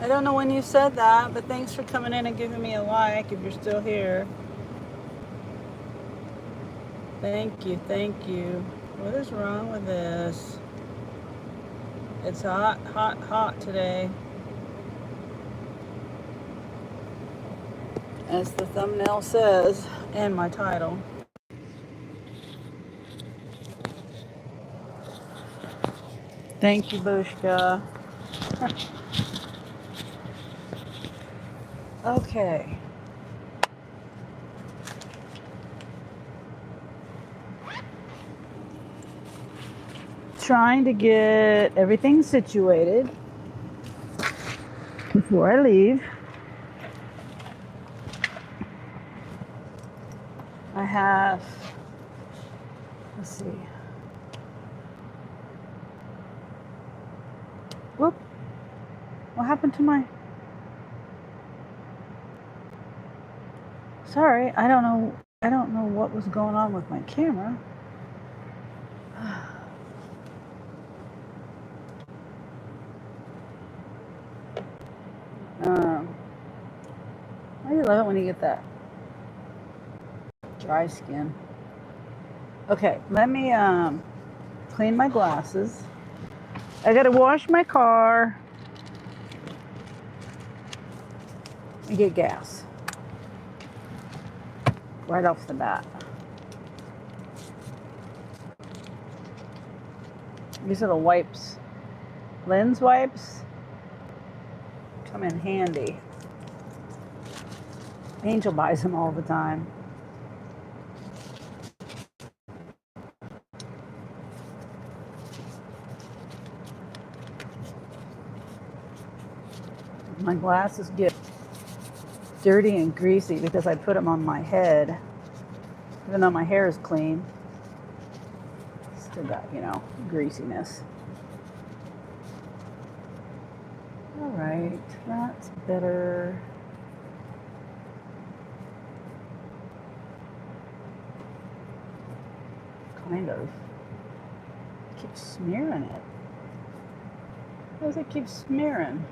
I don't know when you said that, but thanks for coming in and giving me a like if you're still here. Thank you, thank you. What is wrong with this? It's hot, hot, hot today. As the thumbnail says, and my title. Thank you, Bushka. Okay. Trying to get everything situated before I leave. I have, let's see. Whoop. What happened to my... Sorry, I don't know what was going on with my camera. I love it when you get that dry skin. Okay, let me clean my glasses. I gotta wash my car and get gas right off the bat. These are the wipes, lens wipes, come in handy. Angel buys them all the time. My glasses get dirty and greasy because I put them on my head. Even though my hair is clean, still got, greasiness. All right, that's better. Kind of. Keep smearing it. Why does it keep smearing?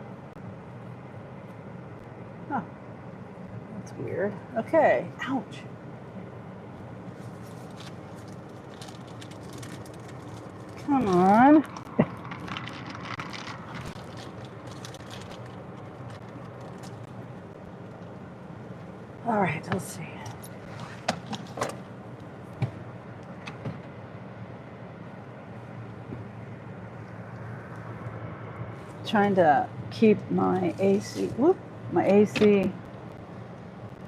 Huh. That's weird. Okay. Ouch. Come on. All right, let's see. Trying to keep my AC,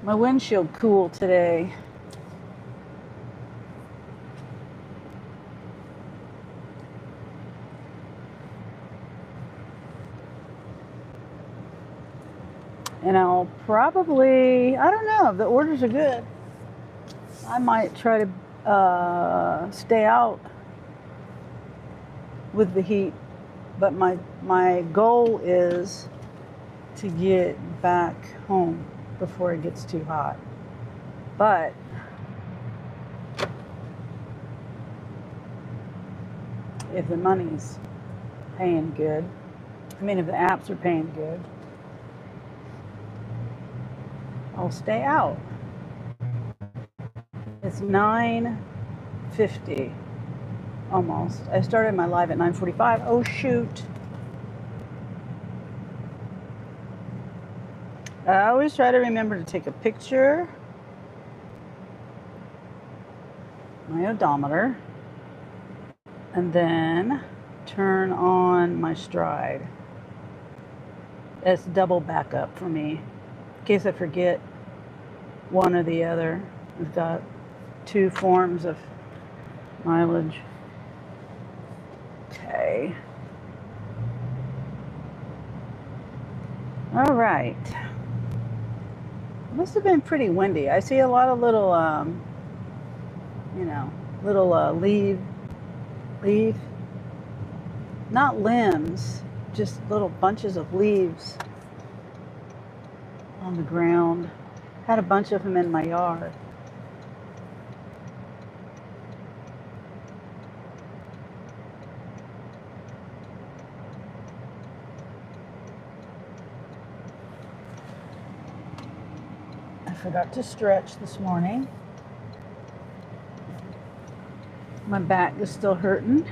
my windshield cool today. And I'll probably, I don't know, if the orders are good, I might try to stay out with the heat. But my goal is to get back home before it gets too hot. But if the money's paying good, if the apps are paying good, I'll stay out. It's 9:50 almost. I started my live at 9:45. Oh shoot. I always try to remember to take a picture, my odometer, and then turn on my stride. It's double backup for me in case I forget one or the other. I've got two forms of mileage. Okay. All right. It must have been pretty windy. I see a lot of little, leaf, not limbs, just little bunches of leaves on the ground. Had a bunch of them in my yard. forgot to stretch this morning. My back is still hurting.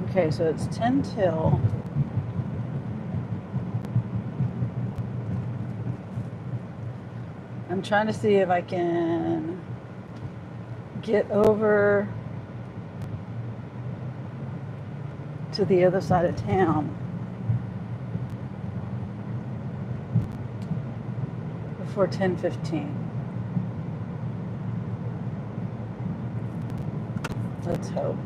Okay, so it's 10 till. I'm trying to see if I can get over to the other side of town before 10:15. Let's hope.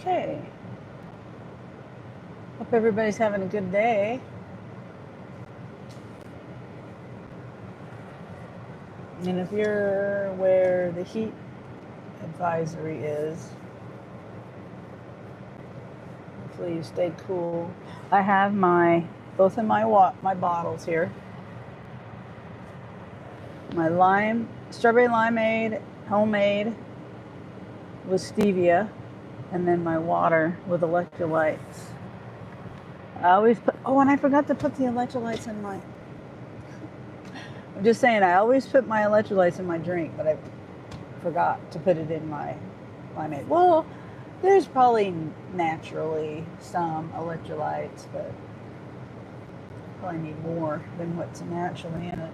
Okay. Hope everybody's having a good day. And if you're where the heat advisory is, hopefully you stay cool. I have both of my bottles here. My strawberry limeade, homemade with stevia, and then my water with electrolytes. I always and I forgot to put the electrolytes in my, I'm just saying, I always put my electrolytes in my drink, but I forgot to put it in my limeade. Well, there's probably naturally some electrolytes, but probably need more than what's naturally in it.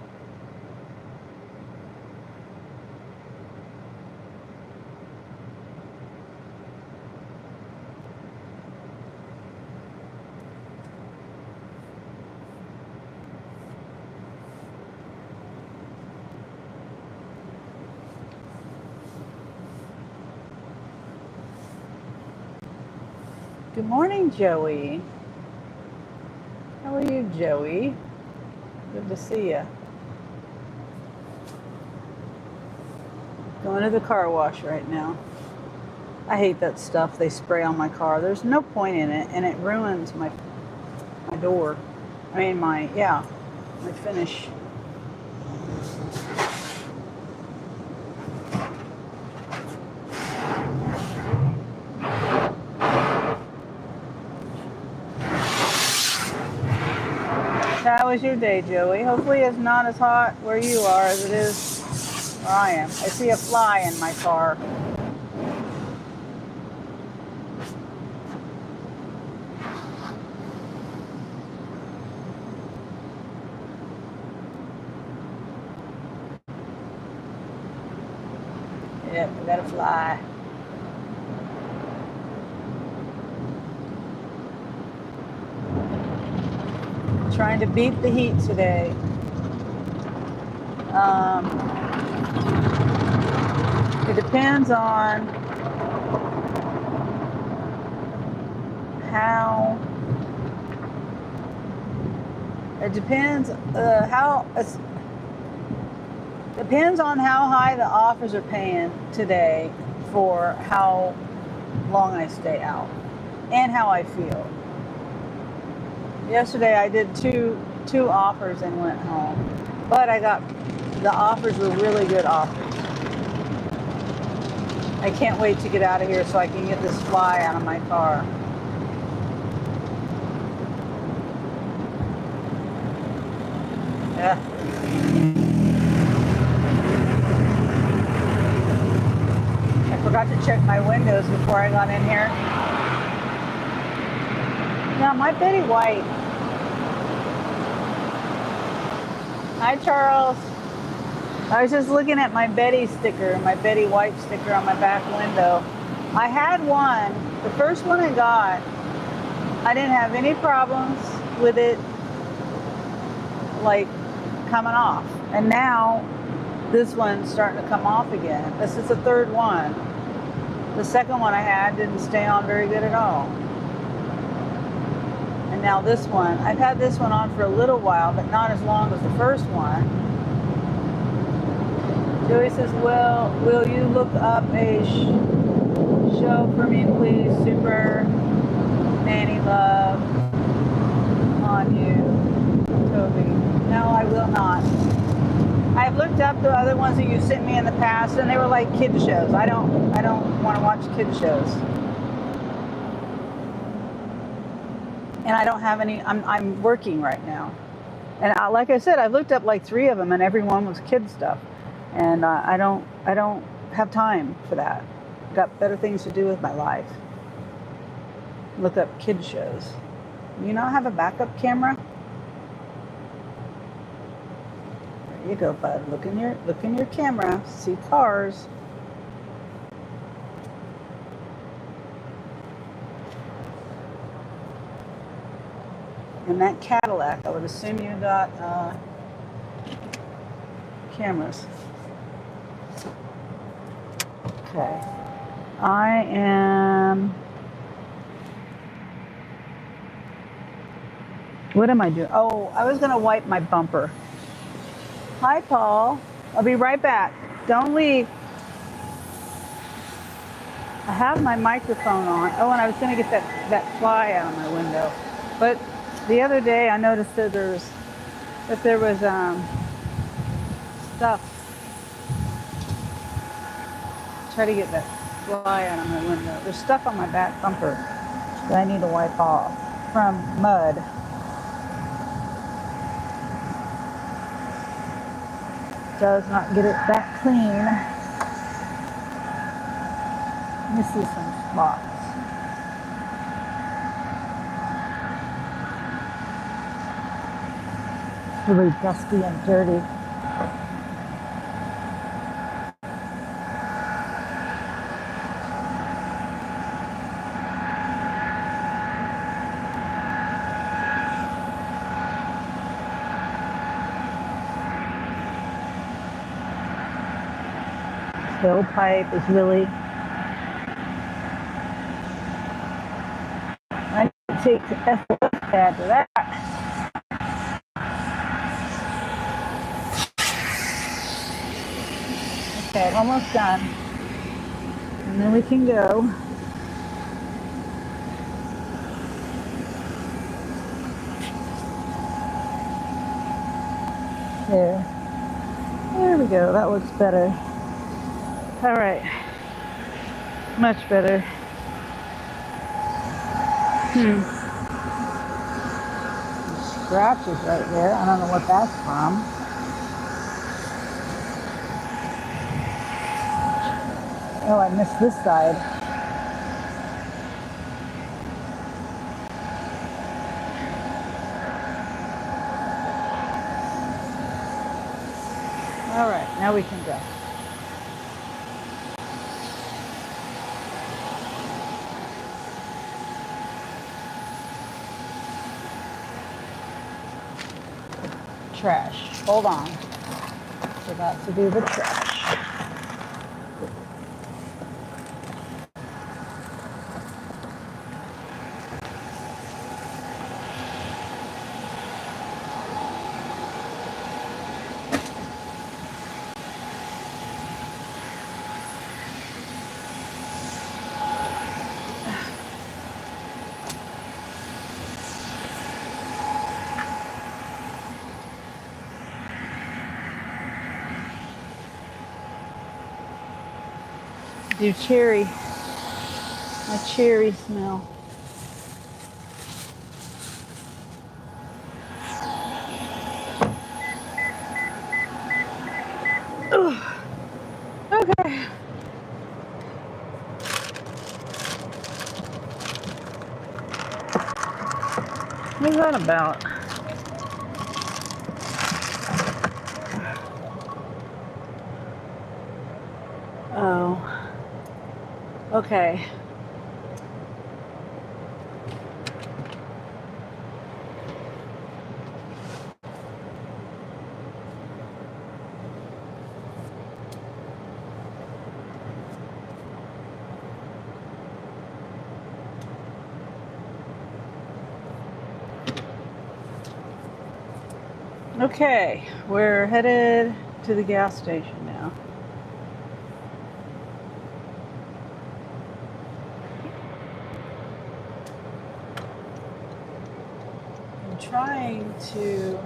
Good morning, Joey. How are you, Joey? Good to see you. Going to the car wash right now. I hate that stuff they spray on my car. There's no point in it, and it ruins my door. I mean, my finish. How was your day, Joey? Hopefully it's not as hot where you are as it is where I am. I see a fly in my car. Yep, we got a fly. Trying to beat the heat today. It depends on how. It depends depends on how high the offers are paying today for how long I stay out and how I feel. Yesterday I did two offers and went home, but the offers were really good offers. I can't wait to get out of here so I can get this fly out of my car. Yeah. I forgot to check my windows before I got in here. Now, my Betty White. Hi, Charles. I was just looking at my Betty sticker, my Betty White sticker on my back window. I had one. The first one I got, I didn't have any problems with it like coming off. And now this one's starting to come off again. This is the third one. The second one I had didn't stay on very good at all. And now this one, I've had this one on for a little while, but not as long as the first one. Joey says, will you look up a show for me, please? Super nanny love on you, Toby. No, I will not. I've looked up the other ones that you sent me in the past, and they were like kid shows. I don't want to watch kid shows. And I don't have any. I'm working right now, and like I said, I've looked up like 3 of them, and every one was kid stuff, and I don't have time for that. I've got better things to do with my life. Look up kid shows. You not have a backup camera? There you go, bud. Look in your camera. See cars. And that Cadillac, I would assume you got cameras. Okay. I am... What am I doing? Oh, I was going to wipe my bumper. Hi, Paul. I'll be right back. Don't leave. I have my microphone on. Oh, and I was going to get that fly out of my window. But the other day I noticed that there was stuff. Try to get that fly out of my window. There's stuff on my back bumper that I need to wipe off from mud. Does not get it that clean. Let me see some spots. Really dusty and dirty. Tailpipe is really... I need to take the SOS pad to that. Okay, almost done. And then we can go. There we go. That looks better. All right. Much better. Scratches right there. I don't know what that's from. Oh, I missed this side. All right, now we can go. Trash. Hold on. It's about to do the trash. Do cherry. My cherry smell. Ugh. Okay. What's that about? Oh. Okay. Okay, we're headed to the gas station now. I'm trying to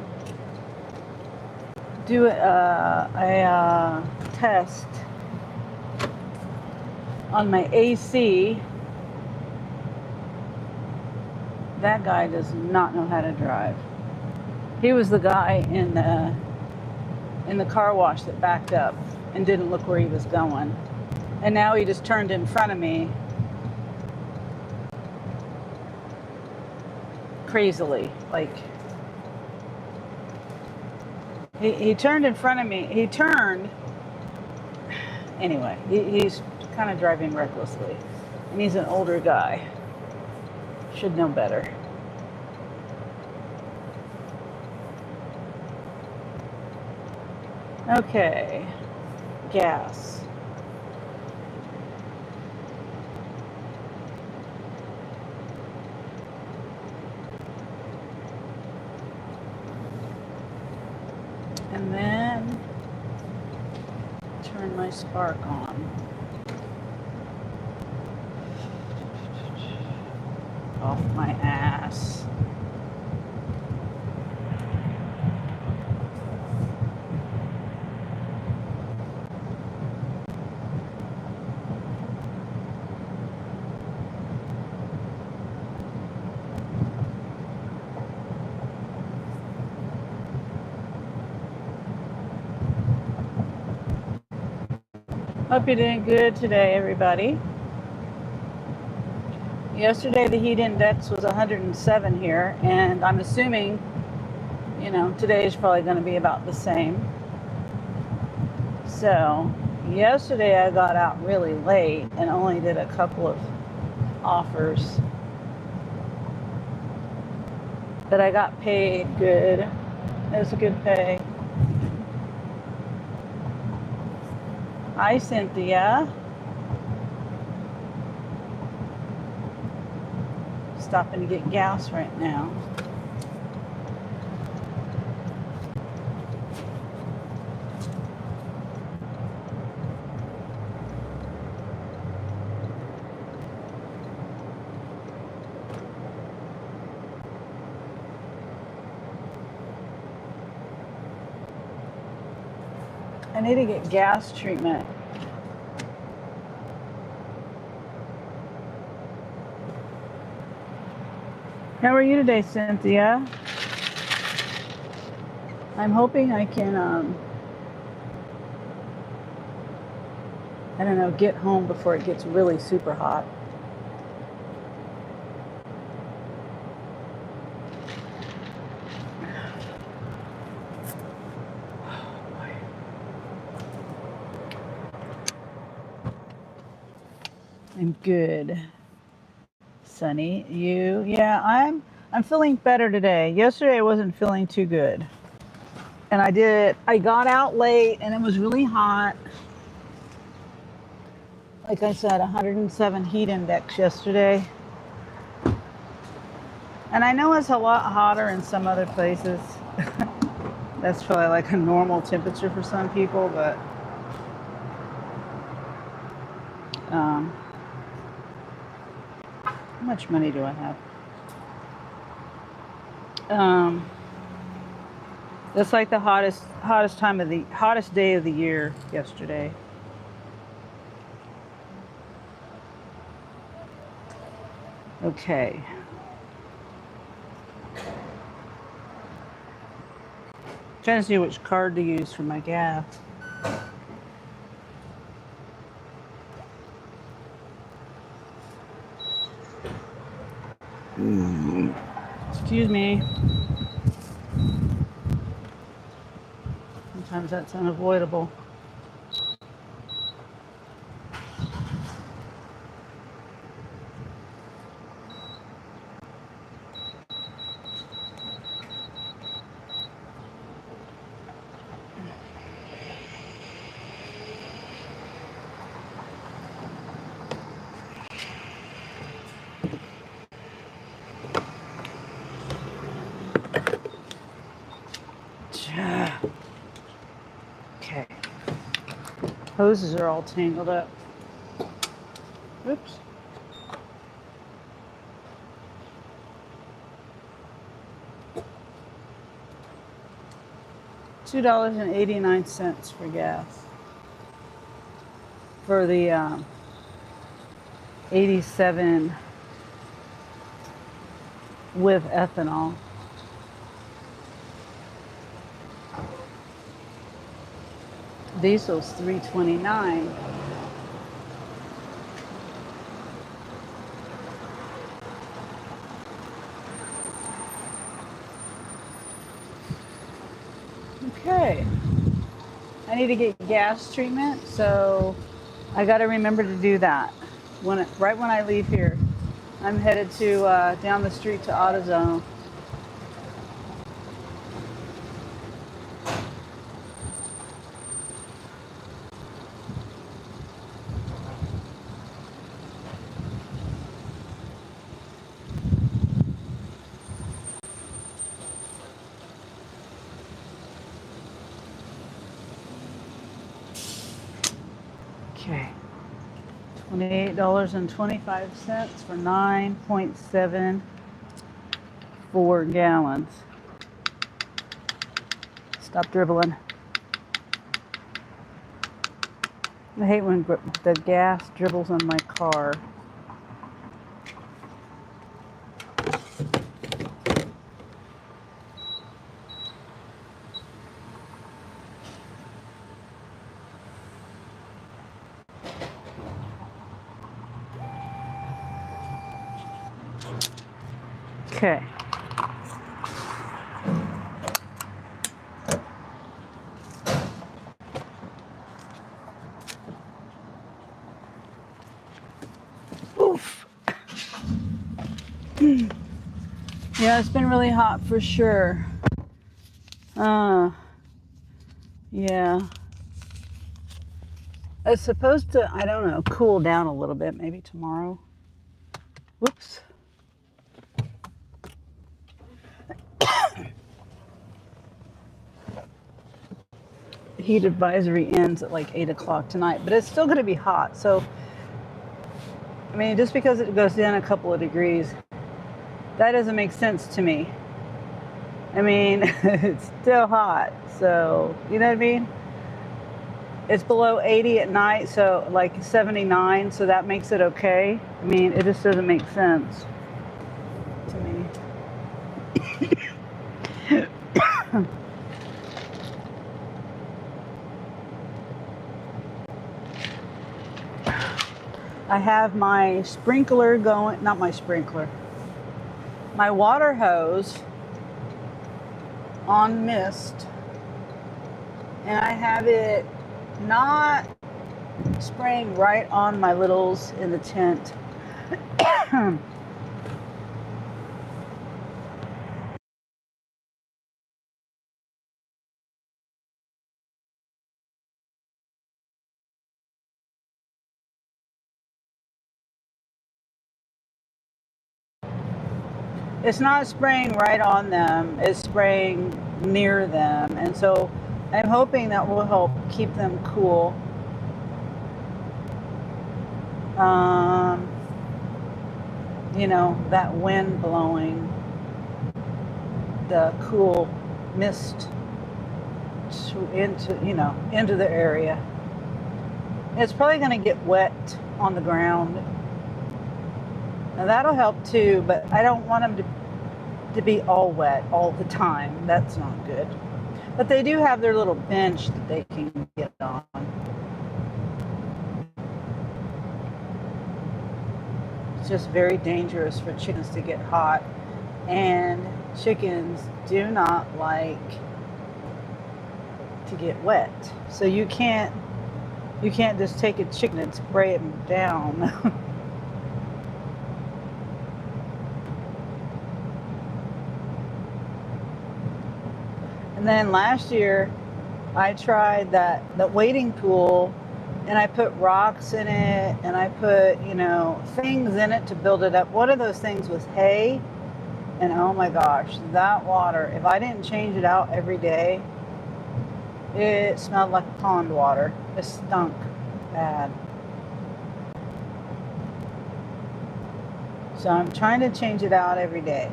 do a test on my AC. That guy does not know how to drive. He was the guy in the car wash that backed up and didn't look where he was going. And now he just turned in front of me crazily. Like, he turned in front of me. He turned. Anyway, he's kind of driving recklessly. And he's an older guy. Should know better. Okay, gas. And then turn my spark on. Off my ass. Hope you're doing good today, everybody. Yesterday the heat index was 107 here, and I'm assuming, today is probably going to be about the same. So yesterday I got out really late and only did a couple of offers, but I got paid good. It was a good pay. Hi, Cynthia. Stopping to get gas right now. I need to get gas treatment. How are you today, Cynthia? I'm hoping I can, I don't know, get home before it gets really super hot. I'm good. Sunny, you? Yeah, I'm feeling better today. Yesterday I wasn't feeling too good. And I got out late and it was really hot. Like I said, 107 heat index yesterday. And I know it's a lot hotter in some other places. That's probably like a normal temperature for some people, but how much money do I have? That's like the hottest day of the year yesterday. Okay. Trying to see which card to use for my gas. Excuse me. Sometimes that's unavoidable. hoses are all tangled up. Oops. $2.89 for gas for the 87 with ethanol. Diesel's $3.29. Okay, I need to get gas treatment, so I got to remember to do that right when I leave here. I'm headed to down the street to AutoZone. Okay, $28.25 for 9.74 gallons. Stop dribbling. I hate when the gas dribbles on my car. Okay. Oof. Yeah, it's been really hot for sure. Yeah. It's supposed to, I don't know, cool down a little bit, maybe tomorrow. Whoops. Heat advisory ends at like 8 o'clock tonight, but it's still going to be hot. So, I mean, just because it goes down a couple of degrees, that doesn't make sense to me. I mean, it's still hot. So, you know what I mean? It's below 80 at night, so like 79, so that makes it okay. I mean, it just doesn't make sense to me. I have my sprinkler going, not my sprinkler, my water hose on mist, and I have it not spraying right on my littles in the tent. It's not spraying right on them, it's spraying near them. And so I'm hoping that will help keep them cool. You know, that wind blowing the cool mist into the area. It's probably going to get wet on the ground. Now that'll help too, but I don't want them to be all wet all the time. That's not good. But they do have their little bench that they can get on. It's just very dangerous for chickens to get hot, and chickens do not like to get wet. So you can't just take a chicken and spray it down. And then last year, I tried the wading pool, and I put rocks in it, and I put, things in it to build it up. One of those things was hay, and oh my gosh, that water, if I didn't change it out every day, it smelled like pond water. It stunk. bad. So I'm trying to change it out every day.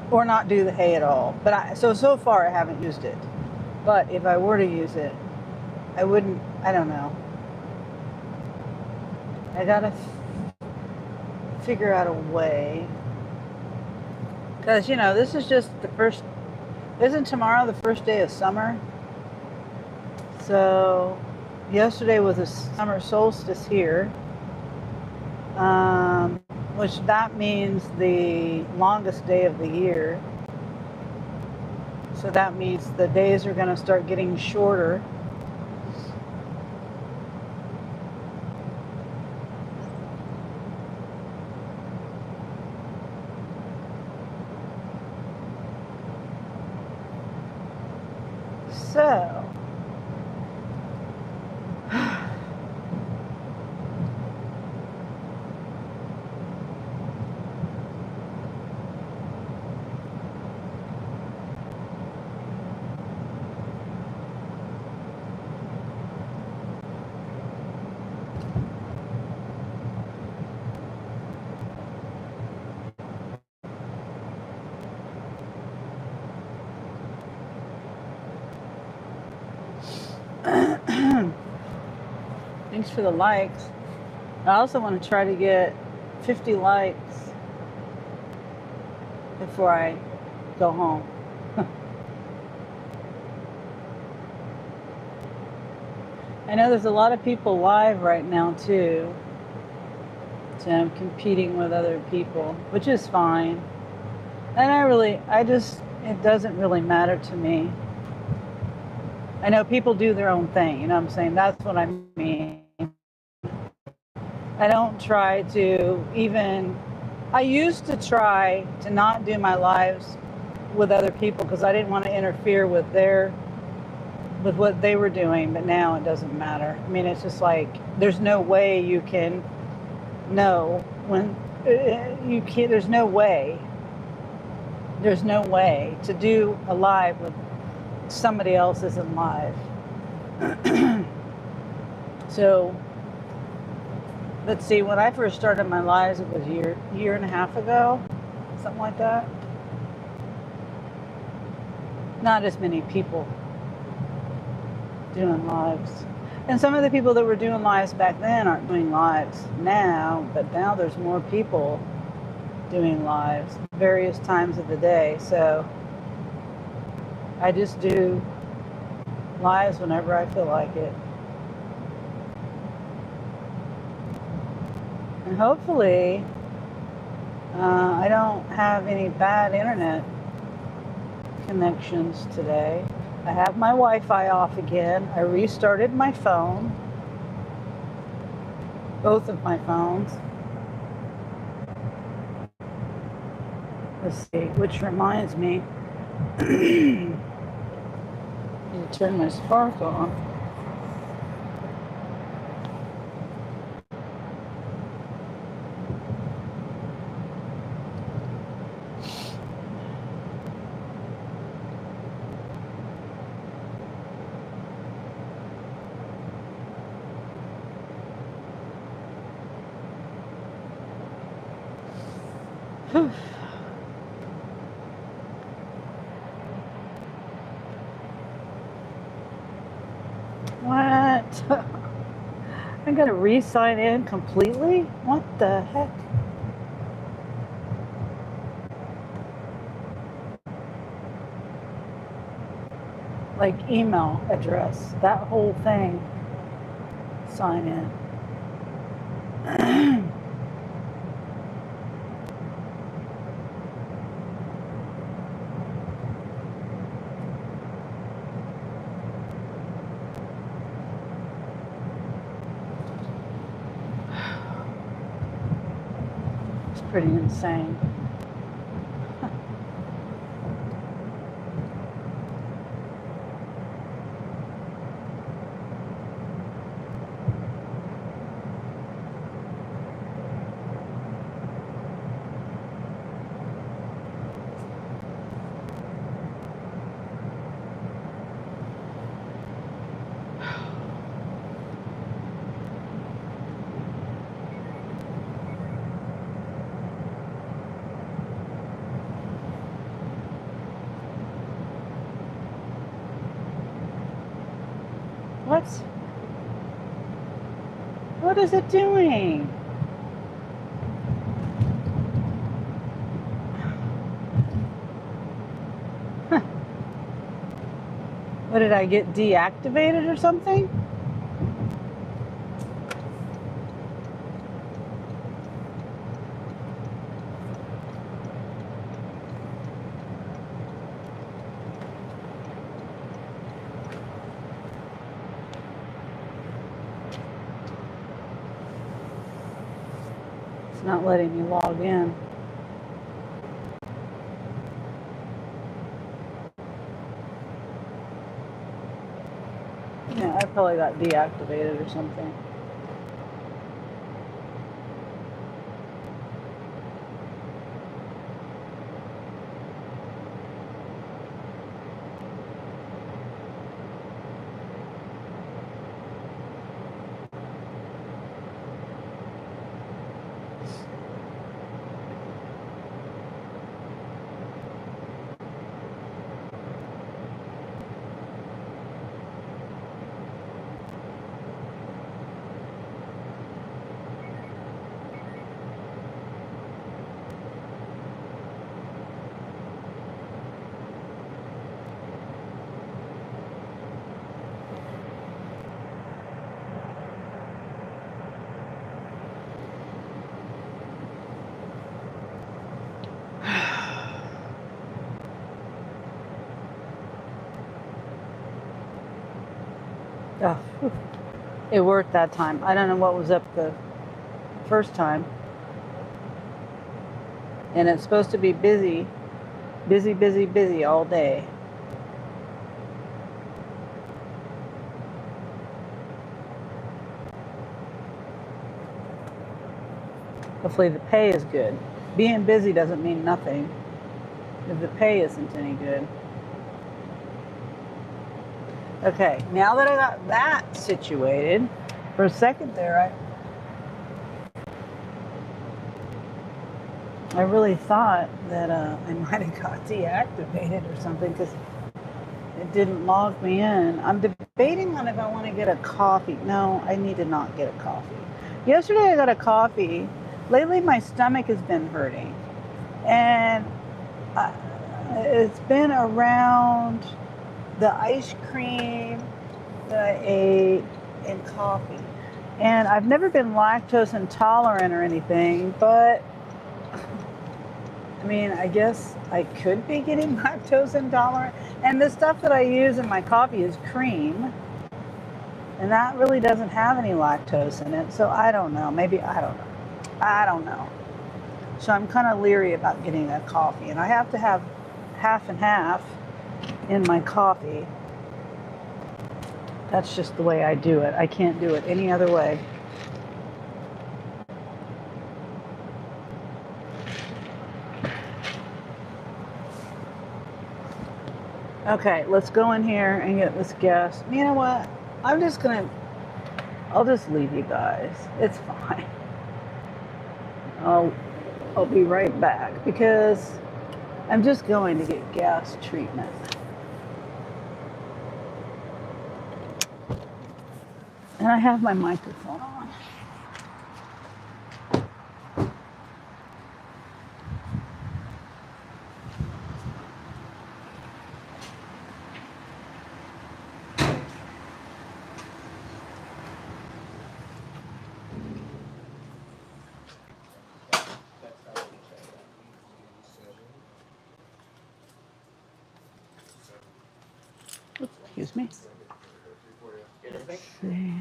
Or not do the hay at all. But so far I haven't used it. But if I were to use it, I wouldn't, I don't know. I gotta figure out a way. Because, you know, this is just the first, isn't tomorrow the first day of summer? So yesterday was a summer solstice here, which that means the longest day of the year. So that means the days are going to start getting shorter. So thanks for the likes. I also want to try to get 50 likes before I go home. I know there's a lot of people live right now too. So I'm competing with other people, which is fine. And it doesn't really matter to me. I know people do their own thing, you know what I'm saying? That's what I mean. I don't try to I used to try to not do my lives with other people because I didn't want to interfere with what they were doing, but now it doesn't matter. I mean, it's just like, there's no way you can know when, you can't, there's no way to do a live with somebody else isn't live. So let's see, when I first started my lives, it was a year and a half ago, something like that. Not as many people doing lives. And some of the people that were doing lives back then aren't doing lives now, but now there's more people doing lives various times of the day. So I just do lives whenever I feel like it. And hopefully I don't have any bad internet connections today. I have my Wi-Fi off again. I restarted my phone, both of my phones. Let's see, which reminds me, I need to turn my spark on. What? I'm gonna re-sign in completely? What the heck? Like email address, that whole thing. Sign in. It's pretty insane. What? What is it doing? What, did I get deactivated or something? It's not letting me log in. Yeah, I probably got deactivated or something. Oh, it worked that time. I don't know what was up the first time. And it's supposed to be busy all day. Hopefully the pay is good. Being busy doesn't mean nothing if the pay isn't any good. Okay, now that I got that situated, for a second there, I really thought that I might have got deactivated or something because it didn't log me in. I'm debating on if I want to get a coffee. No, I need to not get a coffee. Yesterday I got a coffee. Lately my stomach has been hurting. And it's been around the ice cream that I ate and coffee. And I've never been lactose intolerant or anything, but I mean, I guess I could be getting lactose intolerant. And the stuff that I use in my coffee is cream. And that really doesn't have any lactose in it. So I don't know. Maybe, I don't know. I don't know. So I'm kind of leery about getting a coffee. And I have to have half and half in my coffee. That's just the way I do it. I can't do it any other way. Okay, let's go in here and get this gas. You know what? I'll just leave you guys. It's fine. I'll be right back because I'm just going to get gas treatment. And I have my microphone on. Oops, excuse me. Let's see.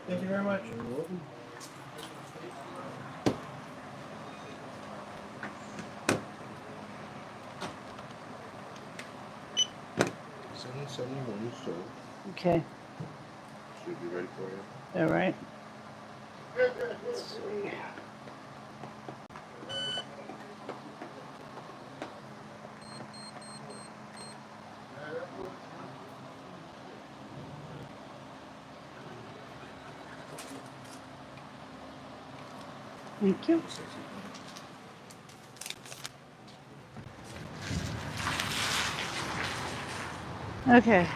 Thank you very much. Okay. Should be ready for you. All right. Let's see. Thank you. Okay.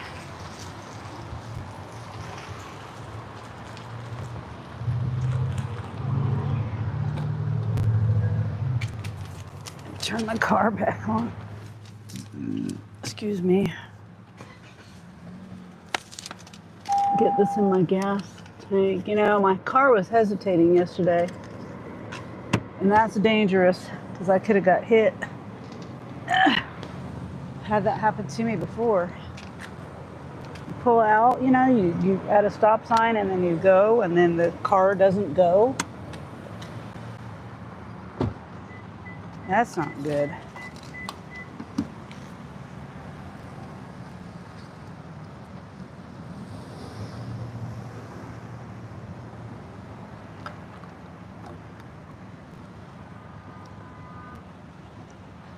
Turn the car back on. Excuse me. Get this in my gas tank. You know, my car was hesitating yesterday, and that's dangerous because I could have got hit. Had that happen to me before. You pull out, you know, you at a stop sign and then you go, and then the car doesn't go. That's not good.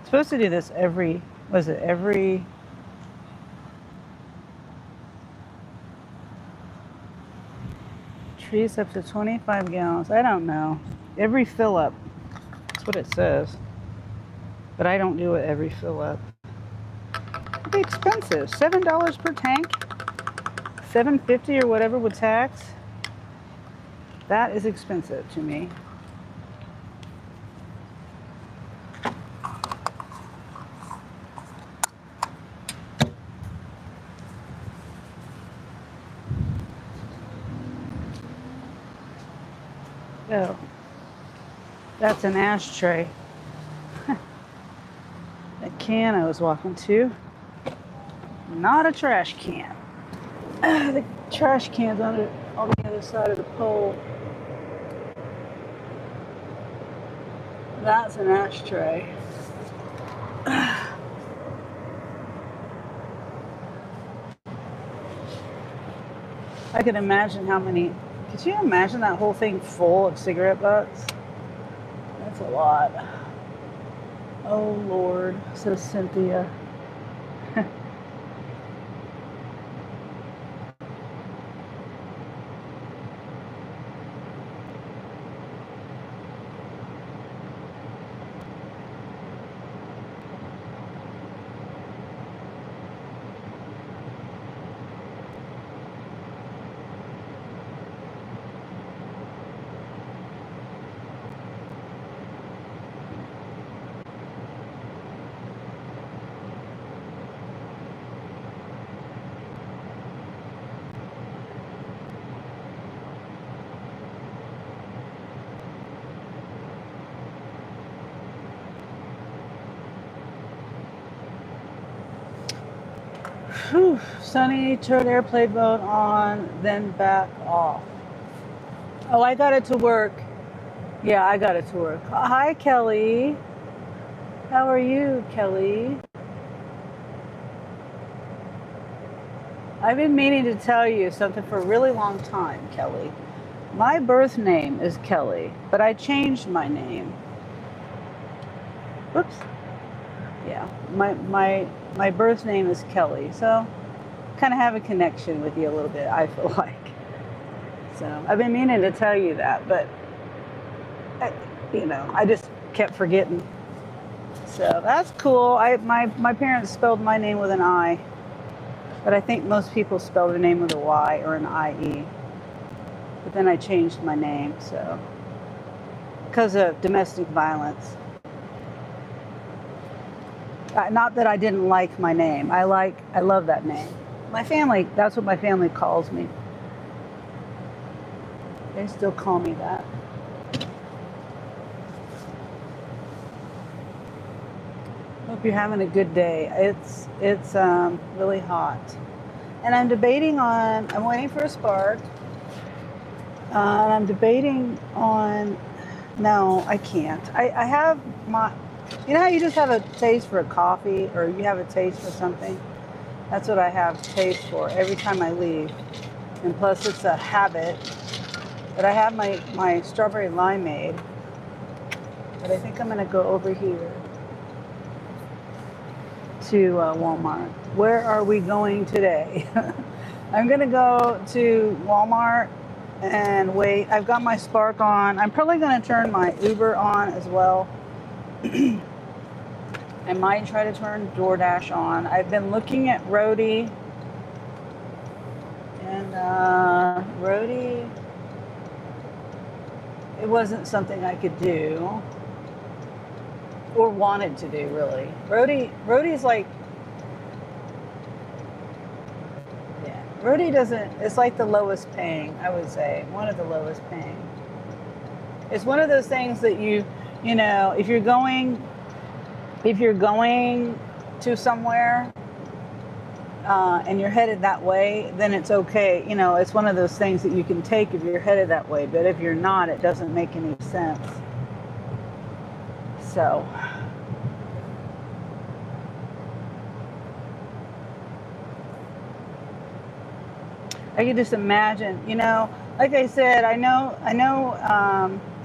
Supposed to do this every trees up to 25 gallons. I don't know. Every fill up. That's what it says. But I don't do it every fill up. It'd be expensive. $7 per tank. $7.50 or whatever with tax. That is expensive to me. Oh, that's an ashtray. That can I was walking to. Not a trash can. The trash can's on the other side of the pole. That's an ashtray. I could imagine how many. Could you imagine that whole thing full of cigarette butts? That's a lot. Oh Lord, says Cynthia. Whew. Sunny, turn airplane mode on, then back off. Oh, I got it to work. Yeah, I got it to work. Hi, Kelly. How are you, Kelly? I've been meaning to tell you something for a really long time, Kelly. My birth name is Kelly, but I changed my name. Whoops. Yeah, my birth name is Kelly, so kind of have a connection with you a little bit, I feel like. So I've been meaning to tell you that, but I just kept forgetting. So that's cool. My parents spelled my name with an I, but I think most people spell their name with a Y or an IE. But then I changed my name, so because of domestic violence. Not that I didn't like my name. I love that name. My family, that's what my family calls me. They still call me that. Hope you're having a good day. It's really hot. And I'm waiting for a spark. And I'm debating on, no, I can't. I have you know how you just have a taste for a coffee or you have a taste for something? That's what I have taste for every time I leave. And plus it's a habit. But I have my strawberry limeade. But I think I'm going to go over here to Walmart. Where are we going today? I'm going to go to Walmart and wait. I've got my Spark on. I'm probably going to turn my Uber on as well. I might try to turn DoorDash on. I've been looking at Roadie. And Roadie, it wasn't something I could do or wanted to do, really. Roadie's like, yeah, Roadie doesn't, it's like the lowest paying, I would say, one of the lowest paying. It's one of those things that you know, if you're going to somewhere and you're headed that way, then it's okay. You know, it's one of those things that you can take if you're headed that way. But if you're not, it doesn't make any sense. So, I could just imagine, you know, like I said, I know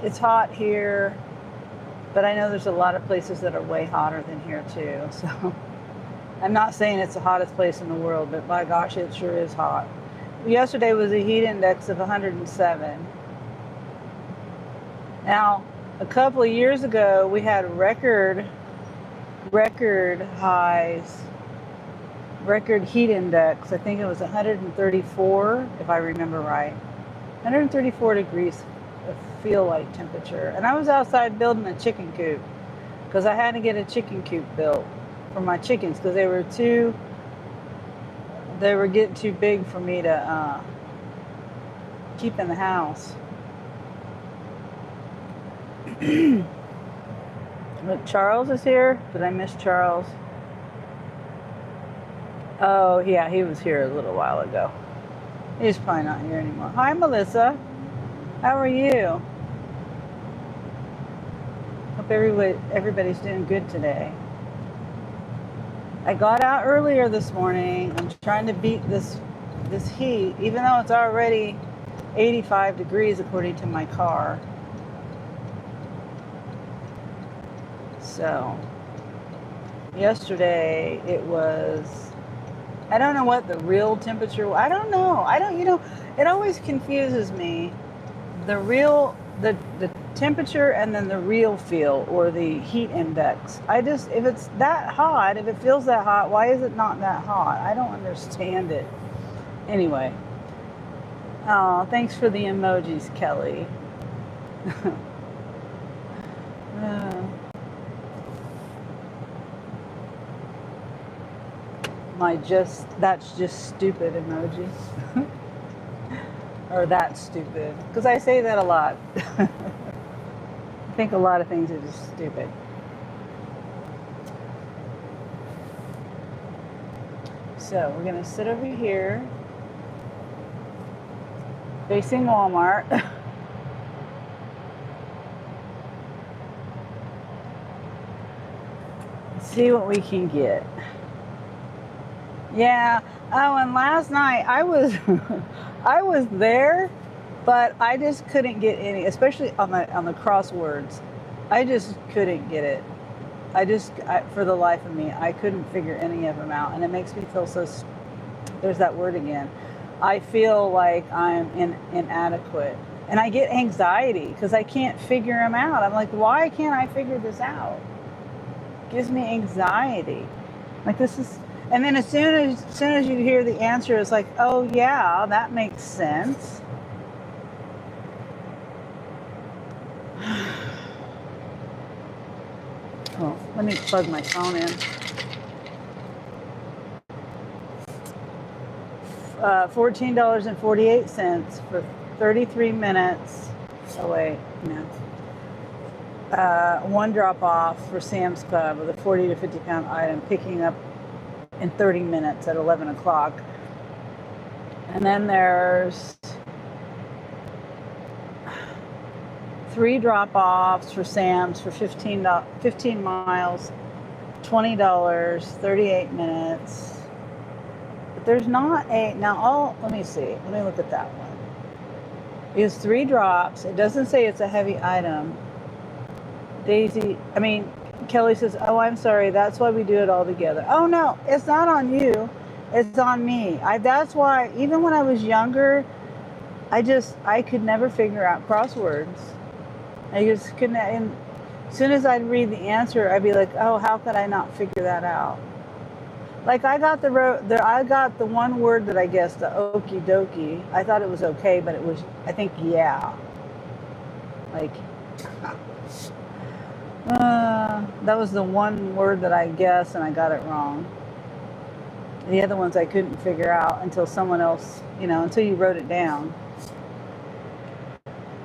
it's hot here, but I know there's a lot of places that are way hotter than here too. So I'm not saying it's the hottest place in the world, but by gosh, it sure is hot. Yesterday was a heat index of 107. Now, a couple of years ago, we had record highs, record heat index. I think it was 134, if I remember right. 134 degrees feel like temperature. And I was outside building a chicken coop because I had to get a chicken coop built for my chickens because they were getting too big for me to keep in the house. Look, Charles is here. Did I miss Charles? Oh, yeah, he was here a little while ago. He's probably not here anymore. Hi, Melissa. How are you? Hope everybody's doing good today. I got out earlier this morning. I'm trying to beat this heat, even though it's already 85 degrees according to my car. So, yesterday it was, I don't know what the real temperature was. I don't know. It always confuses me. The temperature and then the real feel or the heat index. If it's that hot, if it feels that hot, why is it not that hot? I don't understand it. Anyway. Oh, thanks for the emojis, Kelly. That's just stupid emoji. Or that's stupid. Because I say that a lot. I think a lot of things are just stupid. So we're going to sit over here, facing Walmart. See what we can get. Yeah. Oh, and last night I was I was there, but I just couldn't get any, especially on the crosswords. I just couldn't get it. For the life of me, I couldn't figure any of them out, and it makes me feel so. There's that word again. I feel like I'm inadequate, and I get anxiety because I can't figure them out. I'm like, why can't I figure this out? It gives me anxiety. Like this is. And then as soon as you hear the answer, it's like, oh yeah, that makes sense. Oh, let me plug my phone in. $14.48 for 33 minutes. Oh wait, no. One drop off for Sam's Club with a 40 to 50 pound item picking up in 30 minutes at 11 o'clock. And then there's 3 drop-offs for Sam's for 15 miles, $20, 38 minutes. But there's not let me see. Let me look at that one. Is 3 drops. It doesn't say it's a heavy item. Kelly says, oh, I'm sorry. That's why we do it all together. Oh, no, it's not on you. It's on me. That's why, even when I was younger, I could never figure out crosswords. I just couldn't. And as soon as I'd read the answer, I'd be like, oh, how could I not figure that out? Like I got the one word that I guessed, the okie dokie. I thought it was okay, but it was, I think, yeah. Like, that was the one word that I guessed and I got it wrong. The other ones I couldn't figure out until someone else, until you wrote it down.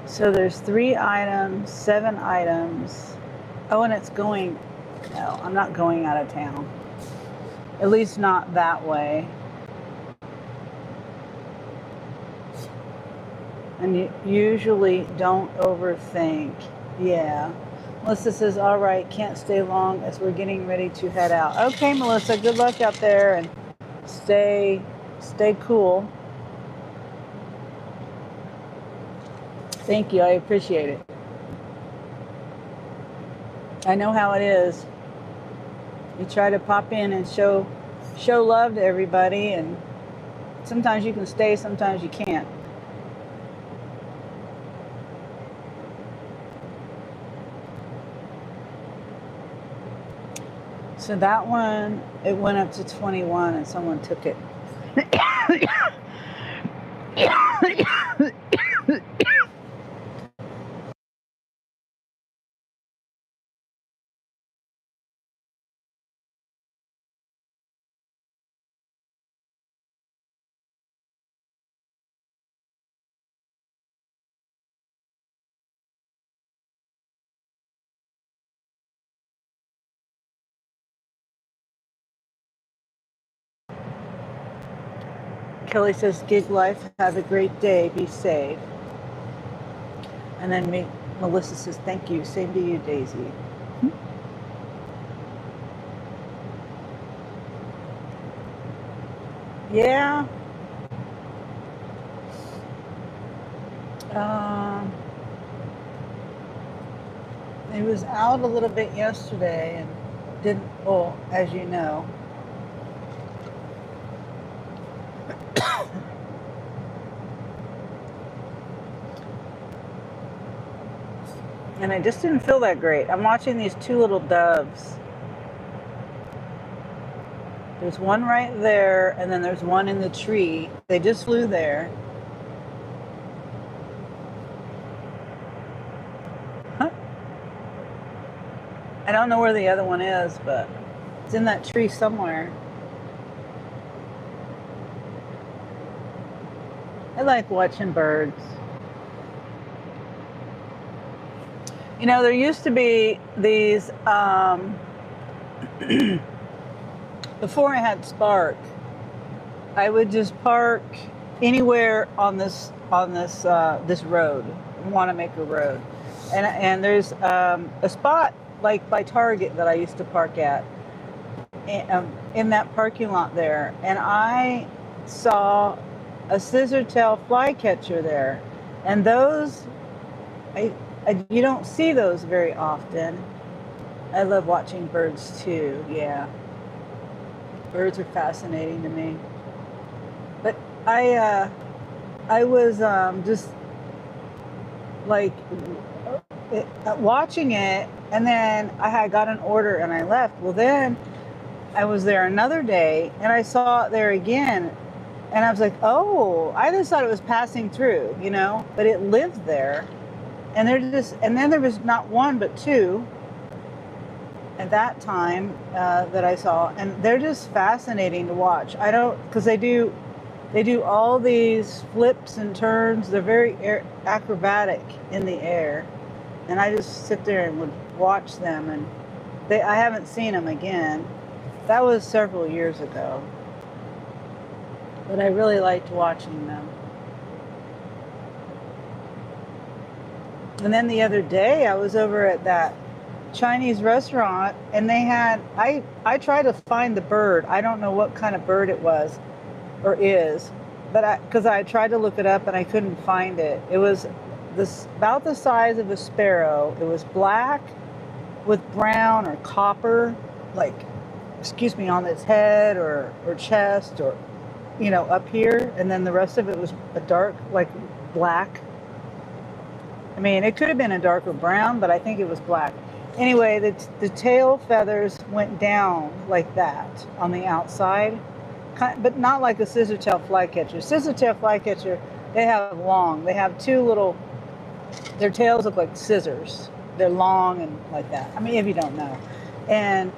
So there's 3 items, 7 items. Oh, and it's going, no, I'm not going out of town. At least not that way. And you usually don't overthink. Yeah. Melissa says, all right, can't stay long as we're getting ready to head out. Okay, Melissa, good luck out there and stay cool. Thank you, I appreciate it. I know how it is. You try to pop in and show love to everybody, and sometimes you can stay, sometimes you can't. So that one, it went up to 21 and someone took it. Kelly says, gig life, have a great day, be safe. And then Melissa says, thank you, same to you, Daisy. Yeah. It was out a little bit yesterday and didn't, well, as you know. And I just didn't feel that great. I'm watching these 2 little doves. There's one right there, and then there's one in the tree. They just flew there. Huh? I don't know where the other one is, but it's in that tree somewhere. I like watching birds. There used to be these, before I had Spark, I would just park anywhere on this road, Wanamaker Road, and there's a spot like by Target that I used to park at, in that parking lot there, and I saw a scissortail flycatcher there, and those, you don't see those very often. I love watching birds too. Yeah, birds are fascinating to me. But I was just like watching it, and then I had got an order and I left. Well, then I was there another day and I saw it there again, and I was like, oh, I just thought it was passing through, but it lived there. And then there was not one but 2 at that time that I saw, and they're just fascinating to watch. Because they do all these flips and turns. They're very acrobatic in the air, and I just sit there and would watch them. And I haven't seen them again. That was several years ago, but I really liked watching them. And then the other day, I was over at that Chinese restaurant, and they had, I tried to find the bird. I don't know what kind of bird it was or is, but because I tried to look it up and I couldn't find it. It was this about the size of a sparrow. It was black with brown or copper, like, excuse me, on its head or chest or, up here. And then the rest of it was a dark, like black. I mean, it could have been a darker brown, but I think it was black. Anyway, the tail feathers went down like that on the outside, but not like a scissortail flycatcher. Scissortail flycatcher, they have two little, their tails look like scissors. They're long and like that. I mean, if you don't know. And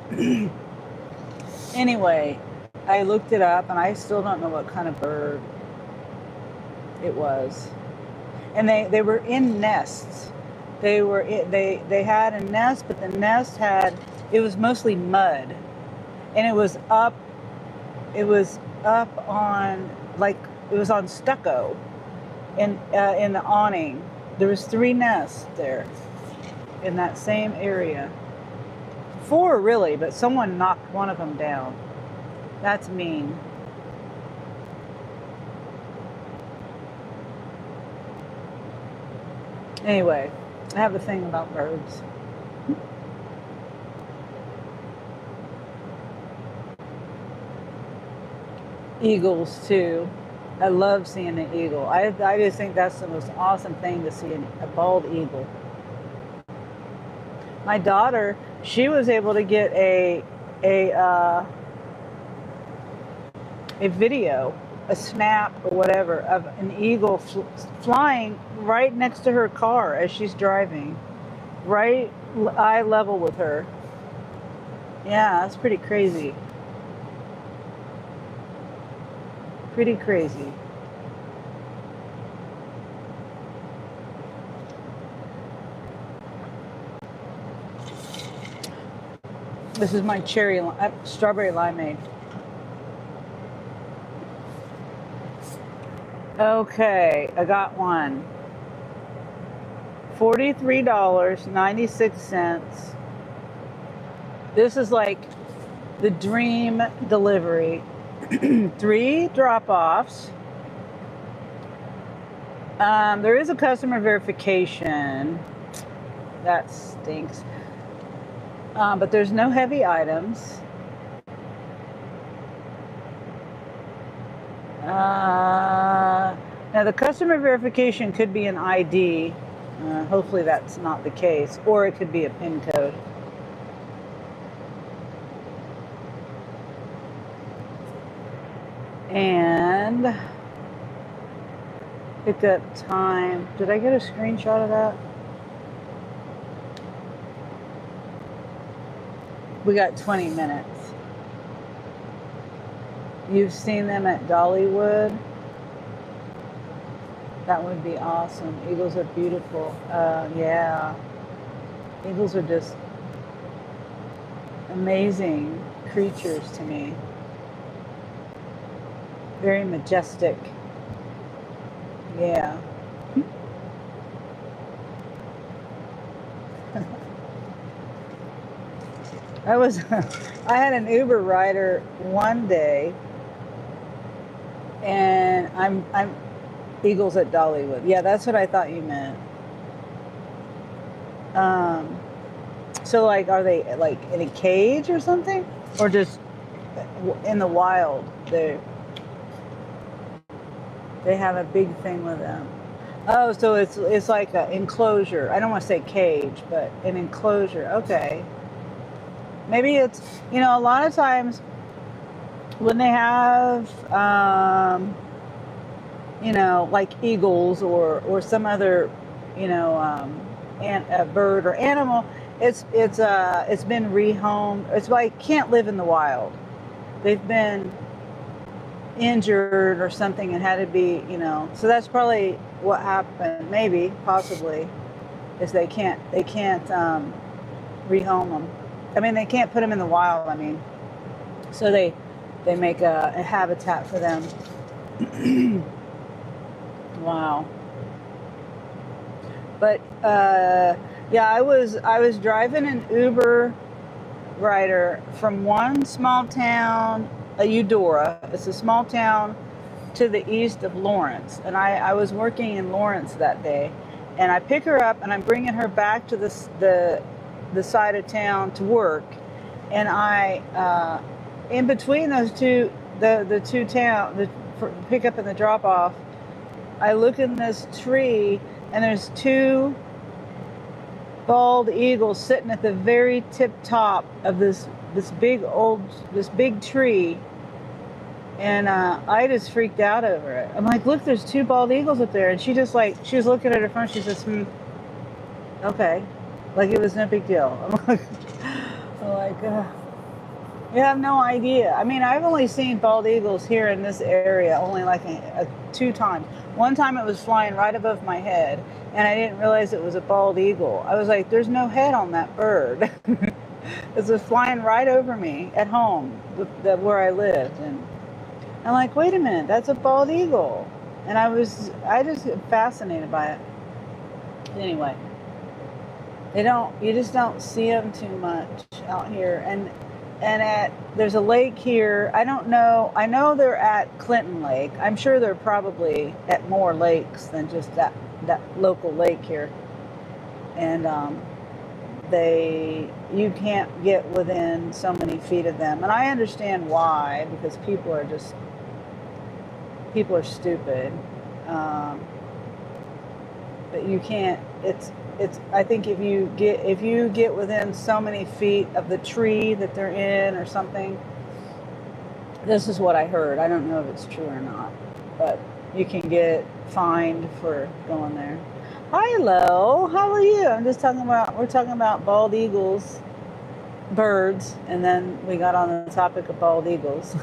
anyway, I looked it up and I still don't know what kind of bird it was. And they were in nests. They had a nest, but the nest it was mostly mud. And it was up on, like, it was on stucco in the awning. There was 3 nests there in that same area. 4 really, but someone knocked one of them down. That's mean. Anyway, I have a thing about birds. Eagles too. I love seeing an eagle. I just think that's the most awesome thing to see, a bald eagle. My daughter, she was able to get a video, a snap or whatever, of an eagle flying right next to her car as she's driving, right eye level with her. Yeah, that's pretty crazy. Pretty crazy. This is my strawberry limeade. Okay, I got one. $43.96. This is like the dream delivery. 3 drop-offs. There is a customer verification. That stinks. But there's no heavy items. Now the customer verification could be an ID. Hopefully that's not the case. Or it could be a PIN code. And pickup time. Did I get a screenshot of that? We got 20 minutes. You've seen them at Dollywood? That would be awesome. Eagles are beautiful. Yeah. Eagles are just amazing creatures to me. Very majestic. Yeah. I had an Uber rider one day, and I'm Eagles at Dollywood. Yeah, that's what I thought you meant. So like, are they like in a cage or something, or just in the wild? They have a big thing with them. Oh, so it's like an enclosure. I don't want to say cage, but an enclosure. Okay. Maybe it's, a lot of times when they have, like eagles or some other, a bird or animal, it's been rehomed. It's like can't live in the wild. They've been injured or something and had to be, so that's probably what happened. Maybe, possibly, is they can't rehome them. I mean, they can't put them in the wild. I mean, so they make a habitat for them. Wow. But yeah, I was driving an Uber rider from one small town, Eudora. It's a small town, to the east of Lawrence, and I was working in Lawrence that day, and I pick her up and I'm bringing her back to the side of town to work, and I in between those two the two town the pickup and the drop off, I look in this tree and there's two bald eagles sitting at the very tip top of this big tree. And I just freaked out over it. I'm like, look, there's two bald eagles up there. And she was looking at her phone. She says, okay. Like it was no big deal. I'm like, you have no idea. I mean, I've only seen bald eagles here in this area only like two times. One time it was flying right above my head, and I didn't realize it was a bald eagle. I was like, there's no head on that bird. It was flying right over me at home, where I lived. And I'm like, wait a minute, that's a bald eagle. And I just get fascinated by it. Anyway, you just don't see them too much out here. And there's a lake here. I don't know. I know they're at Clinton Lake. I'm sure they're probably at more lakes than just that local lake here. And you can't get within so many feet of them. And I understand why, because people are stupid. But you can't, I think if you get within so many feet of the tree that they're in or something, this is what I heard. I don't know if it's true or not, but you can get fined for going there. Hello, how are you? We're talking about bald eagles, birds, and then we got on the topic of bald eagles.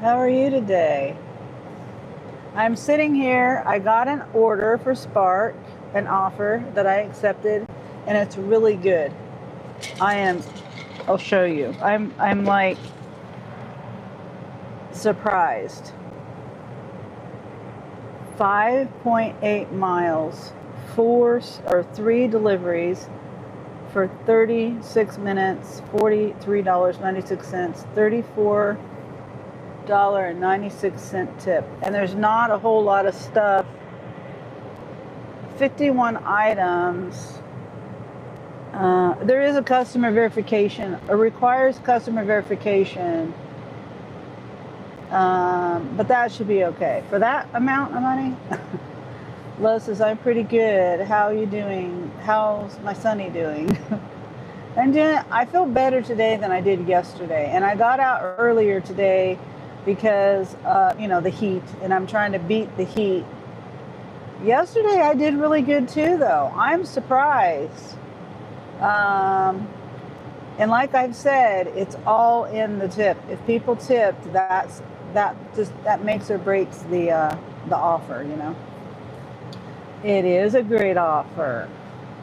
How are you today? I'm sitting here. I got an order for Spark, an offer that I accepted, and it's really good. I'll show you. I'm like surprised. 5.8 miles, 3 deliveries for 36 minutes, $43.96, $34.96 tip. And there's not a whole lot of stuff. 51 items. There is a customer verification. It requires customer verification. But that should be okay. For that amount of money, Lo says, I'm pretty good. How are you doing? How's my Sunny doing? I feel better today than I did yesterday. And I got out earlier today because, the heat. And I'm trying to beat the heat. Yesterday I did really good too, though. I'm surprised. And like I've said, it's all in the tip. If people tipped, that makes or breaks the offer, It is a great offer.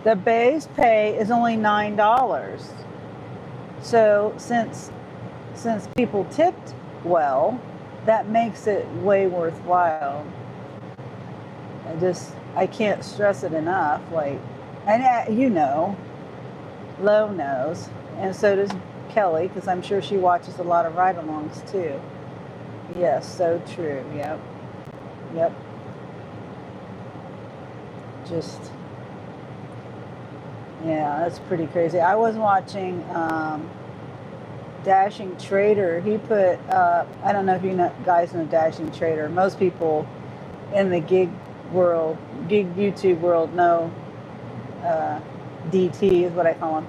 The base pay is only $9. So since people tipped well, that makes it way worthwhile. I can't stress it enough. Lo knows, and so does Kelly, because I'm sure she watches a lot of ride-alongs too. Yes, so true. Yep. That's pretty crazy. I was watching Dashing Trader. He put I don't know if guys know Dashing Trader. Most people in the gig YouTube world know DT is what I call him.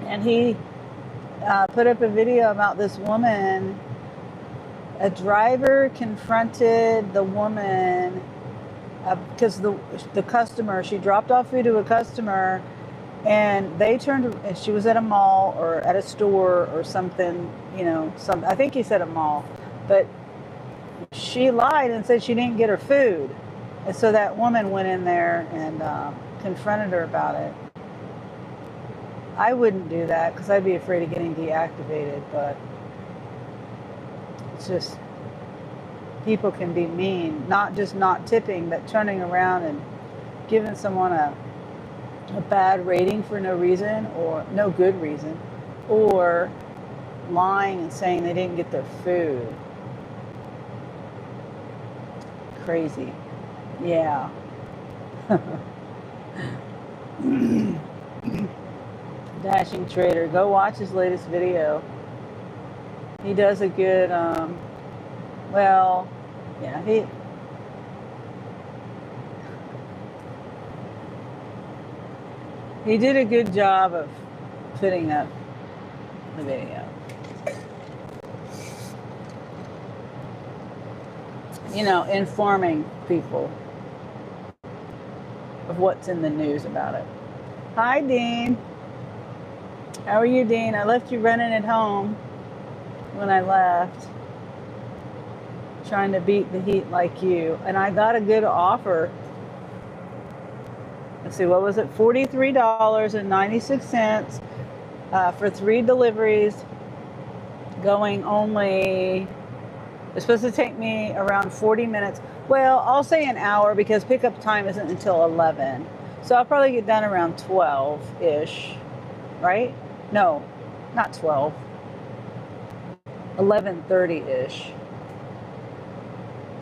And he put up a video about this woman. A driver confronted the woman because the customer, she dropped off food to a customer, and she was at a mall or at a store or something, I think he said a mall, but she lied and said she didn't get her food. And so that woman went in there and confronted her about it. I wouldn't do that because I'd be afraid of getting deactivated, but it's just, people can be mean, not just not tipping, but turning around and giving someone a bad rating for no reason or no good reason, or lying and saying they didn't get their food. Crazy. Yeah. Dashing Trader. Go watch his latest video. He does a good, well, yeah, he did a good job of putting up the video. You know, informing people of what's in the news about it. Hi, Dean. How are you, Dean? I left you running at home when I left, trying to beat the heat like you. And I got a good offer. Let's see, what was it? $43.96 for 3 deliveries, going only, it's supposed to take me around 40 minutes. Well, I'll say an hour because pickup time isn't until 11. So I'll probably get done around 12-ish, right? No, not 12. 11:30-ish.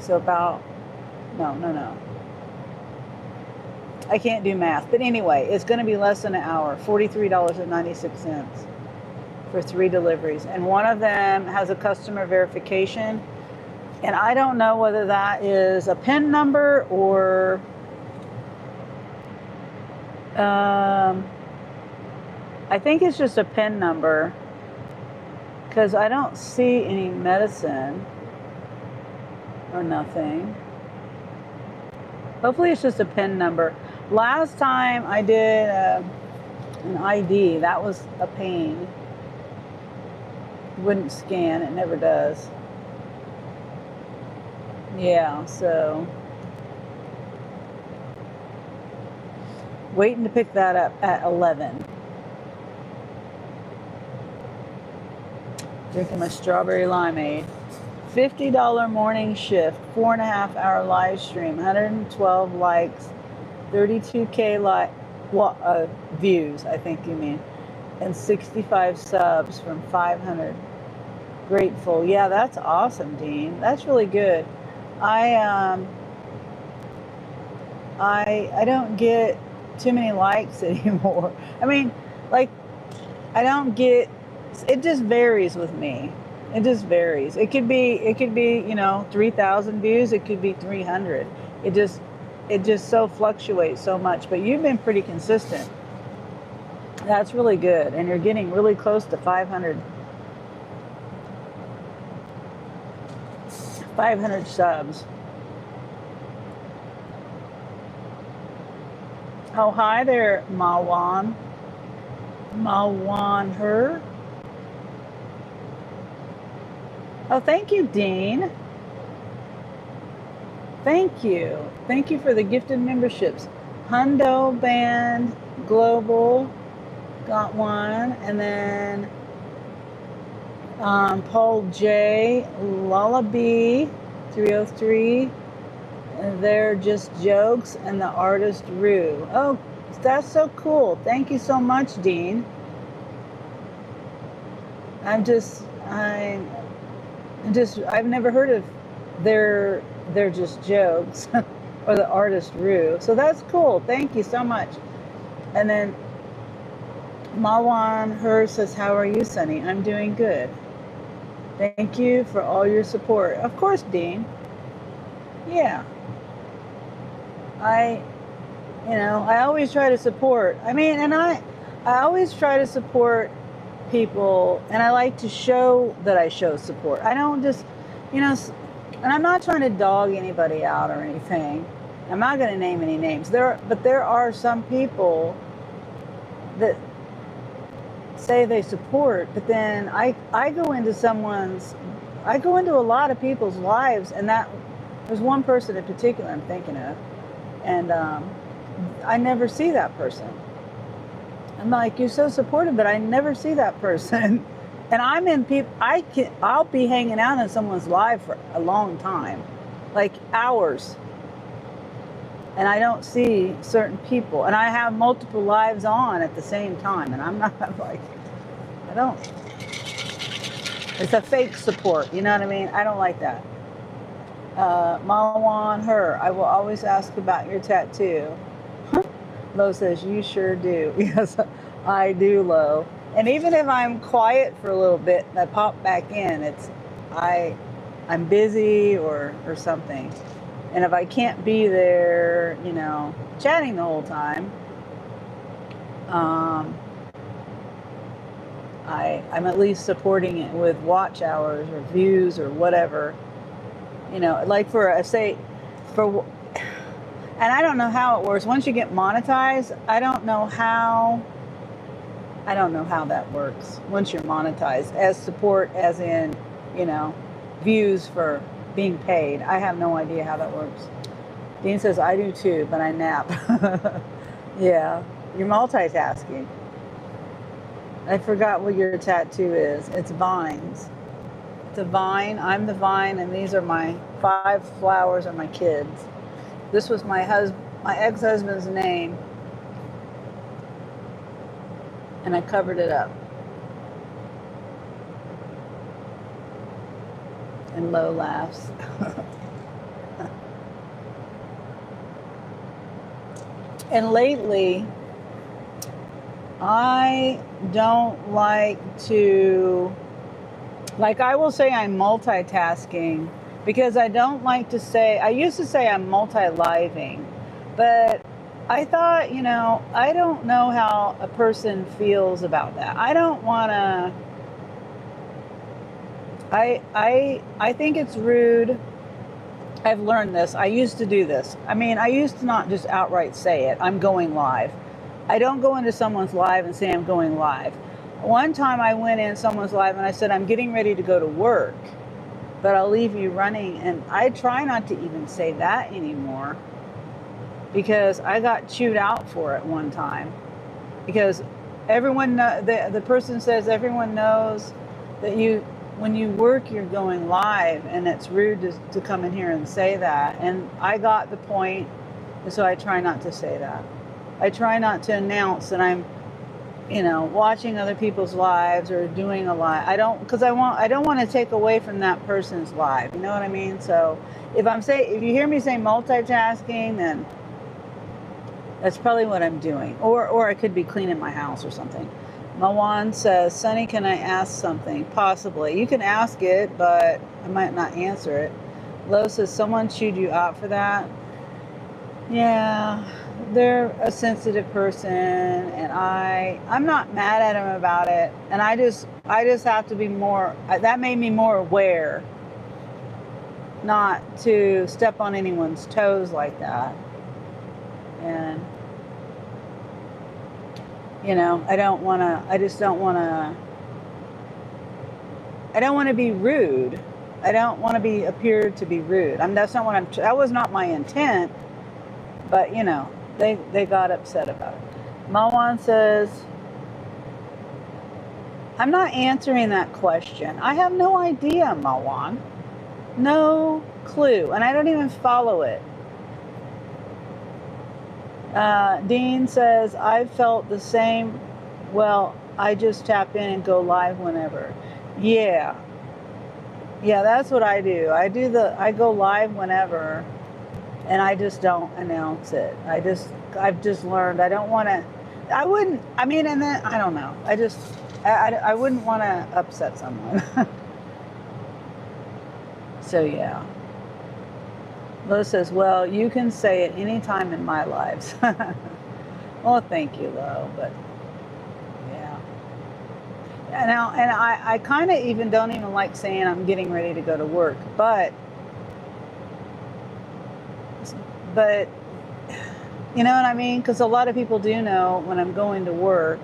So about, no. I can't do math. But anyway, it's going to be less than an hour. $43.96 for 3 deliveries. And one of them has a customer verification. And I don't know whether that is a PIN number or I think it's just a PIN number, because I don't see any medicine or nothing. Hopefully it's just a PIN number. Last time I did an ID, that was a pain. It wouldn't scan, it never does. Yeah, so waiting to pick that up at 11. Drinking my strawberry limeade. $50 morning shift, 4.5-hour live stream, 112 likes, 32K views, I think you mean, and 65 subs from 500. Grateful. Yeah, that's awesome, Dean. That's really good. I don't get too many likes anymore. I mean, like, I don't get, it just varies with me. It just varies. It could be, 3,000 views. It could be 300. It just so fluctuates so much. But you've been pretty consistent. That's really good. And you're getting really close to 500 subs. Oh, hi there, Mawan her. Oh, thank you, Dean. Thank you. Thank you for the gifted memberships. Hundo Band Global got one. And then Paul J. Lullaby 303. And they're just jokes. And the artist Rue. Oh, that's so cool. Thank you so much, Dean. I've never heard of they're just jokes or the artist Rue. So that's cool. Thank you so much. And then Mawan Her says, how are you, Sunny? I'm doing good. Thank you for all your support. Of course, Dean. Yeah. I always try to support. I mean, and I always try to support people, and I like to show that I show support. I don't just, and I'm not trying to dog anybody out or anything. I'm not going to name any names. But there are some people that say they support, but then I go into a lot of people's lives, and there's one person in particular I'm thinking of, and I never see that person. I'm like, you're so supportive, but I never see that person. And I'm in people, I'll be hanging out in someone's life for a long time, like hours. And I don't see certain people. And I have multiple lives on at the same time. And I'm not like, It's a fake support. You know what I mean? I don't like that. Mawan, her. I will always ask about your tattoo. Lo says, you sure do. Yes, I do, Lo. And even if I'm quiet for a little bit and I pop back in, I'm busy or something. And if I can't be there, chatting the whole time, I'm at least supporting it with watch hours or views or whatever. Like and I don't know how it works. Once you get monetized, I don't know how that works. Once you're monetized as support, as in, views for being paid. I have no idea how that works. Dean says, I do too, but I nap. Yeah, you're multitasking. I forgot what your tattoo is. It's vines. It's a vine. I'm the vine, and these are my 5 flowers are my kids. This was my ex-husband's name, and I covered it up. And Lo laughs. And lately, I don't like to, I will say I'm multitasking because I don't like to say, I used to say I'm multi-living, but I thought, I don't know how a person feels about that. I don't want to, I think it's rude. I've learned this. I used to do this. I used to not just outright say it. I'm going live. I don't go into someone's live and say I'm going live. One time I went in someone's live and I said, I'm getting ready to go to work, but I'll leave you running. And I try not to even say that anymore because I got chewed out for it one time. Because the person says everyone knows that when you work, you're going live, and it's rude to come in here and say that. And I got the point, and so I try not to say that. I try not to announce that I'm, watching other people's lives or doing a live. I don't want to take away from that person's live. You know what I mean? So if you hear me say multitasking, then that's probably what I'm doing. Or I could be cleaning my house or something. Mawan says, Sunny, can I ask something? Possibly. You can ask it, but I might not answer it. Lo says, someone chewed you out for that? Yeah, they're a sensitive person, and I'm not mad at them about it. And I just have to be more, that made me more aware not to step on anyone's toes like that. And I don't want to be rude. I don't want to appear to be rude. That was not my intent, but they got upset about it. Mawan says, I'm not answering that question. I have no idea, Mawan. No clue. And I don't even follow it. Dean says, I've felt the same. Well, I just tap in and go live whenever. Yeah, that's what I do. I go live whenever, and I just don't announce it. I've just learned I don't want to. And then I don't know. I wouldn't want to upset someone. So yeah. Lo says, well, you can say it any time in my lives. Well, thank you, Lo, but yeah. And I kind of even don't even like saying I'm getting ready to go to work, but you know what I mean? Because a lot of people do know when I'm going to work,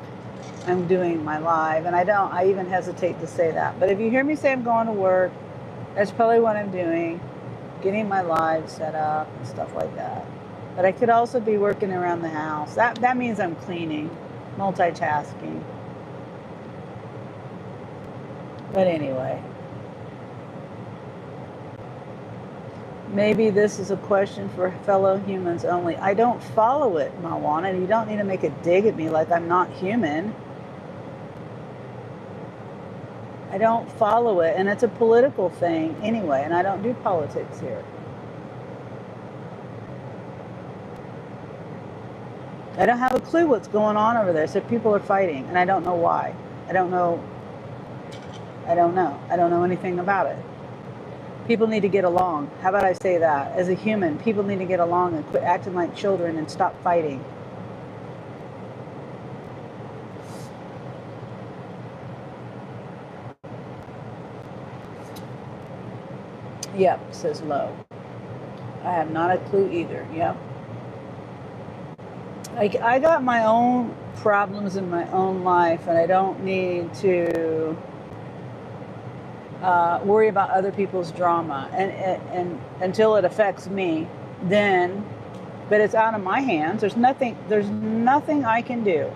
I'm doing my live, and I even hesitate to say that. But if you hear me say I'm going to work, that's probably what I'm doing. Getting my live set up and stuff like that. But I could also be working around the house. That means I'm cleaning, multitasking. But anyway. Maybe this is a question for fellow humans only. I don't follow it, Mawana, and you don't need to make a dig at me like I'm not human. I don't follow it, and it's a political thing anyway, and I don't do politics here. I don't have a clue what's going on over there. So people are fighting, and I don't know why. I don't know. I don't know. I don't know anything about it. People need to get along. How about I say that? As a human, people need to get along and quit acting like children and stop fighting. Yep, says Low. I have not a clue either. Yep. I got my own problems in my own life, and I don't need to worry about other people's drama, and until it affects me, then. But it's out of my hands. There's nothing I can do.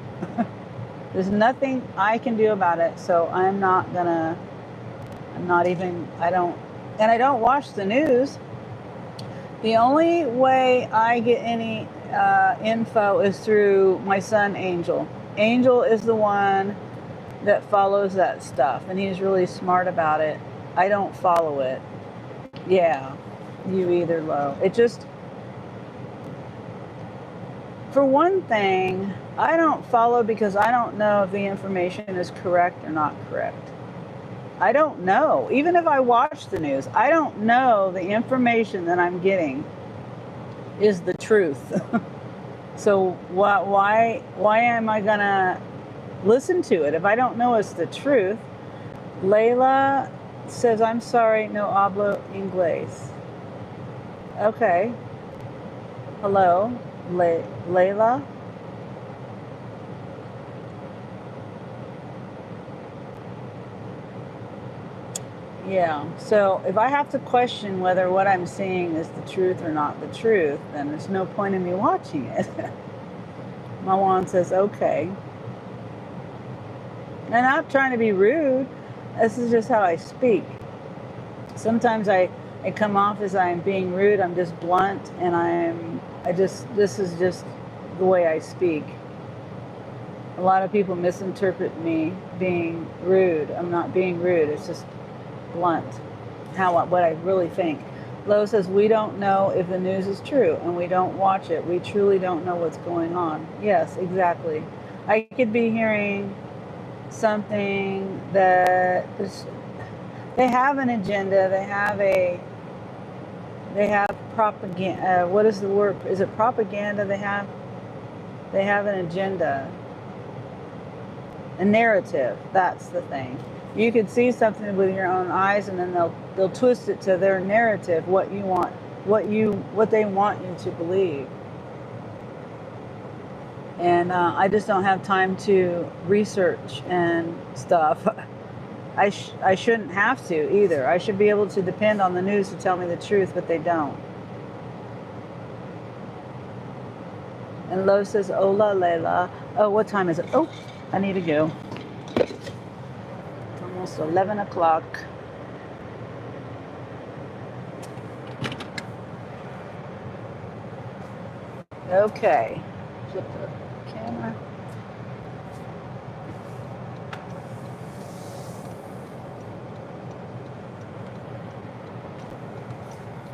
There's nothing I can do about it. So I don't watch the news. The only way I get any info is through my son, Angel. Angel is the one that follows that stuff, and he's really smart about it. I don't follow it. Yeah, you either, Low. It just, for one thing, I don't follow because I don't know if the information is correct or not correct. I don't know. Even if I watch the news, I don't know the information that I'm getting is the truth. So why am I gonna listen to it if I don't know it's the truth? Layla says, I'm sorry, no hablo inglés. Okay. Hello, Layla. Yeah, so if I have to question whether what I'm seeing is the truth or not the truth, then there's no point in me watching it. Mawan says, okay. And I'm not trying to be rude. This is just how I speak. Sometimes I come off as I'm being rude. I'm just blunt, and this is just the way I speak. A lot of people misinterpret me being rude. I'm not being rude. It's just blunt, what I really think. Lo says, we don't know if the news is true, and we don't watch it. We truly don't know what's going on. Yes, exactly. I could be hearing something that they have an agenda. They have propaganda. What is the word? Is it propaganda? They have an agenda, a narrative. That's the thing. You could see something with your own eyes, and then they'll twist it to their narrative, what they want you to believe. And I just don't have time to research and stuff. I shouldn't have to either. I should be able to depend on the news to tell me the truth, but they don't. And Lo says, hola, Layla. Oh, what time is it? Oh, I need to go. Almost 11 o'clock. Okay. Flip the camera.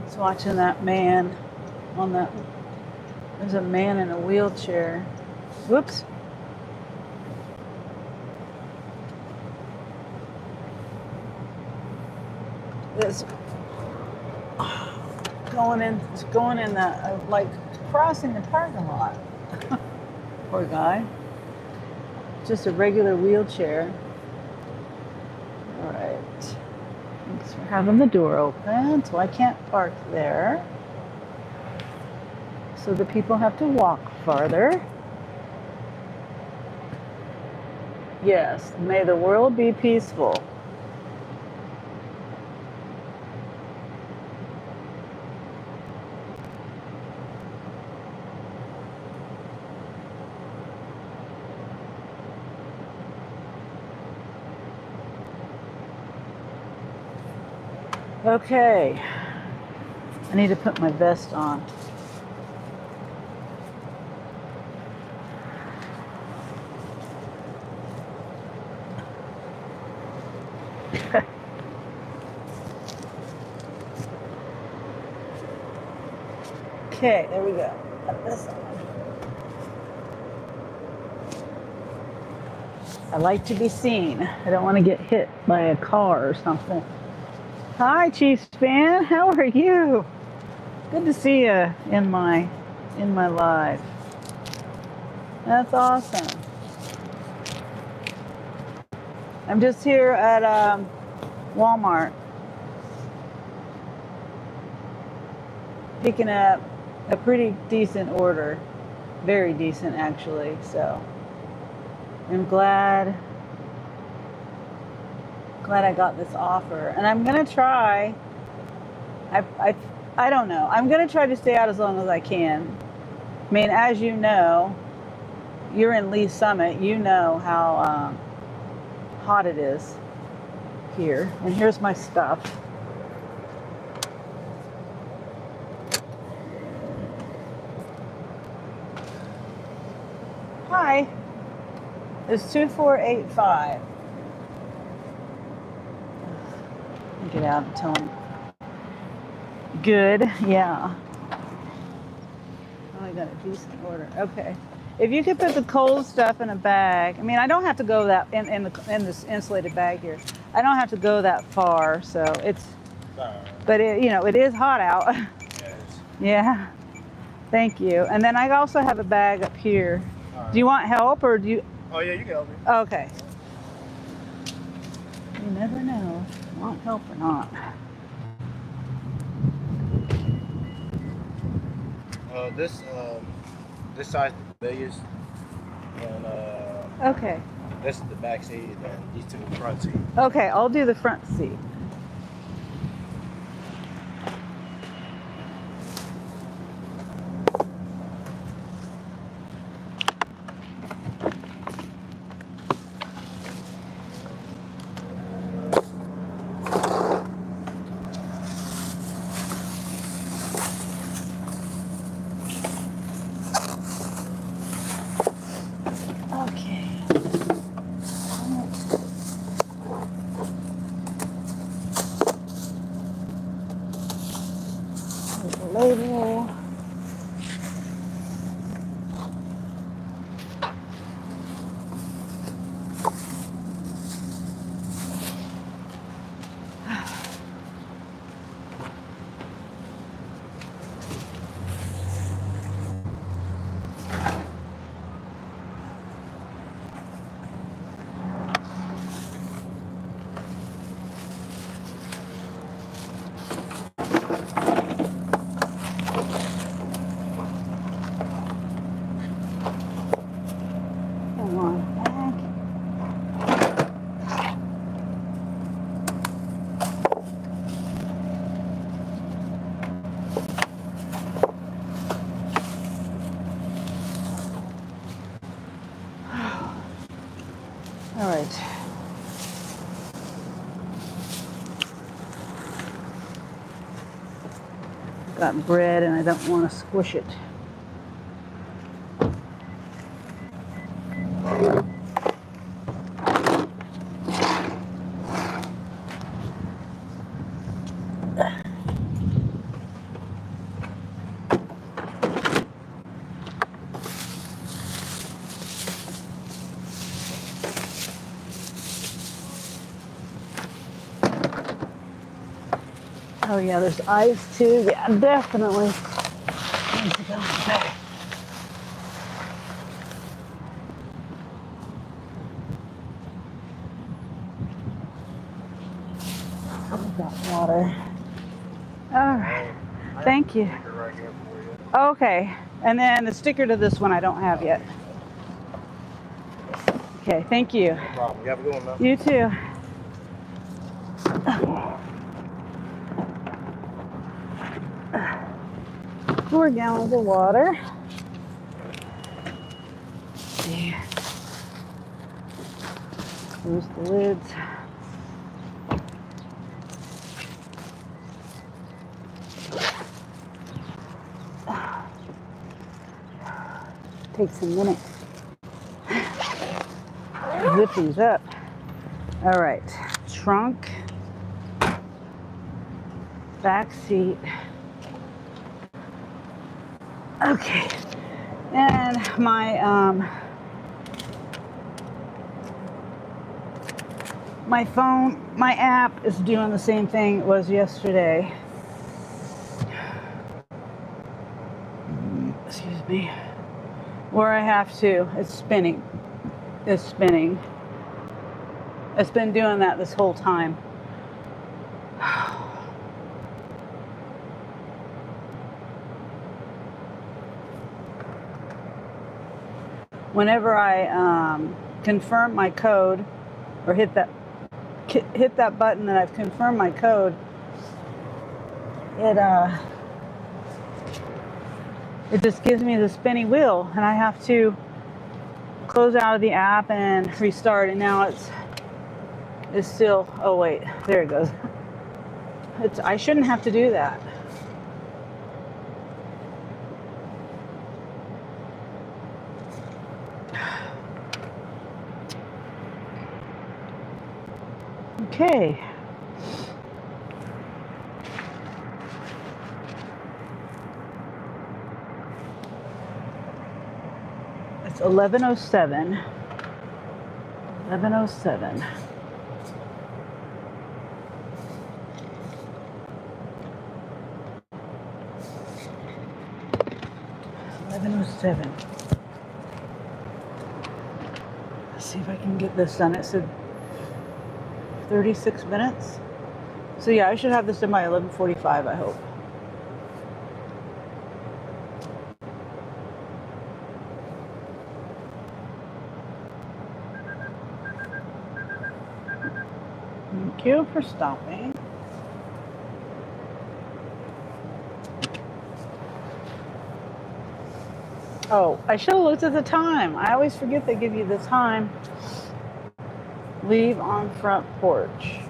It's watching that man on that. There's a man in a wheelchair. Whoops. It's going in the, like, crossing the parking lot. Poor guy. Just a regular wheelchair. All right. Thanks for having the door open, so I can't park there. So the people have to walk farther. Yes, may the world be peaceful. Okay, I need to put my vest on. Okay, there we go. Got this on. I like to be seen. I don't want to get hit by a car or something. Hi, Chiefs fan. How are you? Good to see you in my live. That's awesome. I'm just here at Walmart picking up a pretty decent order. Very decent, actually. So I'm glad I got this offer. And I'm going to try. I don't know. I'm going to try to stay out as long as I can. I mean, as you know, you're in Lee Summit. You know how hot it is here. And here's my stuff. Hi. It's 2485. Get out and tell them. Good, yeah. Oh, I got a decent order. Okay. If you could put the cold stuff in a bag. I mean, I don't have to go that in this insulated bag here. I don't have to go that far, so it's. But it, you know, it is hot out. Yes. Yeah. Thank you. And then I also have a bag up here. Right. Do you want help or do you? Oh yeah, you can help me. Okay. You never know if you want help or not. This size the biggest, and okay. this is the back seat, and then these two the front seat. Okay, I'll do the front seat. Label. All right. Got bread and I don't want to squish it. Oh yeah, there's ice too. Yeah, definitely needs to go in the bag. I've got water. All right. Thank you. Right here for you. Okay. And then the sticker to this one I don't have yet. Okay, thank you. No problem. You have a good one, man. You too. 4 gallons of water. Let's see. Close the lids. Takes a minute. Zip these up. All right. Trunk. Back seat. Okay. And my phone, my app is doing the same thing it was yesterday. Excuse me. Where I have to, it's spinning. It's spinning. It's been doing that this whole time. Whenever I confirm my code or hit that button that I've confirmed my code, it just gives me the spinny wheel, and I have to close out of the app and restart. And now it's still. Oh wait, there it goes. I shouldn't have to do that. Okay. It's 11:07. 11:07. Let's see if I can get this done. It said 36 minutes. So yeah, I should have this done by 11:45, I hope. Thank you for stopping. Oh, I should have looked at the time. I always forget they give you the time. Leave on front porch.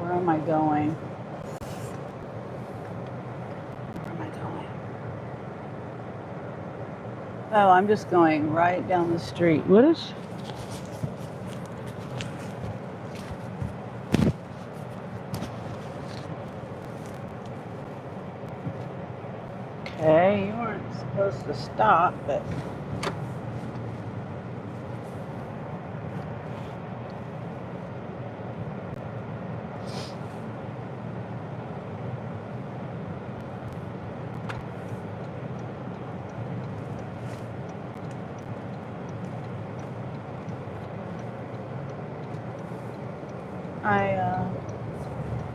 Where am I going? Where am I going? Oh, I'm just going right down the street. What is? Okay, you weren't supposed to stop, but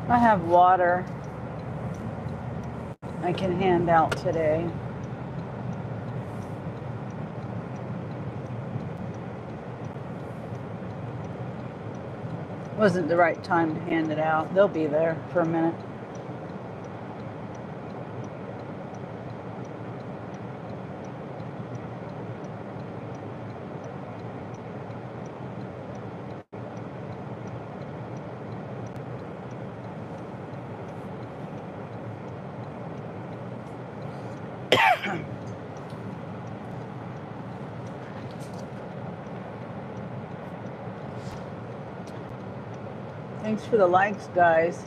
I have water I can hand out today. Wasn't the right time to hand it out. They'll be there for a minute. Thanks for the likes, guys.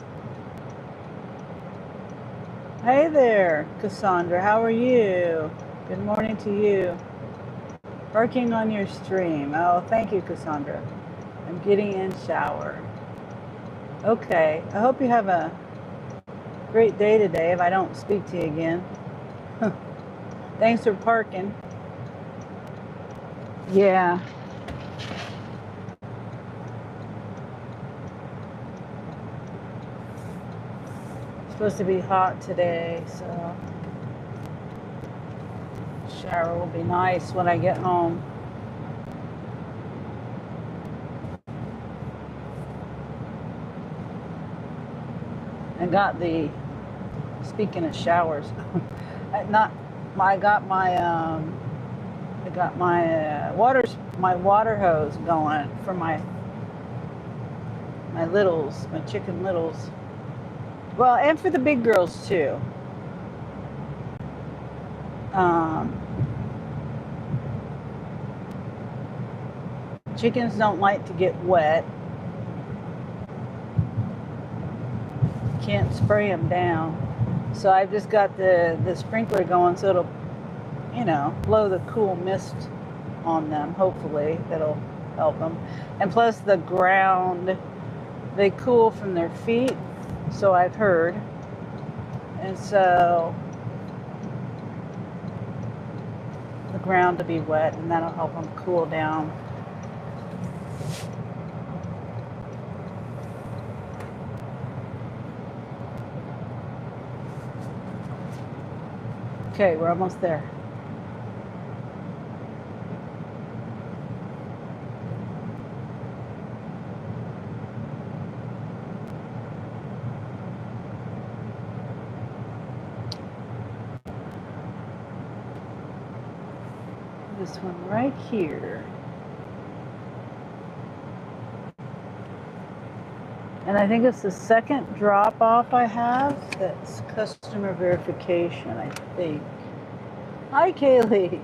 Hey there, Cassandra. How are you? Good morning to you. Working on your stream. Oh, thank you, Cassandra. I'm getting in shower. Okay. I hope you have a great day today if I don't speak to you again. Thanks for parking. Yeah. Supposed to be hot today, so shower will be nice when I get home. I got the, speaking of showers, I got my water hose going for my littles, my chicken littles. Well, and for the big girls too. Chickens don't like to get wet. Can't spray them down. So I've just got the sprinkler going so it'll, you know, blow the cool mist on them. Hopefully that'll help them. And plus the ground, they cool from their feet, so I've heard. And so the ground to be wet, and that'll help them cool down. Okay, we're almost there. This one right here. And I think it's the second drop off I have that's customer verification, I think. Hi, Kaylee.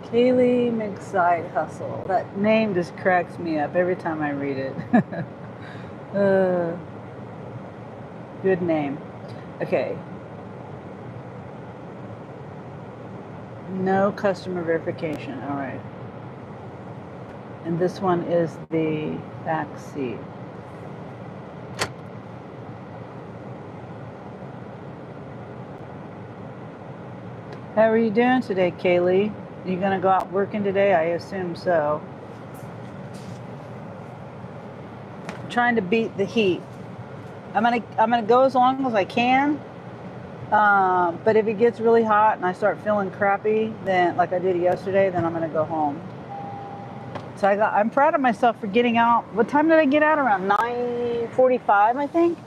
Kaylee McSide Hustle. That name just cracks me up every time I read it. Good name. Okay. No customer verification. All right. And this one is the back seat. How are you doing today, Kaylee? You gonna go out working today? I assume so. I'm trying to beat the heat. I'm gonna go as long as I can. But if it gets really hot and I start feeling crappy, then like I did yesterday, then I'm gonna go home. So I'm proud of myself for getting out. What time did I get out? Around 9:45, I think.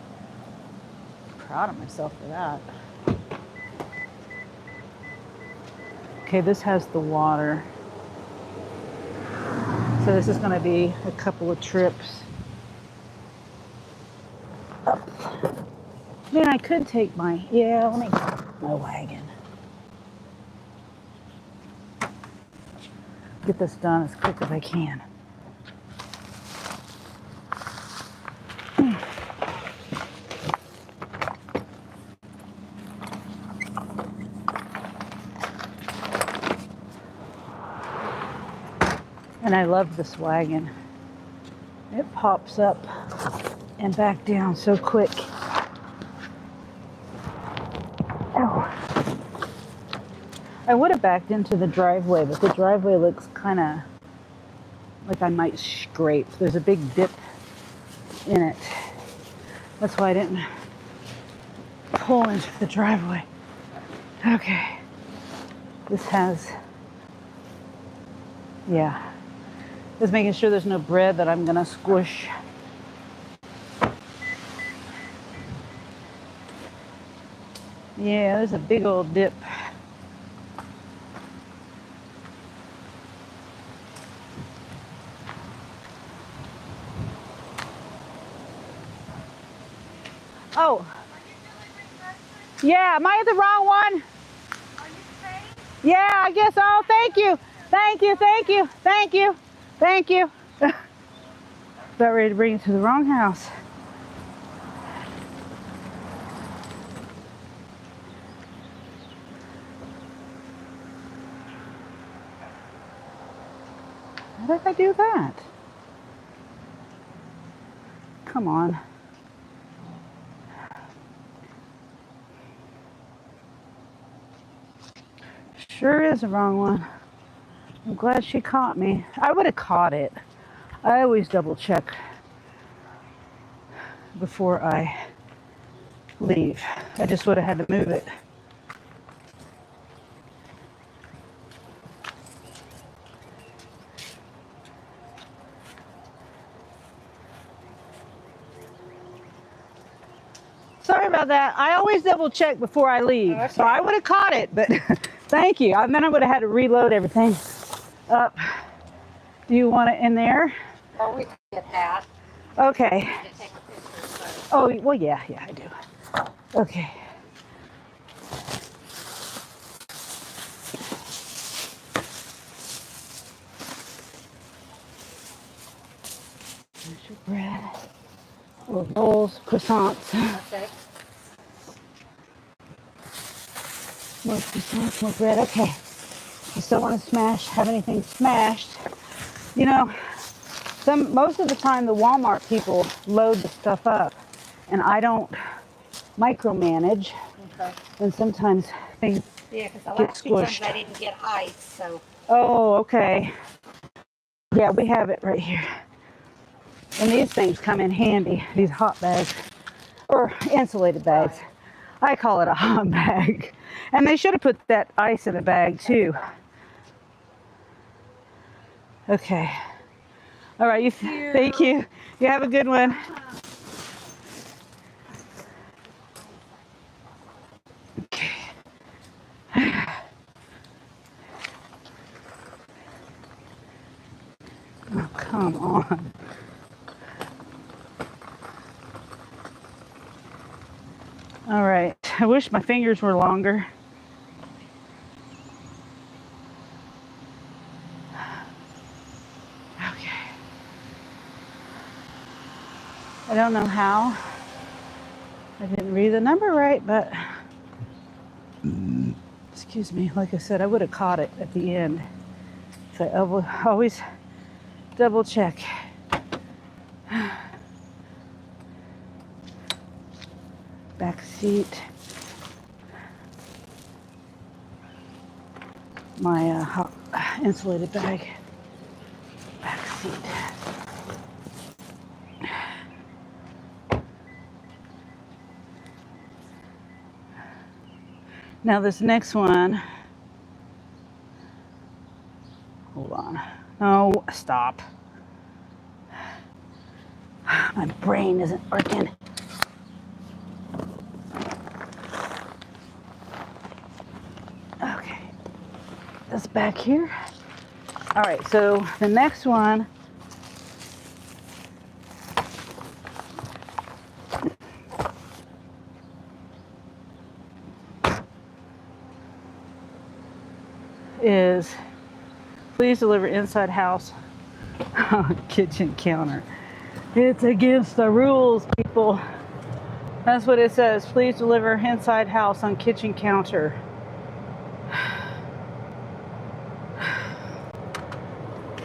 Proud of myself for that. Okay, this has the water. So this is gonna be a couple of trips up. Man, I could take let me my wagon. Get this done as quick as I can. And I love this wagon. It pops up and back down so quick. Oh. I would have backed into the driveway, but the driveway looks kind of like I might scrape. There's a big dip in it. That's why I didn't pull into the driveway. Okay. This has, just making sure there's no bread that I'm gonna squish. Yeah, there's a big old dip. Oh. Yeah, am I at the wrong one? Are you safe? Yeah, I guess. Oh, thank you. Thank you, thank you, thank you, thank you. About ready to bring it to the wrong house. How did I do that? Come on. Sure is the wrong one. I'm glad she caught me. I would have caught it. I always double check before I leave. I just would have had to move it. Sorry about that. I always double check before I leave. Okay. So I would have caught it, but thank you. And then I would have had to reload everything up. Do you want it in there? Or we can get that. Okay. Oh, well, yeah, I do. Okay. There's your bread. Or rolls, croissants. Okay. More bread. Okay. Just don't want to have anything smashed. You know, most of the time the Walmart people load the stuff up, and I don't micromanage. Okay. And sometimes things Yeah, because the get last few times squished. I didn't get ice, so. Oh, okay. Yeah, we have it right here. And these things come in handy, these hot bags, or insulated bags. Right. I call it a hot bag. And they should have put that ice in a bag too. Okay. All right, thank you. You have a good one. Okay. Oh, come on. All right. I wish my fingers were longer. Okay. I don't know how. I didn't read the number right, but excuse me. Like I said, I would have caught it at the end. So I always double check. Back seat. My insulated bag. Back seat. Now this next one. Hold on. No, stop. My brain isn't working. Okay. This back here. All right, so the next one is please deliver inside house kitchen counter. It's against the rules, people. That's what it says. Please deliver inside house on kitchen counter.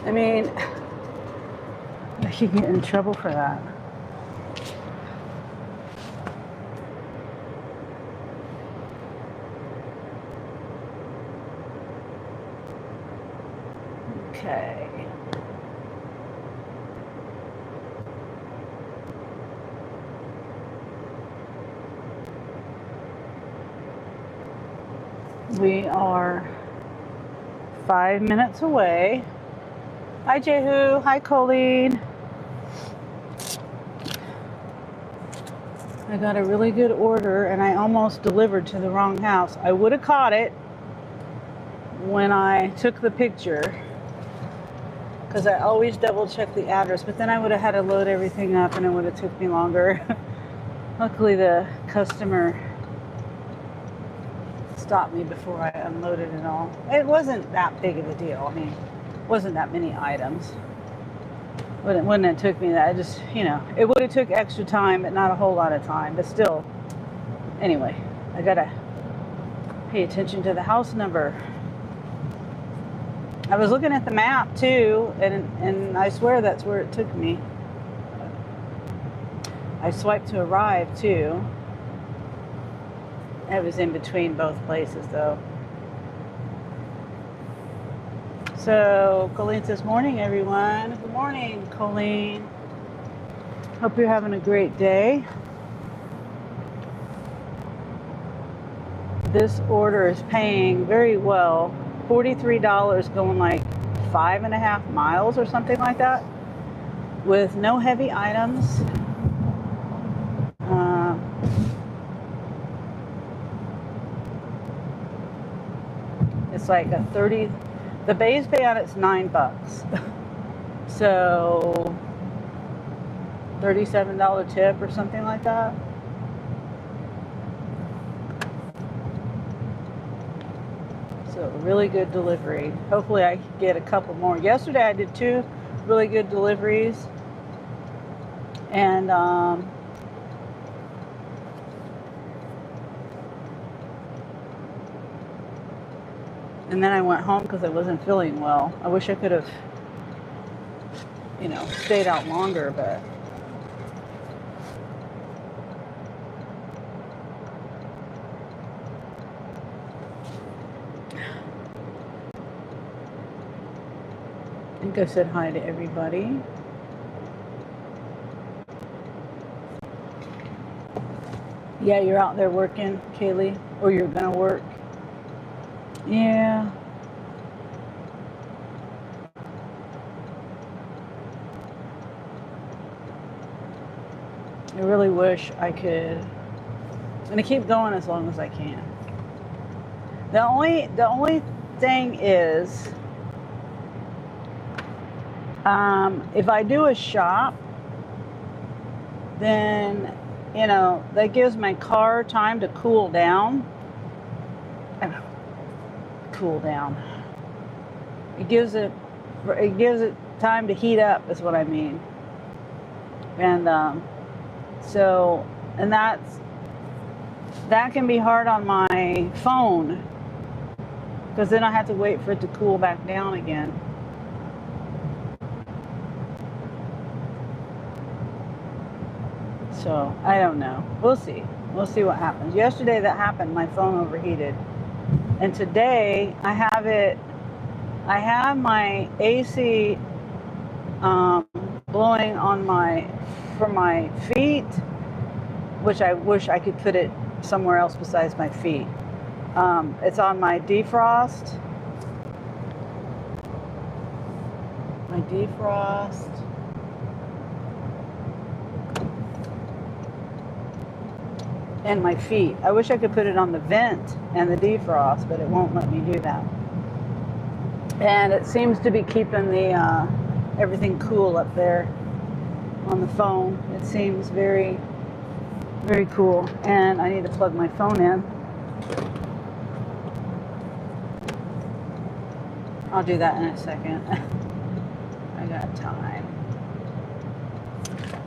I mean, I could get in trouble for that. Okay. We are 5 minutes away. Hi, Jehu. Hi, Colleen. I got a really good order and I almost delivered to the wrong house. I would have caught it when I took the picture because I always double check the address, but then I would have had to load everything up and it would have took me longer. Luckily, the customer stopped me before I unloaded it all. It wasn't that big of a deal. I mean, it wasn't that many items. Wouldn't have took me that. I just, it would have took extra time, but not a whole lot of time. But still, anyway, I gotta pay attention to the house number. I was looking at the map too, and I swear that's where it took me. I swiped to arrive too. It was in between both places though. So Colleen says, morning everyone. Good morning, Colleen. Hope you're having a great day. This order is paying very well. $43 going like 5.5 miles or something like that with no heavy items. It's like a 30, the base pay on it's $9. So $37 tip or something like that. So really good delivery. Hopefully I can get a couple more. Yesterday I did 2 really good deliveries. And And then I went home because I wasn't feeling well. I wish I could have, stayed out longer, but I think I said hi to everybody. Yeah, you're out there working, Kaylee, or you're gonna work. Yeah. I really wish I could. I'm gonna keep going as long as I can. The only thing is, if I do a shop, then that gives my car time to cool down. Cool down. It gives it time to heat up, is what I mean. And that can be hard on my phone, because then I have to wait for it to cool back down again. So I don't know. We'll see. We'll see what happens. Yesterday that happened. My phone overheated, and today I have my AC blowing for my feet, which I wish I could put it somewhere else besides my feet. It's on my defrost. And my feet. I wish I could put it on the vent and the defrost, but it won't let me do that. And it seems to be keeping the everything cool up there on the phone. It seems very, very cool. And I need to plug my phone in. I'll do that in a second. I got time.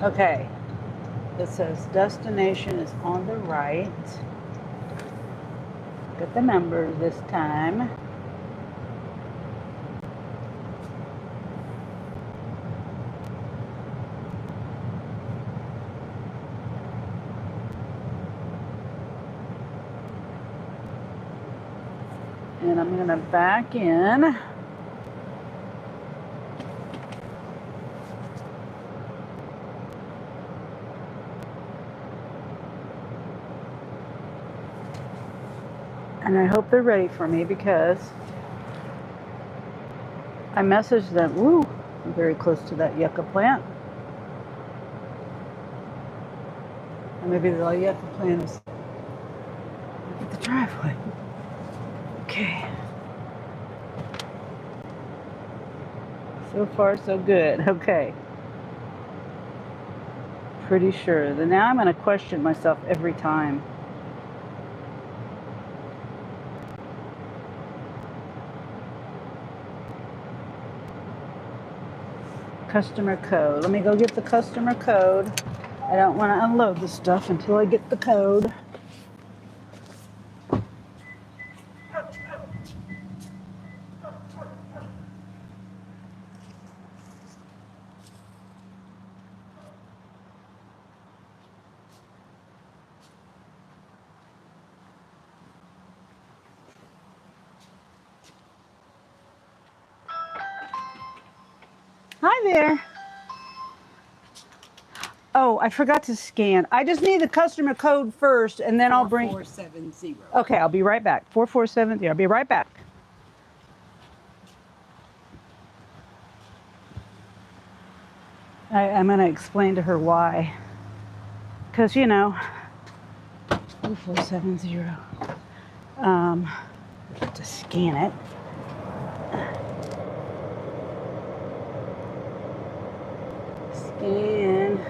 Okay. It says destination is on the right. Get the number this time. And I'm going to back in. And I hope they're ready for me, because I messaged them. Woo, I'm very close to that yucca plant. And maybe the yucca plant is at the driveway. Okay. So far, so good. Okay. Pretty sure. Then now I'm going to question myself every time. Customer code. Let me go get the customer code. I don't want to unload the stuff until I get the code. Hi there. Oh, I forgot to scan. I just need the customer code first, and then I'll bring... 4470. Okay, I'll be right back. 4470. I'll be right back. I'm going to explain to her why. Because, 4470. To scan it. Scan.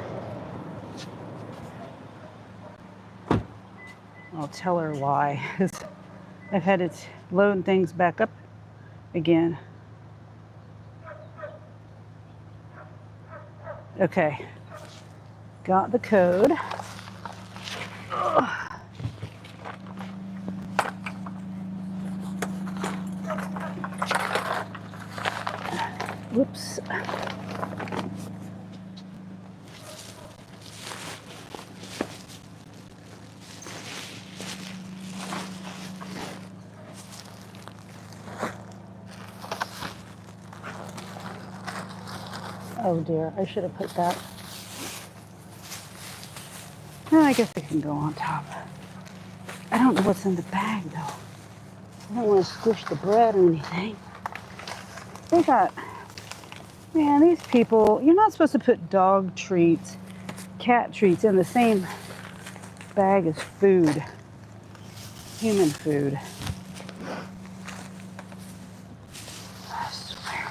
I'll tell her why. I've had it load things back up again. Okay. Got the code. Ugh. Whoops. Oh dear, I should have put that. Oh, I guess I can go on top. I don't know what's in the bag though. I don't want to squish the bread or anything. They got, man, these people, you're not supposed to put dog treats, cat treats in the same bag as food, human food. I swear.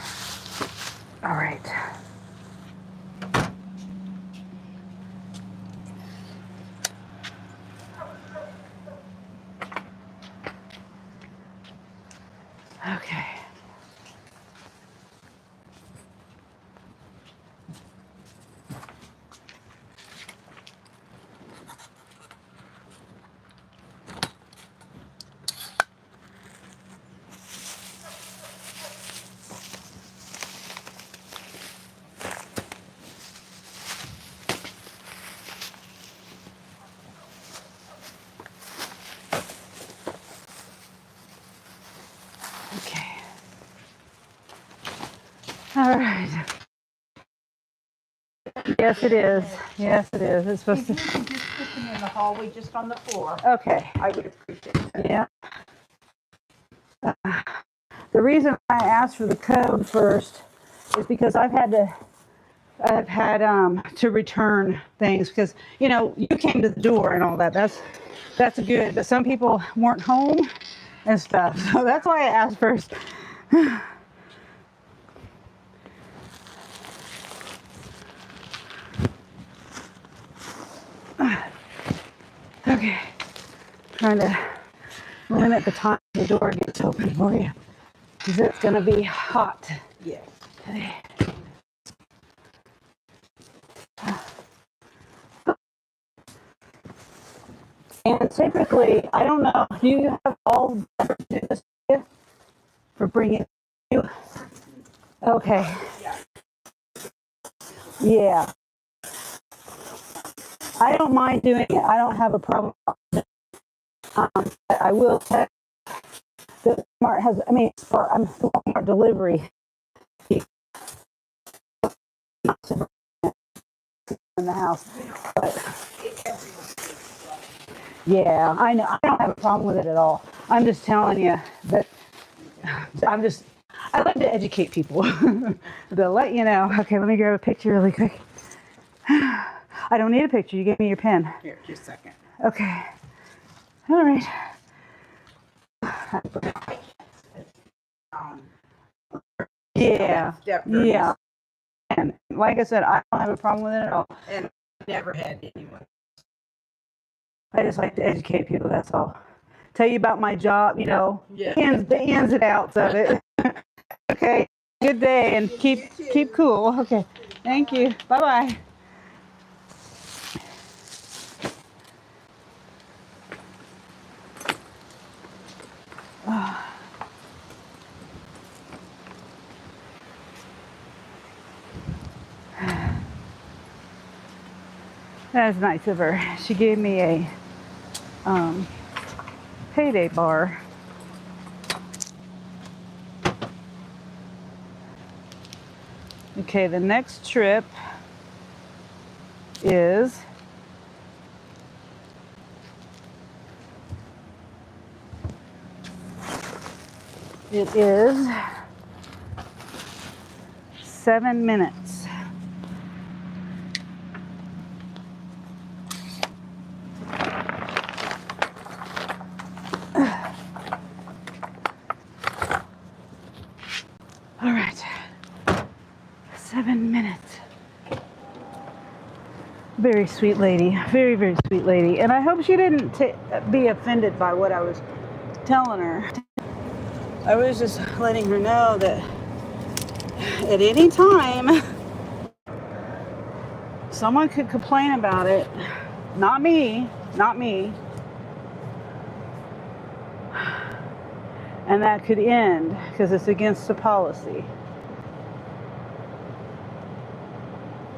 All right. Okay. Okay. All right. Yes, it is. Yes, it is. It's supposed If to. you can just put them in the hallway, just on the floor, Okay. I would appreciate it. Yeah. The reason I asked for the code first is because I've had to return things because you came to the door and all that. That's good. But some people weren't home and stuff, so that's why I asked first. Okay, trying to limit the time the door gets open for you because it's gonna be hot Yes. today. And typically, I don't know, do you have all to do this for bringing you? Okay. Yeah. I don't mind doing it. I don't have a problem. I will check the Walmart has, the Walmart delivery in the house. But yeah, I know. I don't have a problem with it at all. I'm just telling you that I like to educate people to let you know. Okay, let me grab a picture really quick. I don't need a picture. You gave me your pen. Here, just a second. Okay. All right. Yeah. Yeah. And like I said, I don't have a problem with it at all. And never had anyone. I just like to educate people. That's all. Tell you about my job, Yeah. the ins and outs of it. Okay. Good day and keep cool. Okay. Thank you. Bye bye. That was nice of her. She gave me a payday bar. Okay, the next trip is it is 7 minutes. All right, 7 minutes. Very sweet lady, very, very sweet lady. And I hope she didn't be offended by what I was telling her. I was just letting her know that at any time, someone could complain about it. Not me, not me. And that could end because it's against the policy.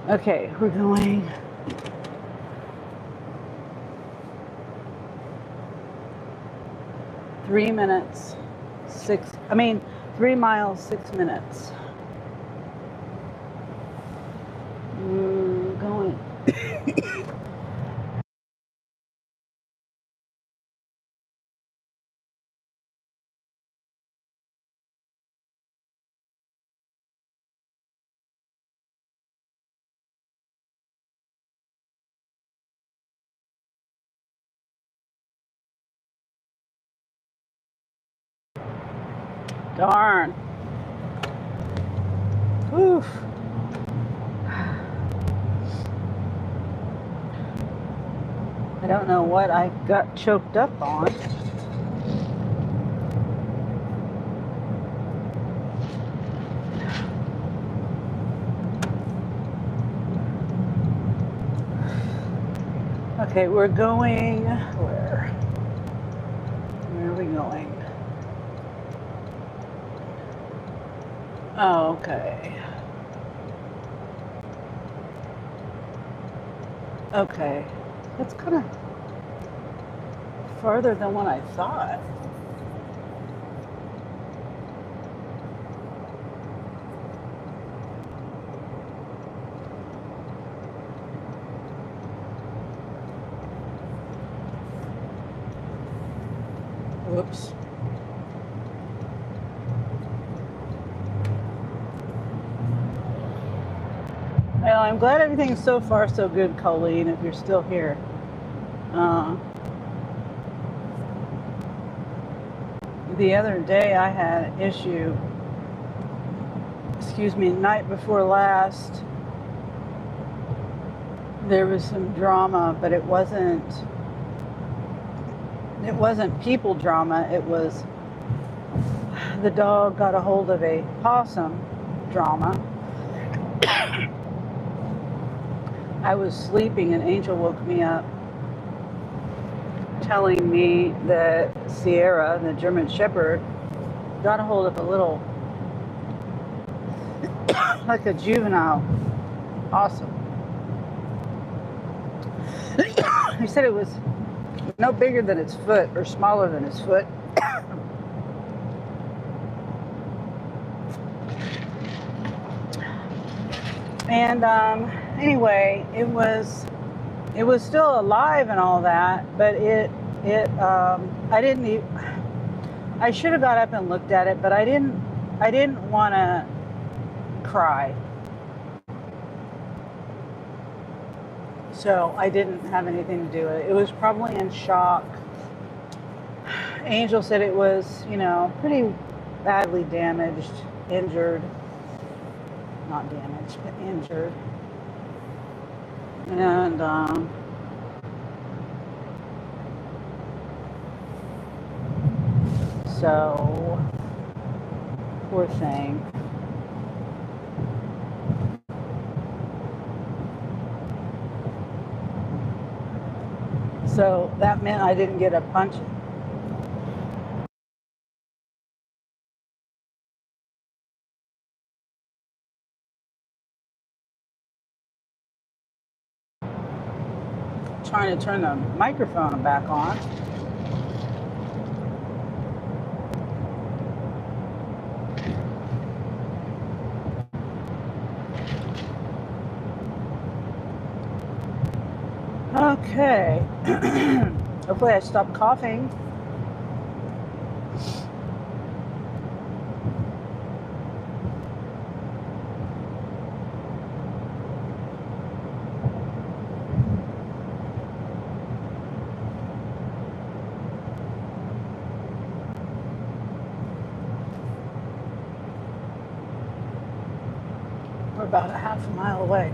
Okay, we're going. Three minutes, 3 miles, 6 minutes. We're going. Darn. Oof. I don't know what I got choked up on. Okay, we're going. Where are we going? Oh, okay. Okay. That's kind of farther than what I thought. Whoops. Well, I'm glad everything's so far so good, Colleen, if you're still here. The other day I had an issue, night before last, there was some drama, but it wasn't people drama, it was the dog got a hold of a possum drama. I was sleeping and Angel woke me up telling me that Sierra, the German Shepherd, got a hold of a little, like a juvenile possum. He said it was no bigger than its foot or smaller than its foot. And anyway, it was still alive and all that, but I should have got up and looked at it, but I didn't want to cry. So I didn't have anything to do with it. It was probably in shock. Angel said it was, pretty badly damaged, injured. Not damaged, but injured. And so, poor thing. So that meant I didn't get a punch. Trying to turn the microphone back on. Okay. Hopefully I stopped coughing. We're about a half a mile away.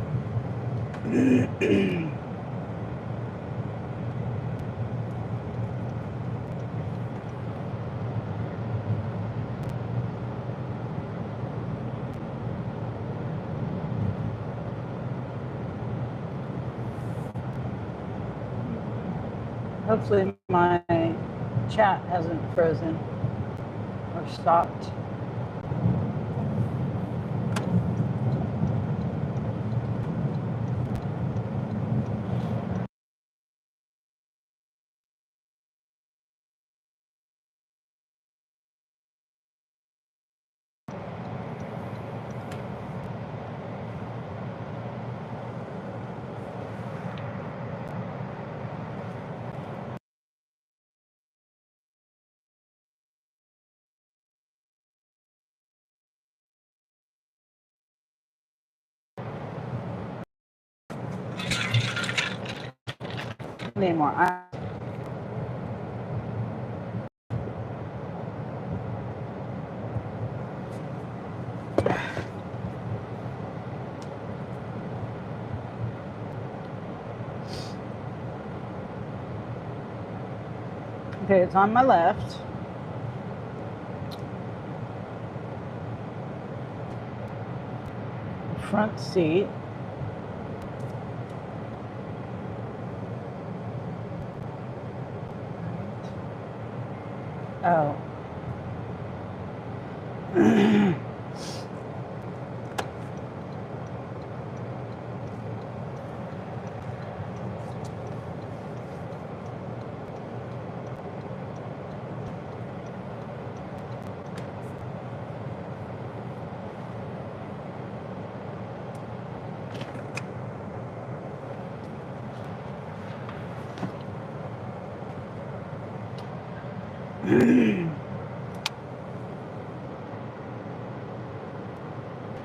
Hopefully my chat hasn't frozen or stopped. need more. Okay, it's on my left. Front seat. Oh.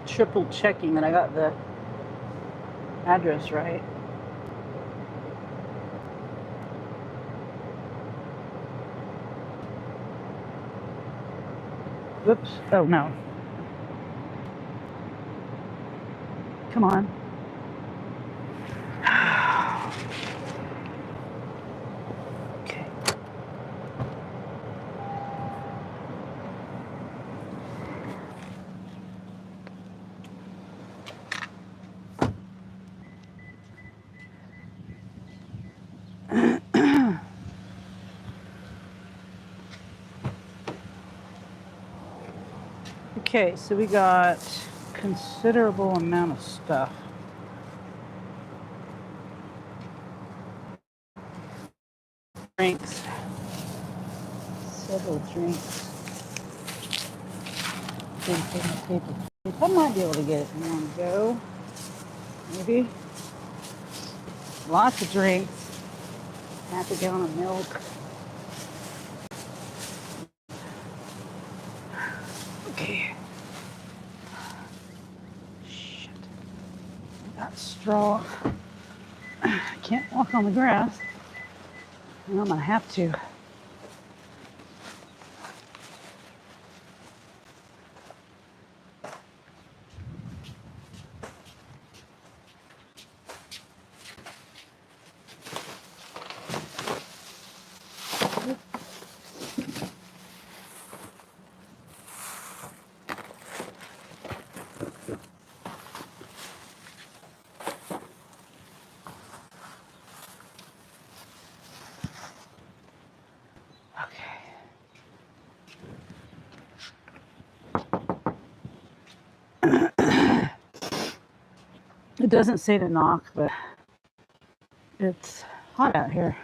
Triple checking that I got the address right. Whoops. Oh no. Come on. Okay. Okay, so we got considerable amount of stuff. Drinks. Several drinks. I might be able to get it in one go. Maybe. Lots of drinks. Half a gallon of milk. Okay. Shit. I got straw. I can't walk on the grass. Well, I'm gonna have to. It doesn't say to knock, but it's hot out here.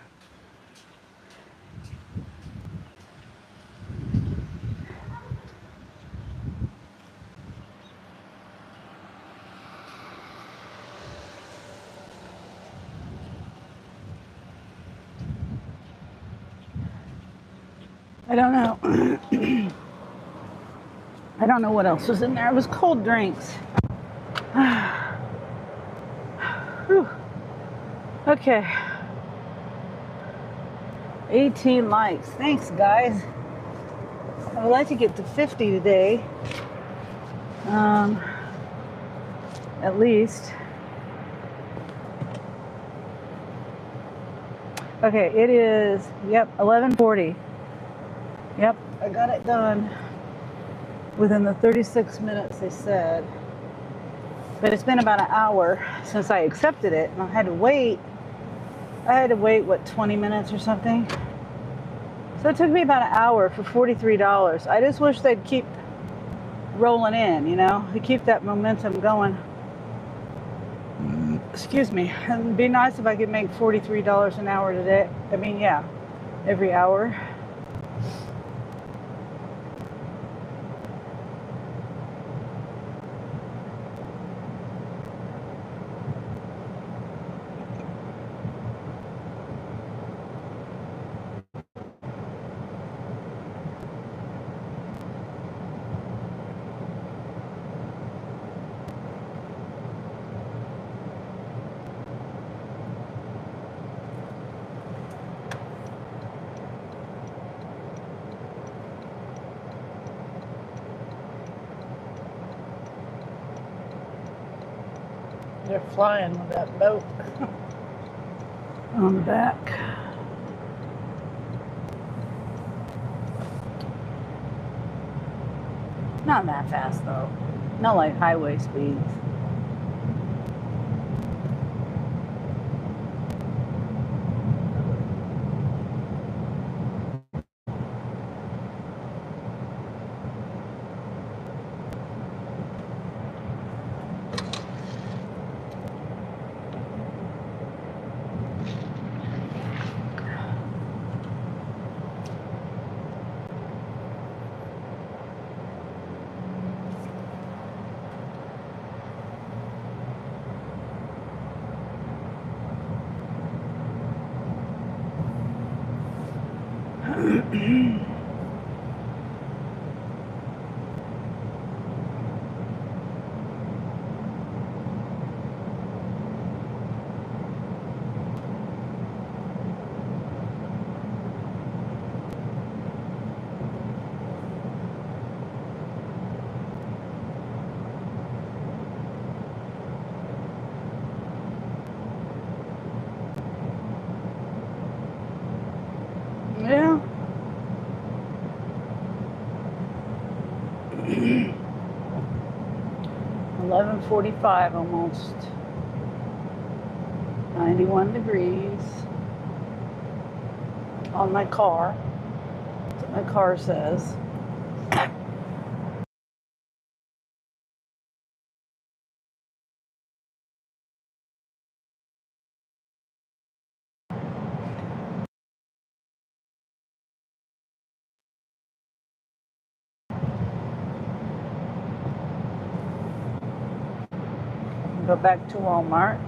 I don't know. I don't know what else was in there. It was cold drinks. Whew. Okay. 18 likes. Thanks, guys. I would like to get to 50 today. At least. Okay, it is, 11:40. Yep, I got it done within the 36 minutes they said. But it's been about an hour since I accepted it, and I had to wait, what, 20 minutes or something? So it took me about an hour for $43. I just wish they'd keep rolling in, to keep that momentum going. Excuse me. It'd be nice if I could make $43 an hour today. Every hour. They're flying with that boat. On the back. Not that fast though. Not like highway speeds. Yeah. 11:45 almost. 91 degrees on my car. That's what my car says. Go back to Walmart.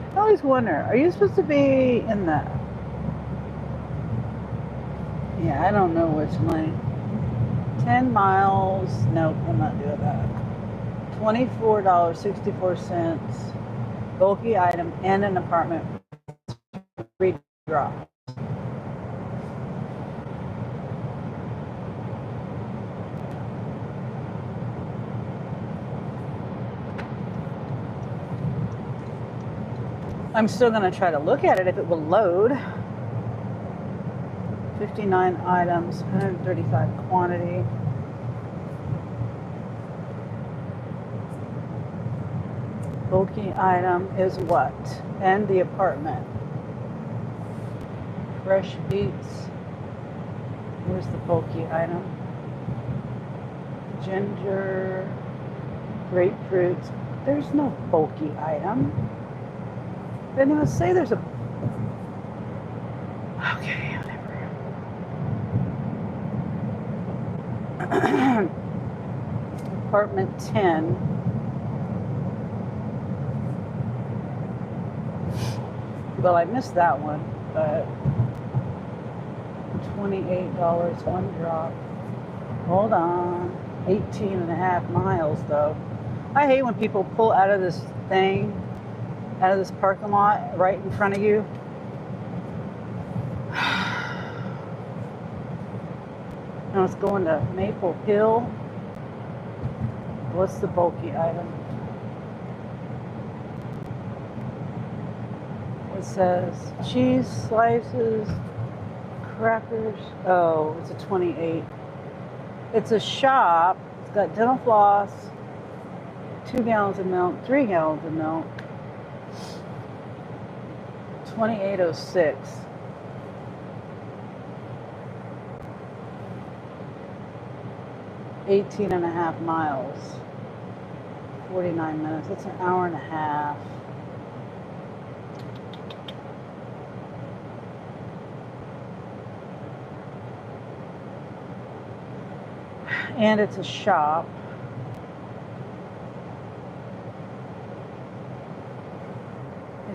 I always wonder, are you supposed to be in the... Yeah, I don't know which lane. 10 miles. Nope, I'm not doing that. $24.64. Bulky item and an apartment. Free drop. I'm still going to try to look at it if it will load. 59 items, 135 quantity. Bulky item is what? And the apartment. Fresh beets. Where's the bulky item? Ginger, grapefruits. There's no bulky item. Didn't even say there's a... Okay, whatever. Apartment 10. Well, I missed that one, but $28, one drop. Hold on. 18 and a half miles, though. I hate when people pull out of this thing, out of this parking lot right in front of you. Now it's going to Maple Hill. What's the bulky item? It says cheese slices, crackers. Oh, it's a 28. It's a shop. It's got dental floss, 2 gallons of milk, 3 gallons of milk. $28.06. $18 and a half miles. 49 minutes. That's an hour and a half. And it's a shop.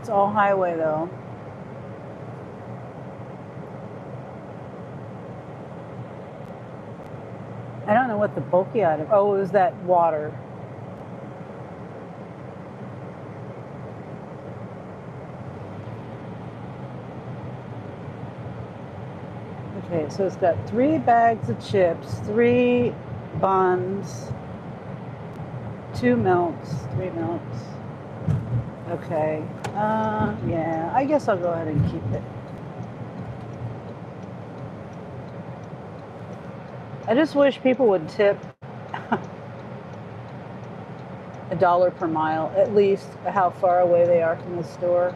It's all highway though. I don't know what the bulky item. Oh, it was that water. Okay, so it's got 3 bags of chips, 3 buns, 2 milks, 3 milks. Okay. Yeah, I guess I'll go ahead and keep it. I just wish people would tip $1 per mile, at least how far away they are from the store.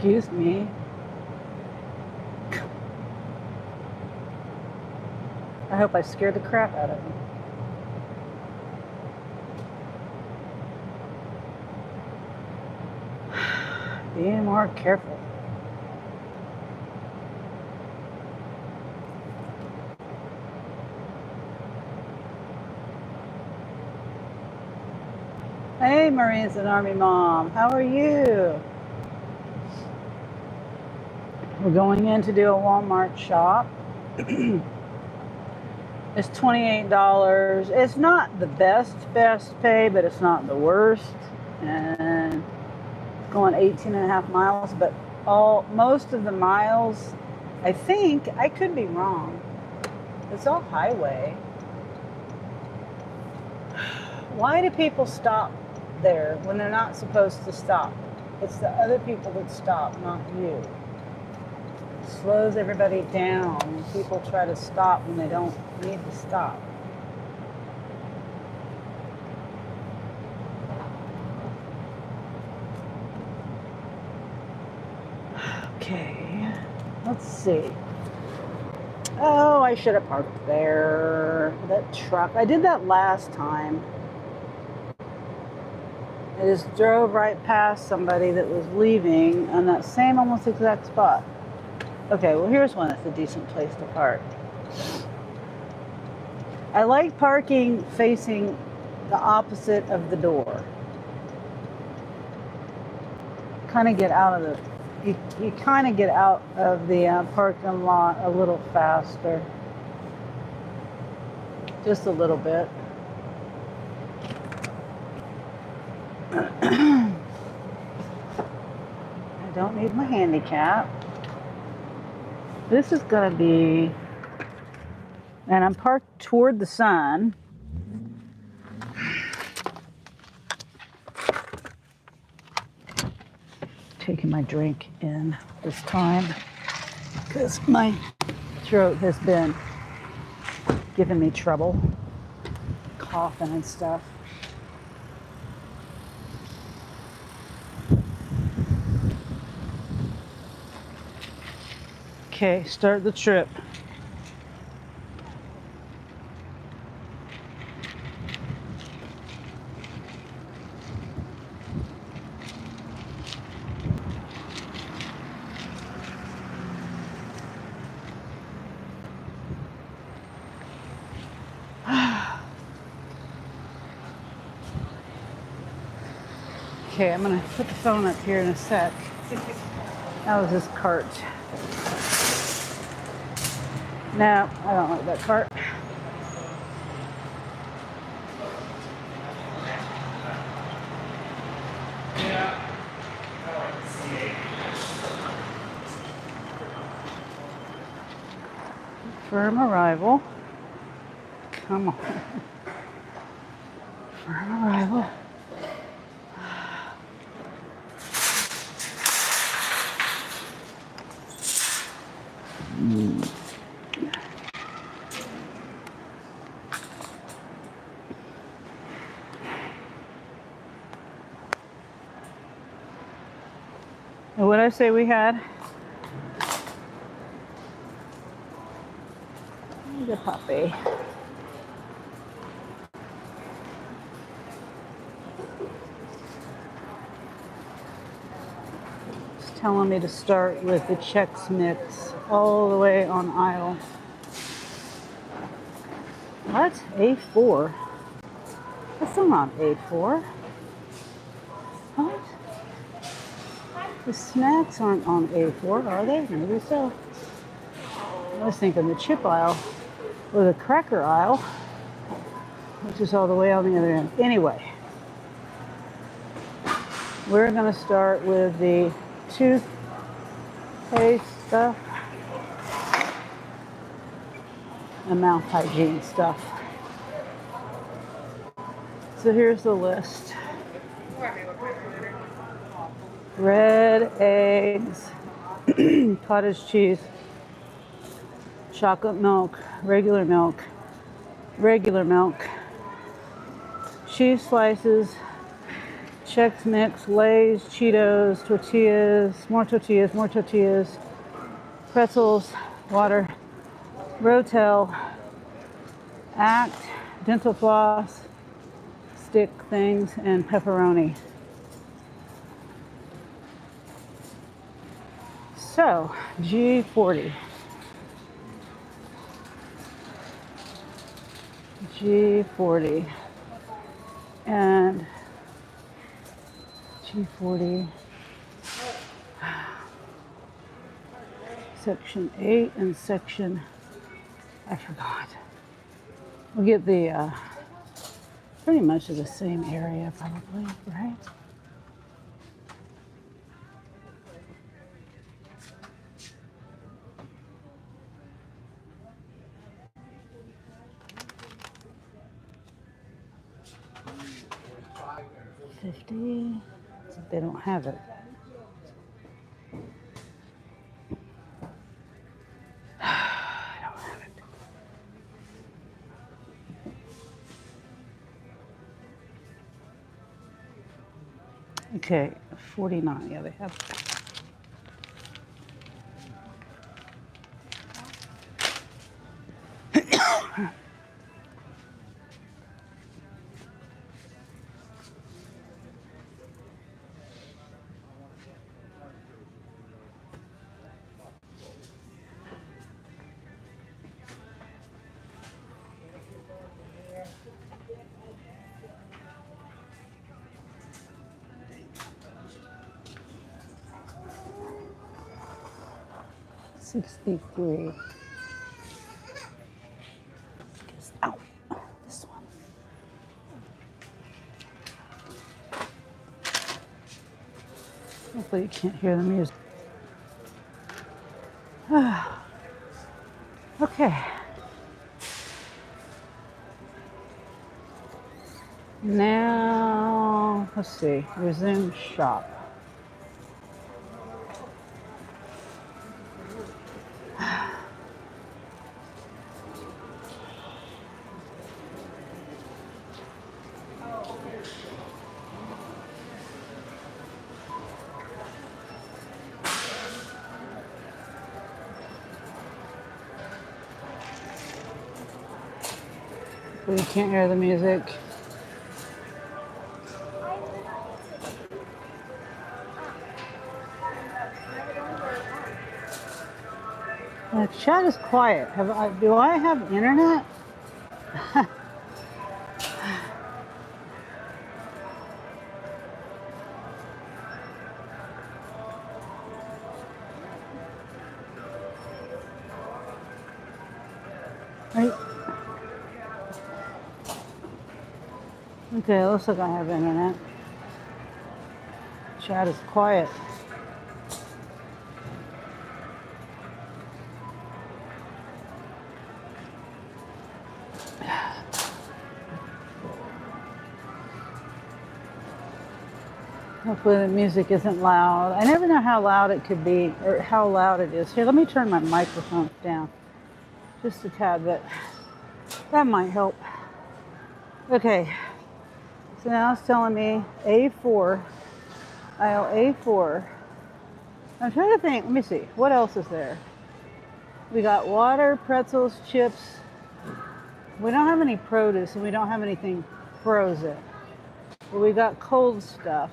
Excuse me. I hope I scared the crap out of him. Be more careful. Hey, Marines and Army Mom, how are you? We're going in to do a Walmart shop. It's $28. It's not the best pay, but it's not the worst. And going 18.5 miles, but most of the miles, I think, I could be wrong, it's all highway. Why do people stop there when they're not supposed to stop? It's the other people that stop, not you. It slows everybody down when people try to stop when they don't need to stop. Okay, let's see. Oh, I should have parked there. That truck. I did that last time. I just drove right past somebody that was leaving on that same almost exact spot. Okay, well here's one that's a decent place to park. I like parking facing the opposite of the door. Kind of get out of you kind of get out of the parking lot a little faster. Just a little bit. I don't need my handicap. This is going to be, and I'm parked toward the sun. Taking my drink in this time because my throat has been giving me trouble, coughing and stuff. Okay, start the trip. Okay, I'm gonna put the phone up here in a sec. That was his cart. No, I don't like that cart. Firm arrival. Come on. Firm arrival. What did I say we had? The puppy. telling me to start with the Chex Mix all the way on aisle. What? A4? That's not A4. What? The snacks aren't on A4, are they? Maybe so. I was thinking the chip aisle or the cracker aisle, which is all the way on the other end. Anyway, we're going to start with the toothpaste stuff and mouth hygiene stuff. So here's the list. Red eggs, cottage cheese, chocolate milk, regular milk, cheese slices, Chex Mix, Lay's, Cheetos, tortillas, more tortillas, pretzels, water, Rotel, Act, dental floss, stick things, and pepperoni. So, G40. And G40. Section 8 and section, I forgot. We'll get the, pretty much the same area probably, right? $50. They don't have it. I don't have it. Okay, 49. Yeah, they have it. $63. Ow, this one. Hopefully you can't hear the music. Okay. Now, let's see, resume shop. We can't hear the music. The chat is quiet. Do I have internet? Right. Okay, looks like I have internet. Chat is quiet. Hopefully the music isn't loud. I never know how loud it could be or how loud it is. Here, let me turn my microphone down just a tad bit. That might help. Okay, so now it's telling me A4, aisle A4. I'm trying to think, let me see, what else is there? We got water, pretzels, chips. We don't have any produce and we don't have anything frozen. But we got cold stuff.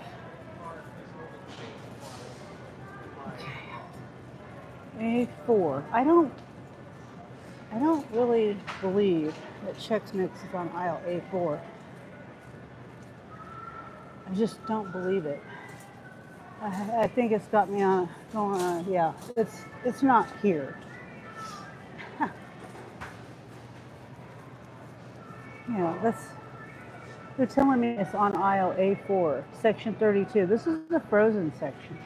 A4. I don't really believe that Chex Mix is on aisle A4. I just don't believe it. I think it's got me on going on. Yeah, it's not here. They're telling me it's on aisle A4, section 32. This is the frozen section.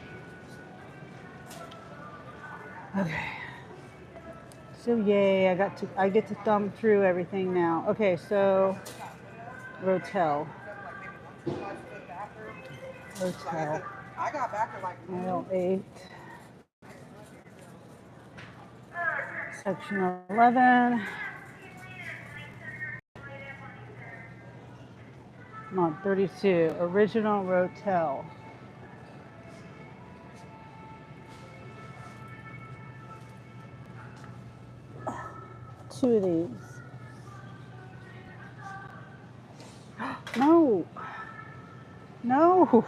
Okay. So yay, I get to thumb through everything now. Okay, so Rotel. I got back at like Aisle 8. Section 11. I'm on 32. Original Rotel. Two of these. No. No.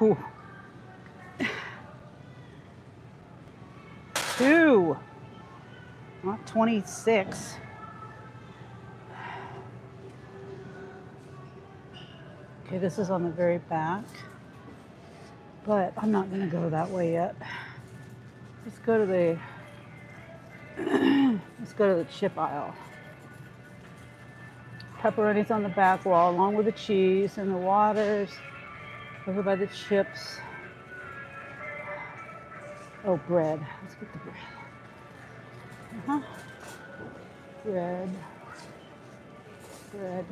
Two. Not 26. Okay, this is on the very back. But I'm not going to go that way yet. Let's go to the chip aisle. Pepperoni's on the back wall, along with the cheese and the waters. Over by the chips. Oh, bread. Let's get the bread. Bread.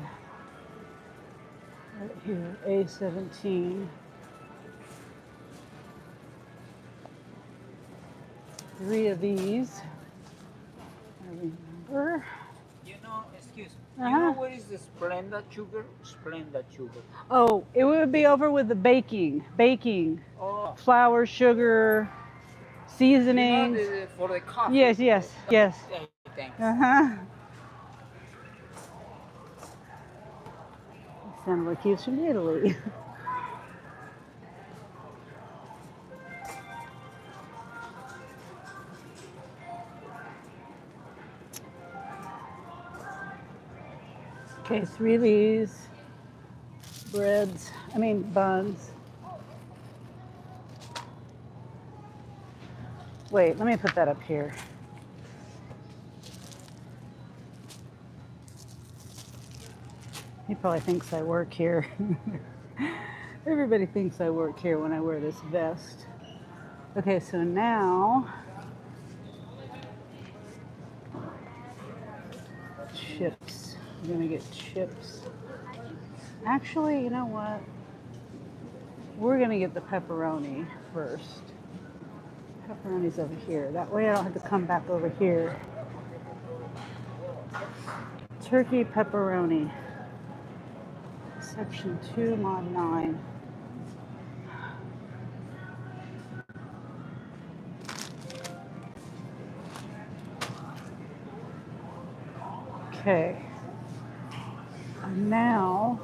Right here, A17. 3 of these. I remember. Excuse me. You know what is the Splenda sugar? Splenda sugar. Oh, it would be over with the baking. Oh. Flour, sugar, seasonings. You know for the coffee. Yes. Yeah, thanks. Sound like he's from Italy. Okay, 3 of these buns. Wait, let me put that up here. He probably thinks I work here. Everybody thinks I work here when I wear this vest. Okay, so now chips. I'm gonna get chips. Actually, you know what? We're gonna get the pepperoni first. Pepperoni's over here. That way I don't have to come back over here. Turkey pepperoni. Section 2, mod 9. Okay. And now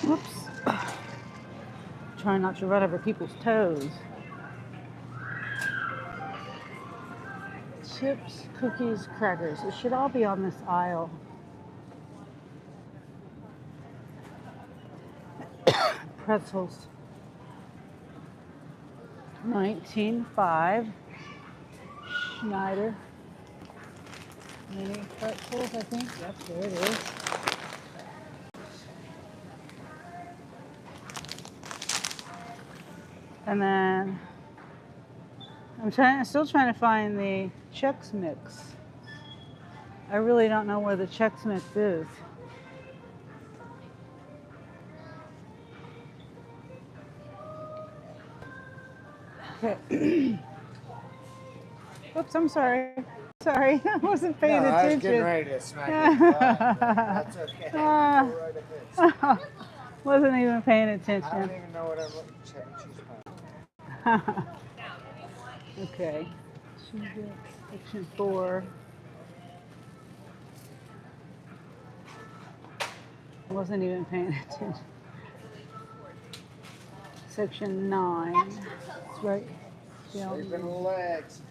whoops. Trying not to run over people's toes. Chips, cookies, crackers. It should all be on this aisle. Pretzels. 19.5. Schneider. Mini pretzels, I think. Yep, there it is. And then I'm still trying to find the Chex Mix. I really don't know where the Chex Mix is. Okay. Oops, I'm sorry. Sorry, I wasn't paying attention. I was getting ready to smack it. That's okay. Go right ahead. Wasn't even paying attention. I don't even know what I'm looking check cheese pie. Okay. Section 4. I wasn't even paying attention. Section 9. It's right down. Sleeping the legs.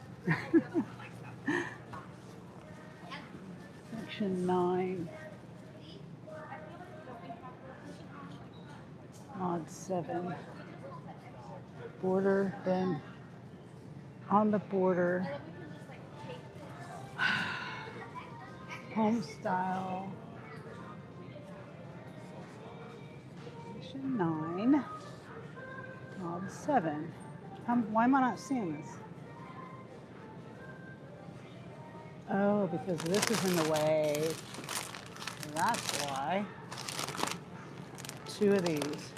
Section 9. Mod 7. Border, then on the border. Home style. Section 9. Mod 7. Why am I not seeing this? Oh, because this is in the way. That's why. 2 of these.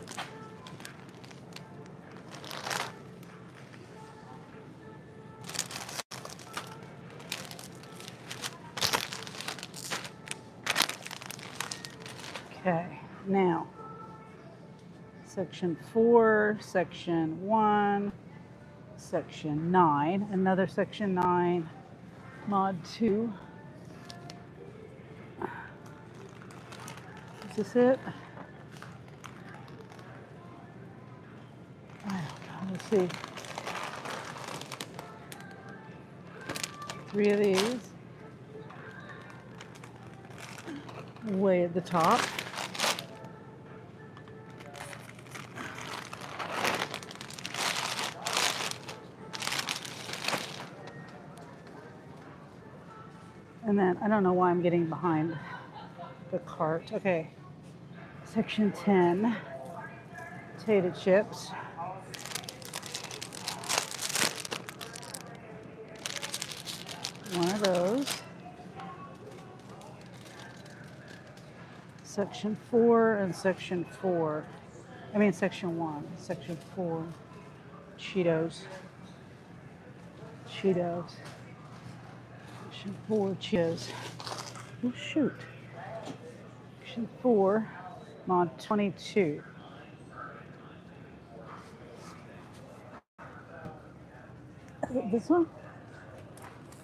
Okay, now, section 4, section 1, section 9, another section 9, mod 2. Is this it? I don't know, let's see. 3 of these. Way at the top. And then, I don't know why I'm getting behind the cart. Okay, section 10, potato chips. One of those. Section 4 and section 4. I mean section 1, section 4. Cheetos. Cheetos. Section 4 Cheetos. Oh shoot. Section 4, mod 22. Is it this one?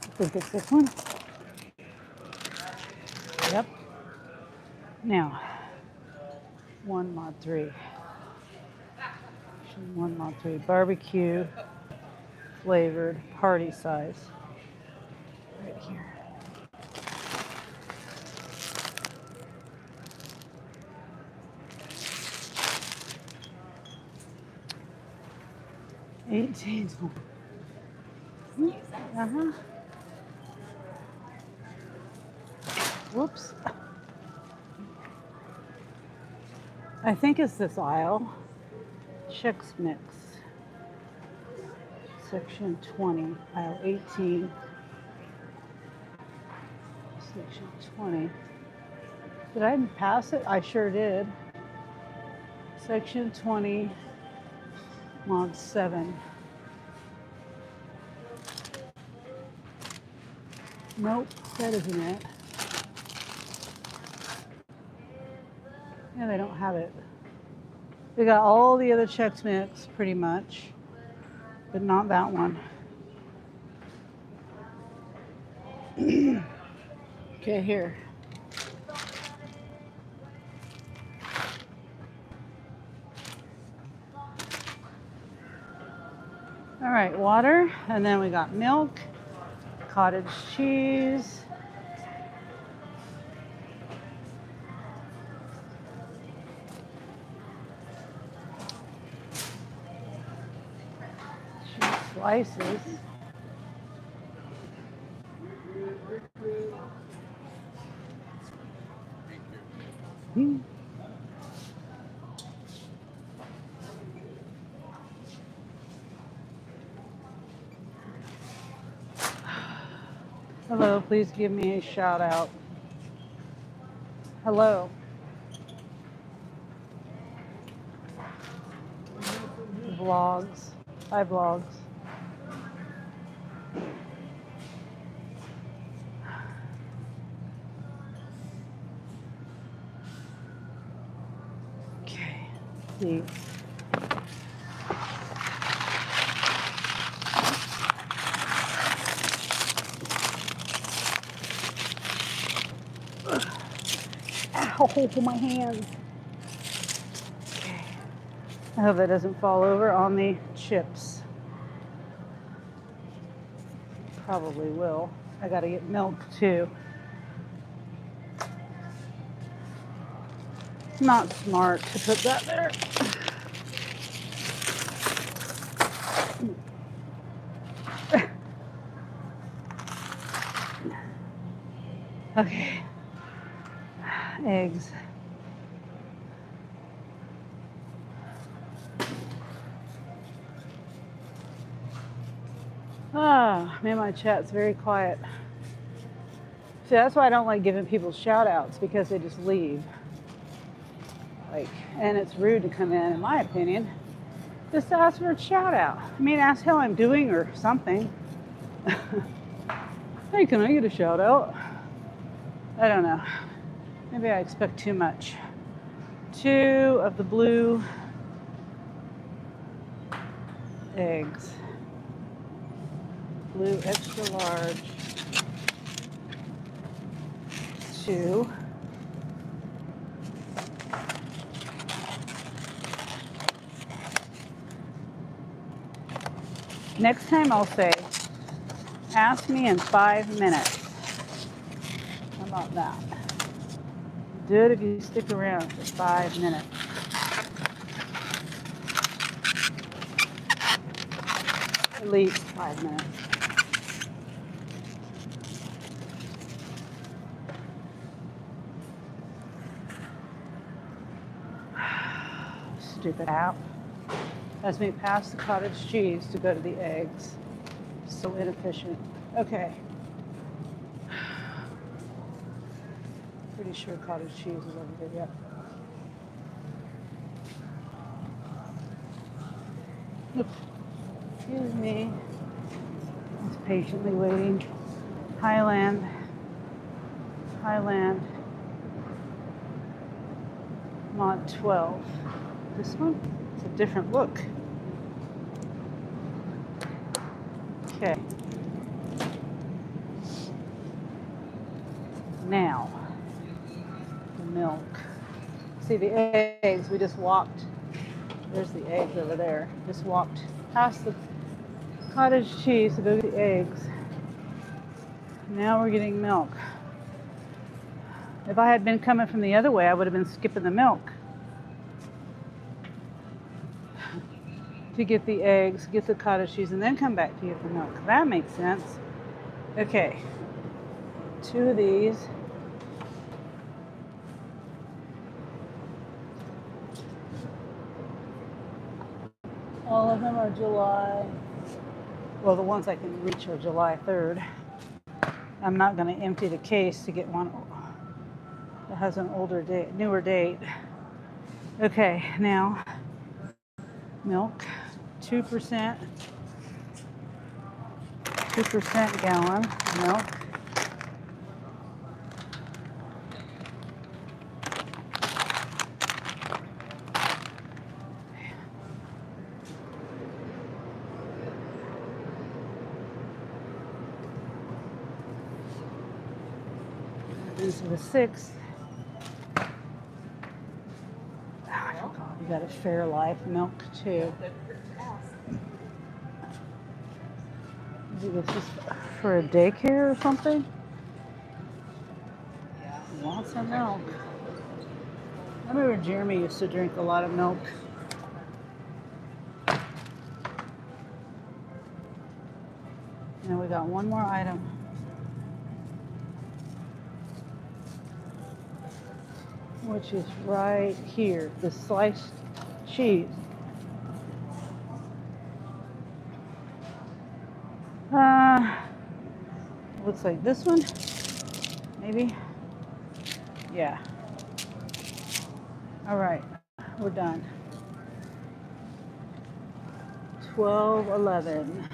I think it's this one. Yep. Now, 1 mod 3. 1 mod 3. Barbecue flavored party size. Right here. $18. Uh-huh. Whoops. I think it's this aisle. Chex Mix. Section 20, aisle 18. Section 20. Did I pass it? I sure did. Section 20, mod 7. Nope, that isn't it. Yeah, they don't have it. They got all the other Chex Mix pretty much, but not that one. Okay, here. All right, water, and then we got milk, cottage cheese, cheese slices. Hello, please give me a shout out. Hello. Vlogs. Hi, vlogs. Okay. See. Ow, my hands. Okay. I hope that doesn't fall over on the chips. Probably will. I gotta get milk too. Not smart to put that there. Okay. Eggs. Ah, man, my chat's very quiet. See, that's why I don't like giving people shout outs, because they just leave. Like, and it's rude to come in my opinion. Just ask for a shout out. I mean, ask how I'm doing or something. Hey, can I get a shout out? I don't know. Maybe I expect too much. 2 of the blue eggs. Blue extra large. 2. Next time I'll say, ask me in 5 minutes. How about that? Do it if you stick around for 5 minutes. At least 5 minutes. Stupid app. Has me pass the cottage cheese to go to the eggs. So inefficient. Okay. Pretty sure cottage cheese is over there. Yep. Oops. Excuse me. Just patiently waiting. Highland. Mod 12. This one? It's a different look. Okay. Now, the milk. See the eggs, we just walked. There's the eggs over there. Just walked past the cottage cheese to go get the eggs. Now we're getting milk. If I had been coming from the other way, I would have been skipping the milk to get the eggs, get the cottage cheese, and then come back to get the milk. That makes sense. Okay. 2 of these. All of them are July. Well, the ones I can reach are July 3rd. I'm not going to empty the case to get one that has an older date, newer date. Okay, now milk, 2%, 2% gallon milk. These are the 6. I forgot we got a Fairlife milk too. Is this for a daycare or something? Lots of milk. I remember Jeremy used to drink a lot of milk. And we got one more item. Which is right here, the sliced cheese. Looks like this one, maybe. Yeah. All right, we're done. 12:11.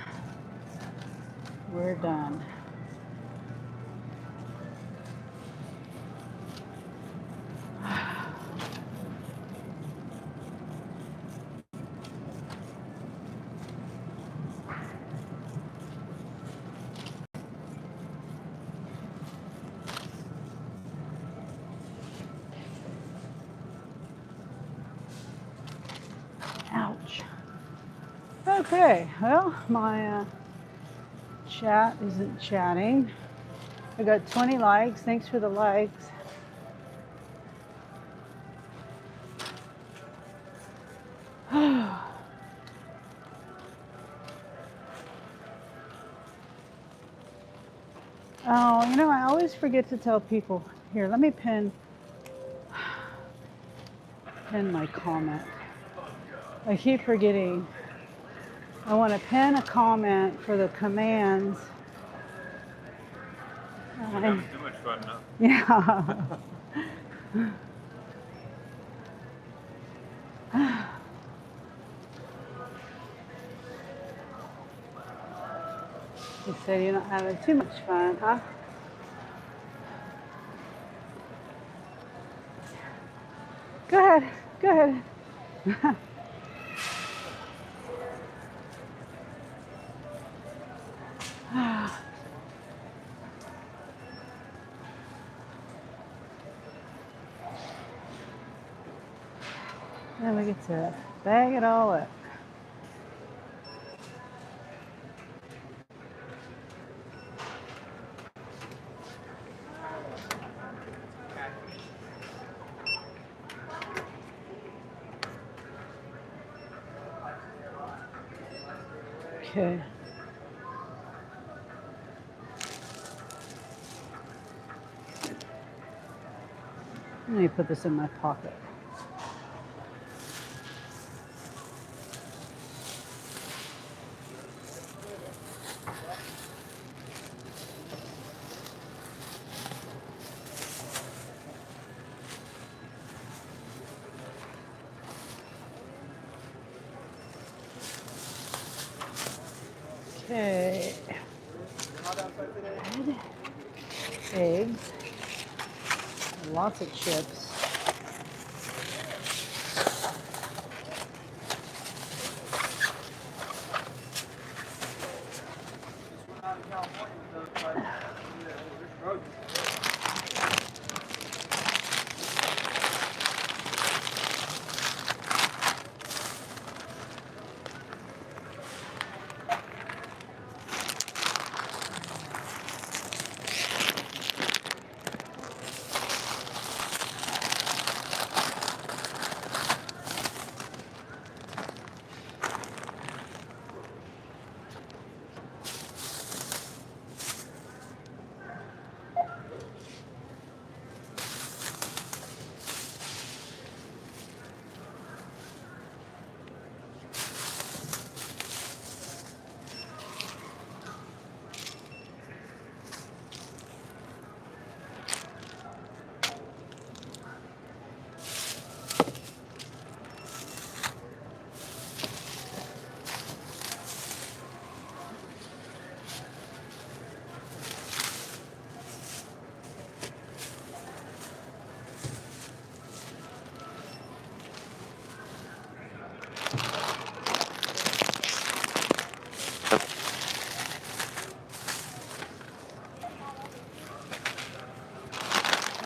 We're done. Ow. Okay, well, my chat isn't chatting. I got 20 likes. Thanks for the likes. Oh, you know, I always forget to tell people. Here, let me pin my comment. I keep forgetting. I want to pin a comment for the commands. We're having too much fun now. Yeah. You said you're not having too much fun, huh? Go ahead. Go ahead. Then we get to bag it all up. Okay. Let me put this in my pocket. Okay. Bread, eggs, lots of chips.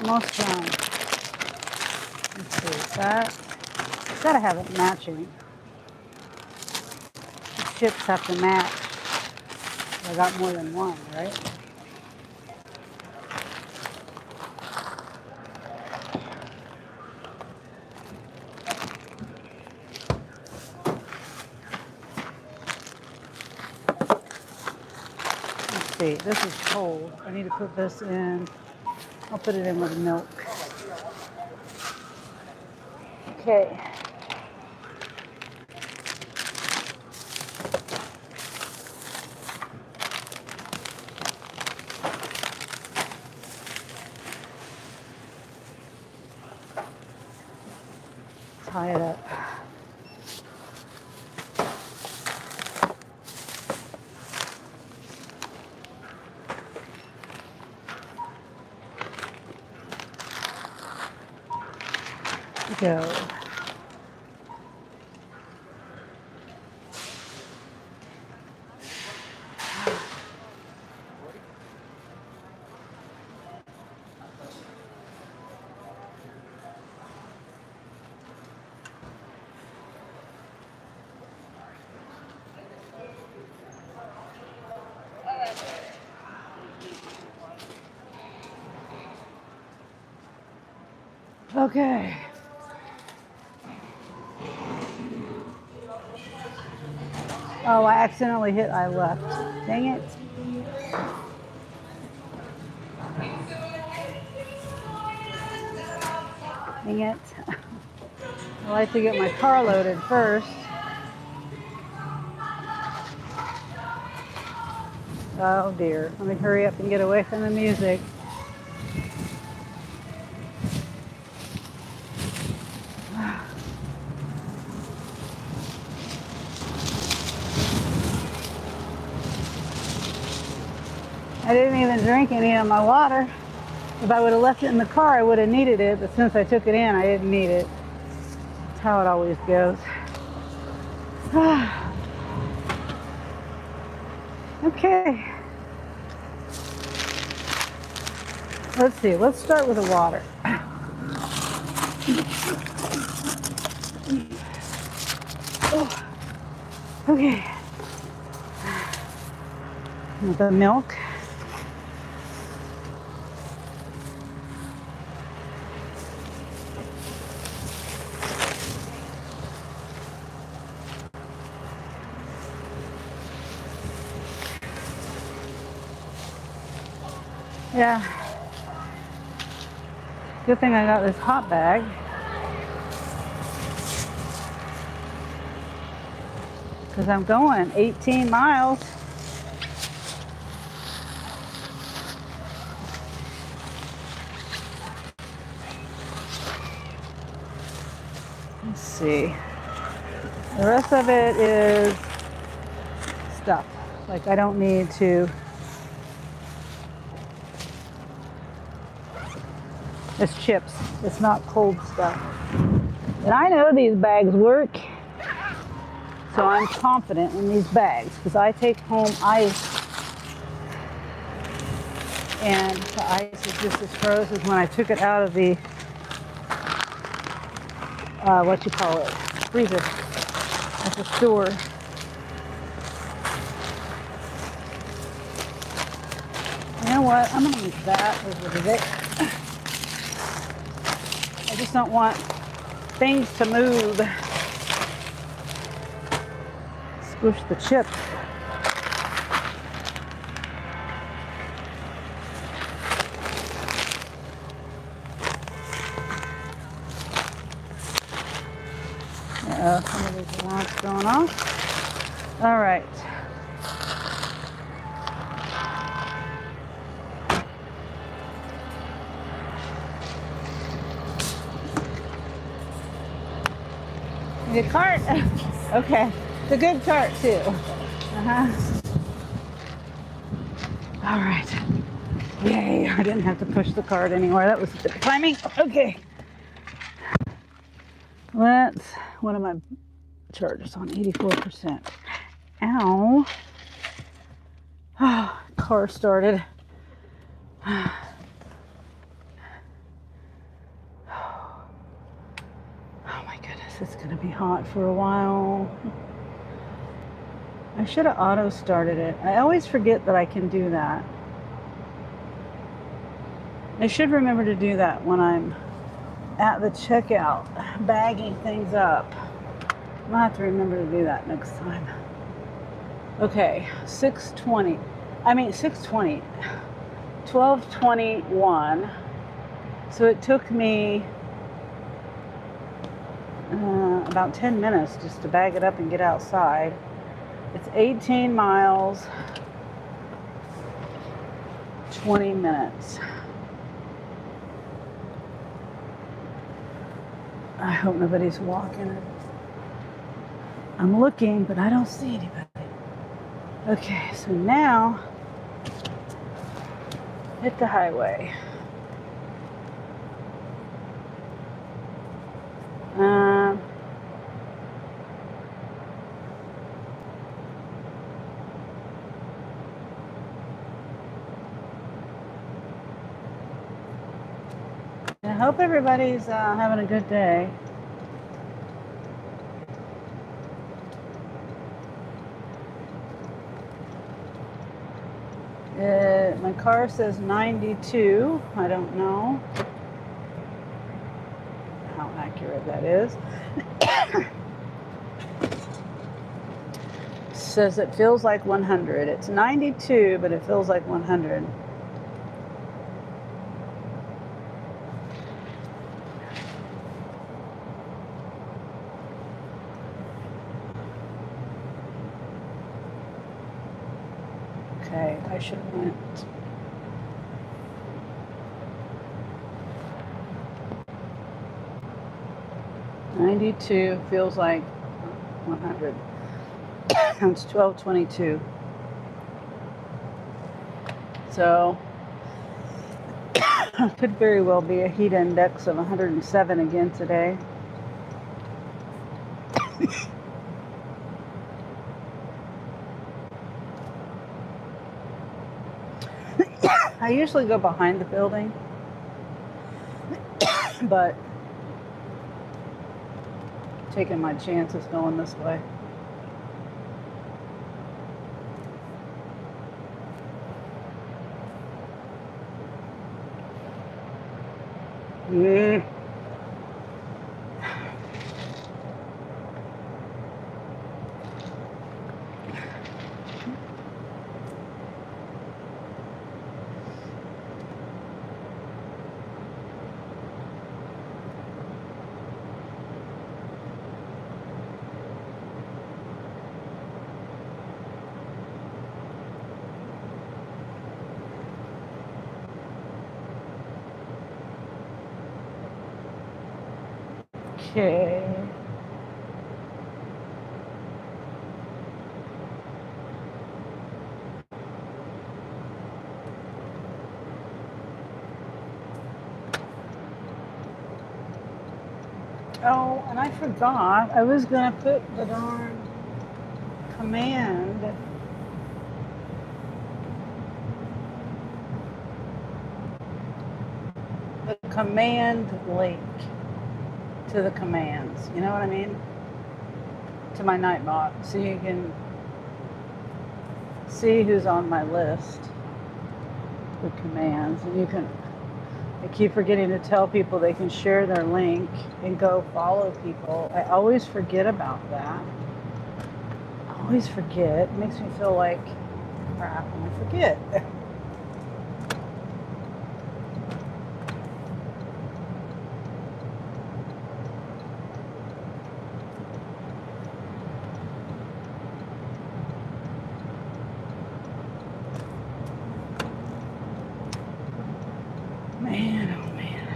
Almost done. Let's see, that, gotta have it matching. The chips have to match. I got more than one, right? Let's see, this is cold. I need to put this in. I'll put it in with milk. Okay. Tie it up. Go. Okay. Oh, I accidentally hit I left. Dang it. Dang it. I like to get my car loaded first. Oh dear. Let me hurry up and get away from the music. I didn't even drink any of my water. If I would have left it in the car, I would have needed it, but since I took it in, I didn't need it. That's how it always goes. Okay. Let's see. Let's start with the water. Oh, okay. With the milk. Yeah. Good thing I got this hot bag. Because I'm going 18 miles. Let's see. The rest of it is stuff. Like I don't need to. It's chips. It's not cold stuff. And I know these bags work. So I'm confident in these bags because I take home ice. And the ice is just as frozen as when I took it out of the, freezer at the store. You know what? I'm gonna use that over there. I just don't want things to move. Squish the chip. Some of these lamps going off. All right. Good cart. Okay. It's a good cart too. All right. Yay. I didn't have to push the cart anywhere. That was good timing. Okay. What am I chargers on? 84%. Ow. Oh, car started. Oh my goodness, it's gonna be hot for a while. I should have auto started it. I always forget that I can do that. I should remember to do that when I'm at the checkout, bagging things up. I'll have to remember to do that next time. Okay, 12:21. So it took me about 10 minutes just to bag it up and get outside. It's 18 miles, 20 minutes. I hope nobody's walking. I'm looking, but I don't see anybody. Okay, so now hit the highway. I hope everybody's having a good day. My car says 92. I don't know. what that is. Says it feels like 100. It's 92, but it feels like 100. Okay, I should have went. $92 feels like 100. It's 12:22. So could very well be a heat index of 107 again today. I usually go behind the building, but taking my chances going this way. Mm. Okay. Oh, and I forgot. I was going to put the darn command. The command link to the commands. You know what I mean? To my Nightbot. So you can see who's on my list. The commands. And you can... I keep forgetting to tell people they can share their link and go follow people. I always forget about that. I always forget. It makes me feel like crap when I forget. Man, oh man.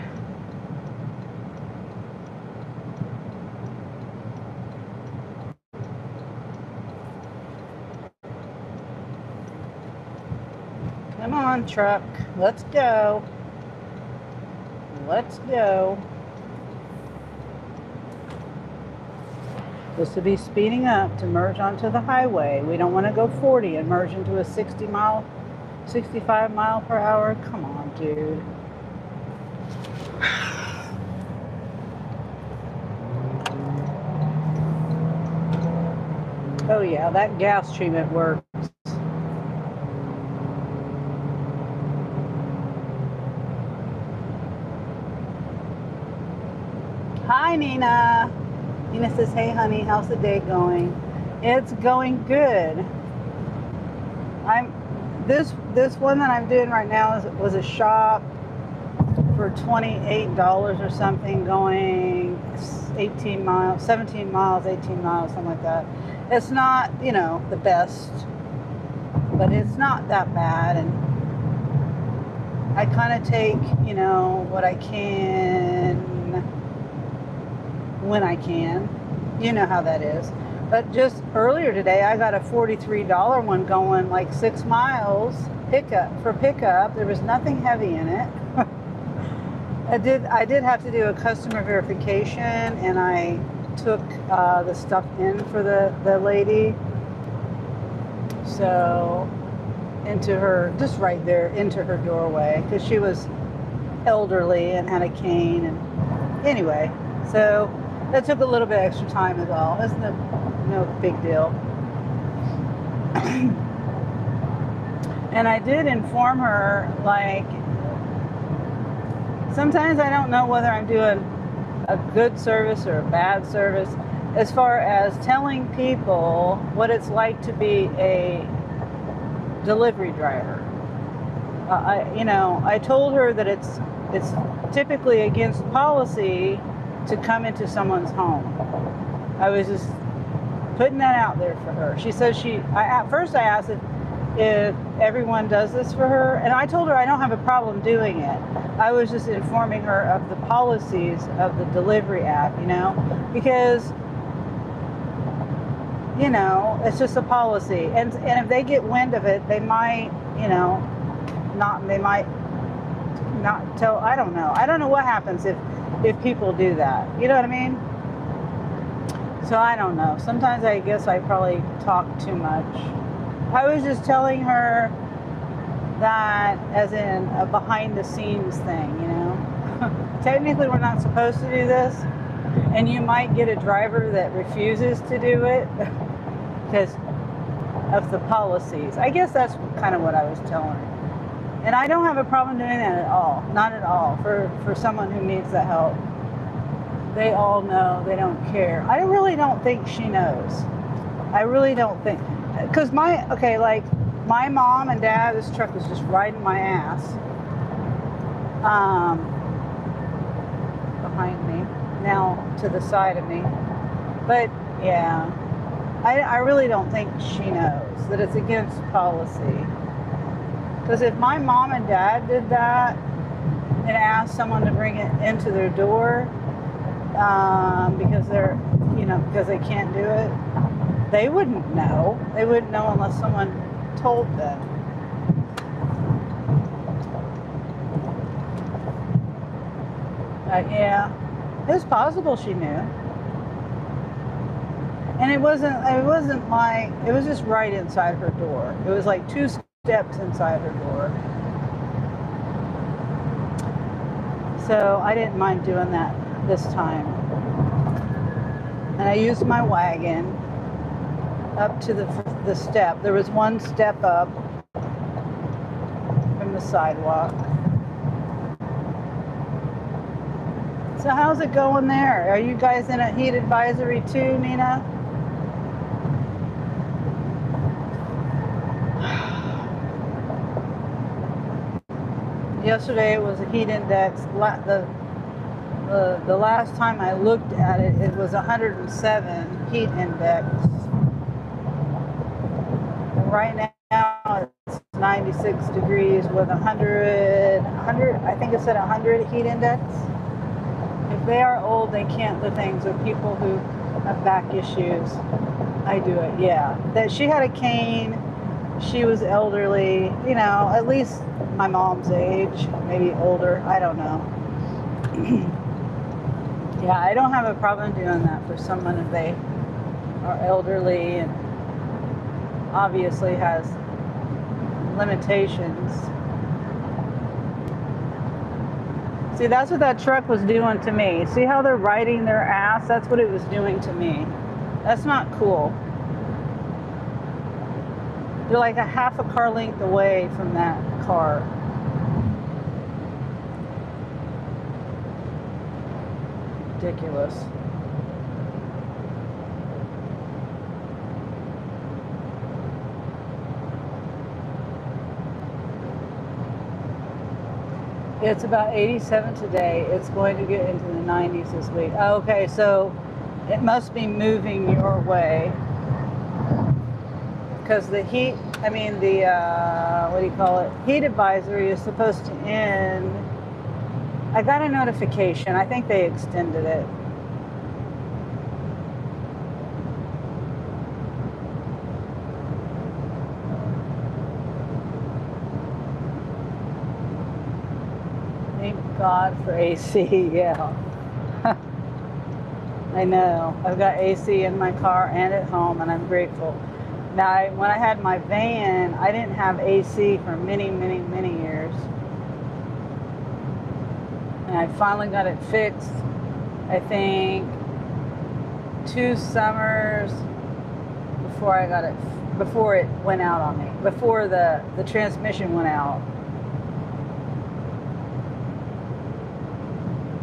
Come on, truck. Let's go. Let's go. This would be speeding up to merge onto the highway. We don't want to go 40 and merge into a 65 mile per hour. Come on, dude. Oh yeah, that gas treatment works. Hi, Nina. Nina says, hey, honey, how's the day going? It's going good. This one that I'm doing right now was a shop for $28 or something, going 17 miles, 18 miles, something like that. It's not, you know, the best, but it's not that bad. And I kind of take, you know, what I can when I can. You know how that is. But just earlier today, I got a $43 one going like 6 miles pickup. There was nothing heavy in it. I did have to do a customer verification, and I took the stuff in for the lady. So into her, just right there, into her doorway, because she was elderly and had a cane. And anyway, so that took a little bit extra time as well. It's no big deal. And I did inform her, like, sometimes I don't know whether I'm doing a good service or a bad service as far as telling people what it's like to be a delivery driver. I told her that it's typically against policy to come into someone's home. I was just putting that out there for her. She says at first I asked if everyone does this for her, and I told her I don't have a problem doing it. I was just informing her of the policies of the delivery app, because it's just a policy, and if they get wind of it, they might not tell. I don't know what happens if people do that, you know what I mean? So I don't know. Sometimes I guess I probably talk too much. I was just telling her that as in a behind the scenes thing, Technically we're not supposed to do this, and you might get a driver that refuses to do it because of the policies. I guess that's kind of what I was telling her. And I don't have a problem doing that at all. Not at all. For someone who needs the help. They all know. They don't care. I really don't think she knows. I really don't think. Because my mom and dad, this truck was just riding my ass. Behind me. Now to the side of me. But, yeah. I really don't think she knows that it's against policy. Because if my mom and dad did that and asked someone to bring it into their door because they're, because they can't do it, they wouldn't know. They wouldn't know unless someone told them. Yeah, it's possible she knew. And it was just right inside her door. It was like 2 steps inside her door. So I didn't mind doing that this time. And I used my wagon up to the step. There was 1 step up from the sidewalk. So how's it going there? Are you guys in a heat advisory too, Nina? Yesterday it was a heat index. The last time I looked at it, it was 107 heat index. And right now it's 96 degrees with 100, I think it said 100 heat index. If they are old, they can't lift things, or people who have back issues. I do it, yeah. That she had a cane. She was elderly, at least my mom's age, maybe older, I don't know. Yeah, I don't have a problem doing that for someone if they are elderly and obviously has limitations. See, that's what that truck was doing to me. See how they're riding their ass? That's what it was doing to me. That's not cool. They're like a half a car length away from that car. Ridiculous. It's about 87 today. It's going to get into the 90s this week. Okay, so it must be moving your way. Because the heat, heat advisory is supposed to end. I got a notification. I think they extended it. Thank God for AC, yeah. I know. I've got AC in my car and at home, and I'm grateful. Now, when I had my van, I didn't have AC for many, many, many years. And I finally got it fixed, I think, 2 summers before it went out on me, before the transmission went out.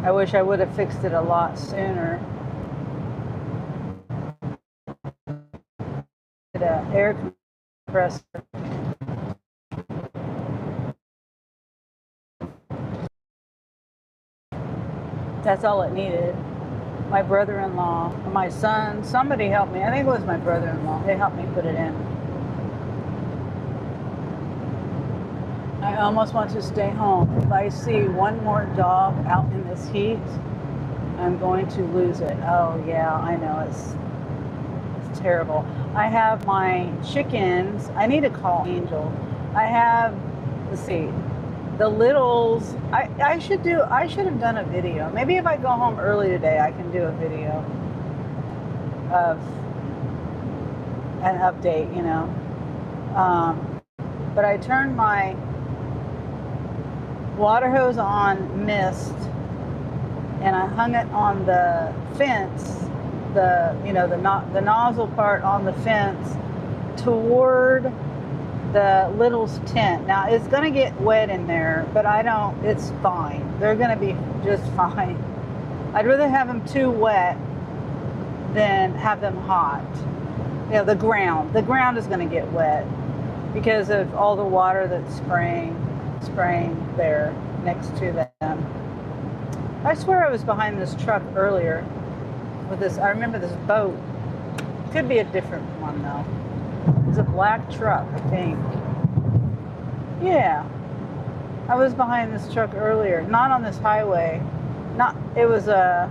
I wish I would have fixed it a lot sooner. The air compressor. That's all it needed. My brother-in-law, or my son, somebody helped me. I think it was my brother-in-law. They helped me put it in. I almost want to stay home. If I see one more dog out in this heat, I'm going to lose it. Oh yeah, I know, it's terrible. I have my chickens. I need to call Angel. I have, let's see, the littles. I should have done a video. Maybe if I go home early today, I can do a video of an update, you know. But I turned my water hose on mist, and I hung it on the fence, the nozzle part on the fence toward the little's tent. Now it's gonna get wet in there, but it's fine. They're gonna be just fine. I'd rather have them too wet than have them hot. You know, the ground is gonna get wet because of all the water that's spraying there next to them. I swear I was behind this truck earlier with this. I remember this boat. Could be a different one though. It's a black truck, I think. Yeah. I was behind this truck earlier. Not on this highway. It was a...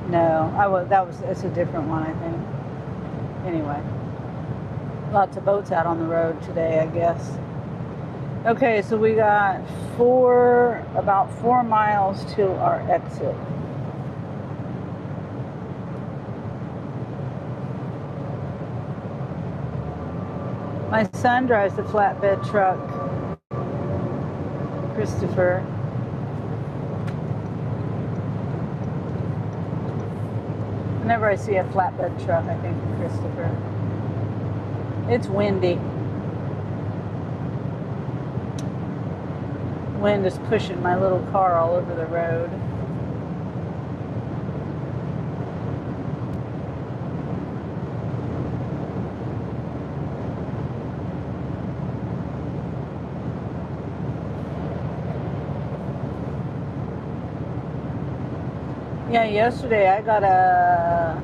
No, it's a different one, I think. Anyway. Lots of boats out on the road today, I guess. Okay, so we got about 4 miles to our exit. My son drives the flatbed truck, Christopher. Whenever I see a flatbed truck, I think of Christopher. It's windy. Wind is pushing my little car all over the road. Yeah, yesterday I got a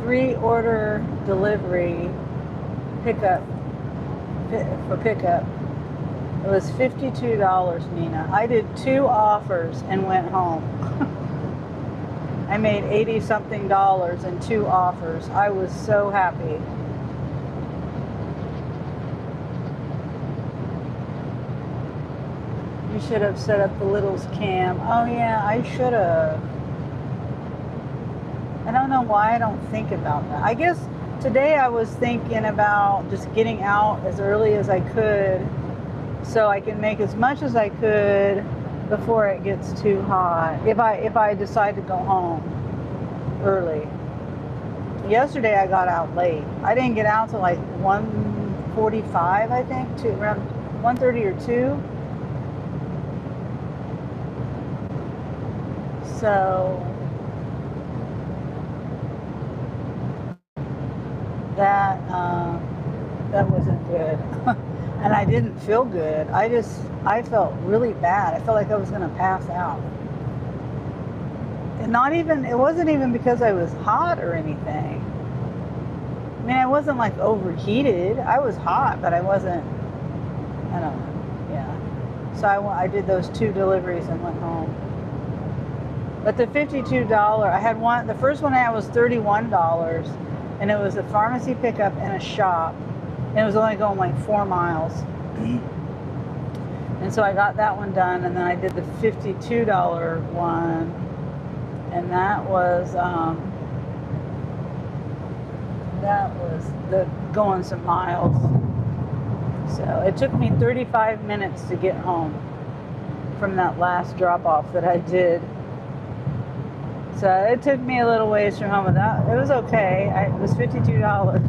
3-order delivery pickup. It was $52, Nina. I did 2 offers and went home. I made $80-something in 2 offers. I was so happy. You should have set up the little's cam. Oh yeah, I should have. I don't know why I don't think about that. I guess today I was thinking about just getting out as early as I could so I can make as much as I could before it gets too hot. If I decide to go home early. Yesterday I got out late. I didn't get out till like 1:45, I think, to around 1:30 or 2. So that wasn't good. And I didn't feel good. I felt really bad. I felt like I was gonna pass out. And it wasn't even because I was hot or anything. I mean, I wasn't like overheated. I was hot, but I wasn't, I don't know, yeah. So I did those 2 deliveries and went home. But the $52, I had one, the first one I had was $31, and it was a pharmacy pickup and a shop, and it was only going like 4 miles. And so I got that one done, and then I did the $52 one, and that was the going some miles. So it took me 35 minutes to get home from that last drop off that I did. So it took me a little ways from home, but it was okay. It was $52.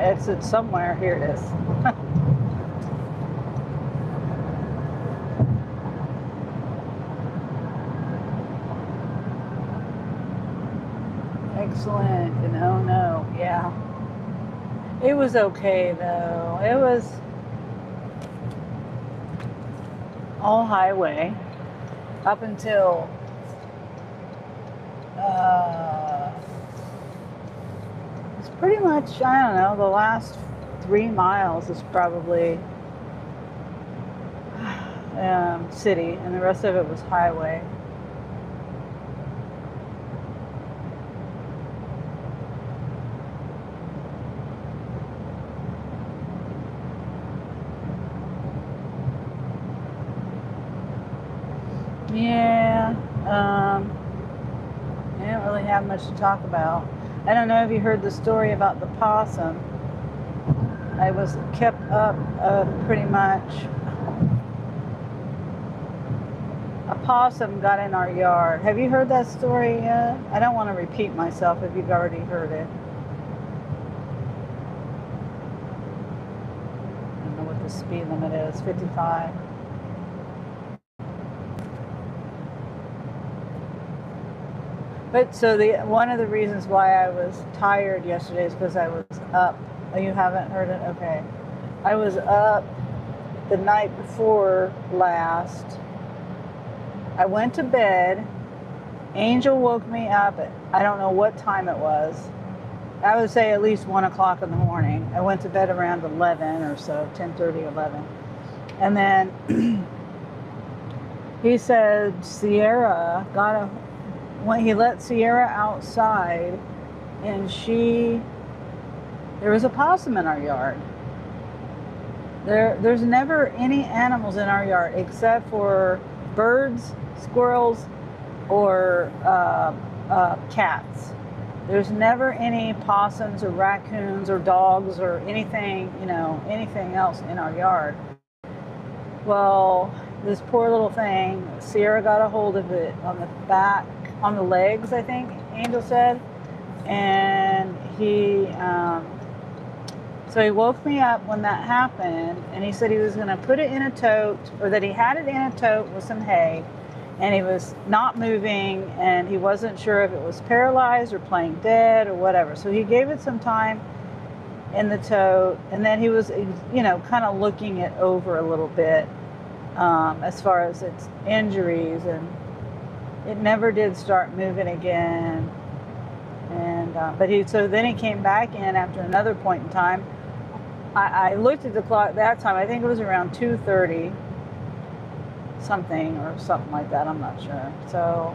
exit somewhere. Here it is. Excellent. And oh no, yeah. It was okay though. It was all highway up until it's pretty much, I don't know, the last 3 miles is probably city, and the rest of it was highway. Yeah, I didn't really have much to talk about. I don't know if you heard the story about the possum. I was kept up pretty much. A possum got in our yard. Have you heard that story yet? I don't want to repeat myself if you've already heard it. I don't know what the speed limit is, 55. But so one of the reasons why I was tired yesterday is because I was up. Oh, you haven't heard it? Okay. I was up the night before last. I went to bed. Angel woke me up at, I don't know what time it was. I would say at least 1 o'clock in the morning. I went to bed around 11 or so, 10:30, 11. And then he said Sierra when he let Sierra outside, and there was a possum in our yard. There's never any animals in our yard except for birds, squirrels, or cats. There's never any possums or raccoons or dogs or anything, anything else in our yard. Well, this poor little thing, Sierra got a hold of it on the back, on the legs, I think Angel said, and so he woke me up when that happened, and he said he was going to put it in a tote, or that he had it in a tote with some hay, and he was not moving, and he wasn't sure if it was paralyzed or playing dead or whatever. So he gave it some time in the tote, and then he was, kind of looking it over a little bit as far as its injuries, and it never did start moving again. And so then he came back in after another point in time. I looked at the clock that time. I think it was around 2:30 something or something like that. I'm not sure. So,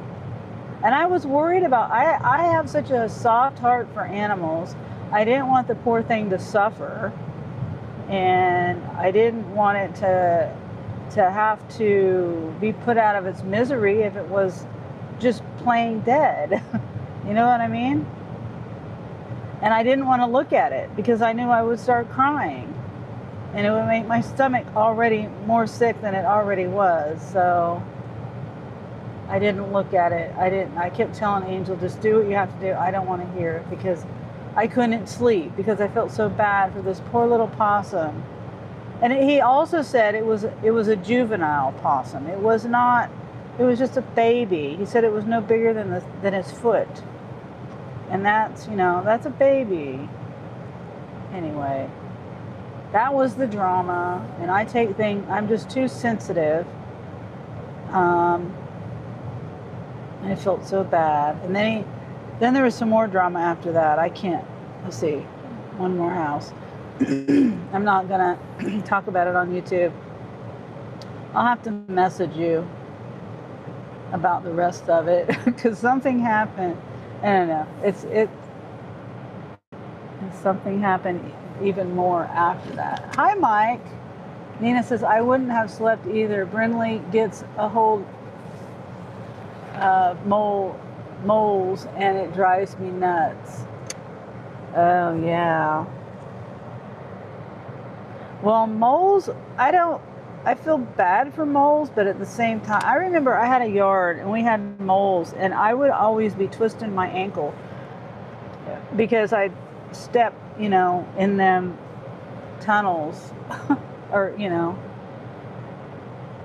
and I was worried about. I have such a soft heart for animals. I didn't want the poor thing to suffer, and I didn't want it to have to be put out of its misery if it was just plain dead. You know what I mean? And I didn't want to look at it because I knew I would start crying, and it would make my stomach already more sick than it already was. So I didn't look at it. I kept telling Angel, just do what you have to do. I don't want to hear it, because I couldn't sleep because I felt so bad for this poor little possum. And he also said it was a juvenile possum. It was not. It was just a baby. He said it was no bigger than his foot. And that's a baby. Anyway, that was the drama. And I'm just too sensitive. And I felt so bad. And then there was some more drama after that. Let's see, one more house. I'm not gonna talk about it on YouTube. I'll have to message you about the rest of it, because something happened. I don't know. Something happened even more after that. Hi, Mike. Nina says, I wouldn't have slept either. Brindley gets a hold of moles, and it drives me nuts. Oh, yeah. Well, moles, I feel bad for moles, but at the same time, I remember I had a yard and we had moles, and I would always be twisting my ankle because I'd step, you know, in them tunnels. Or, you know,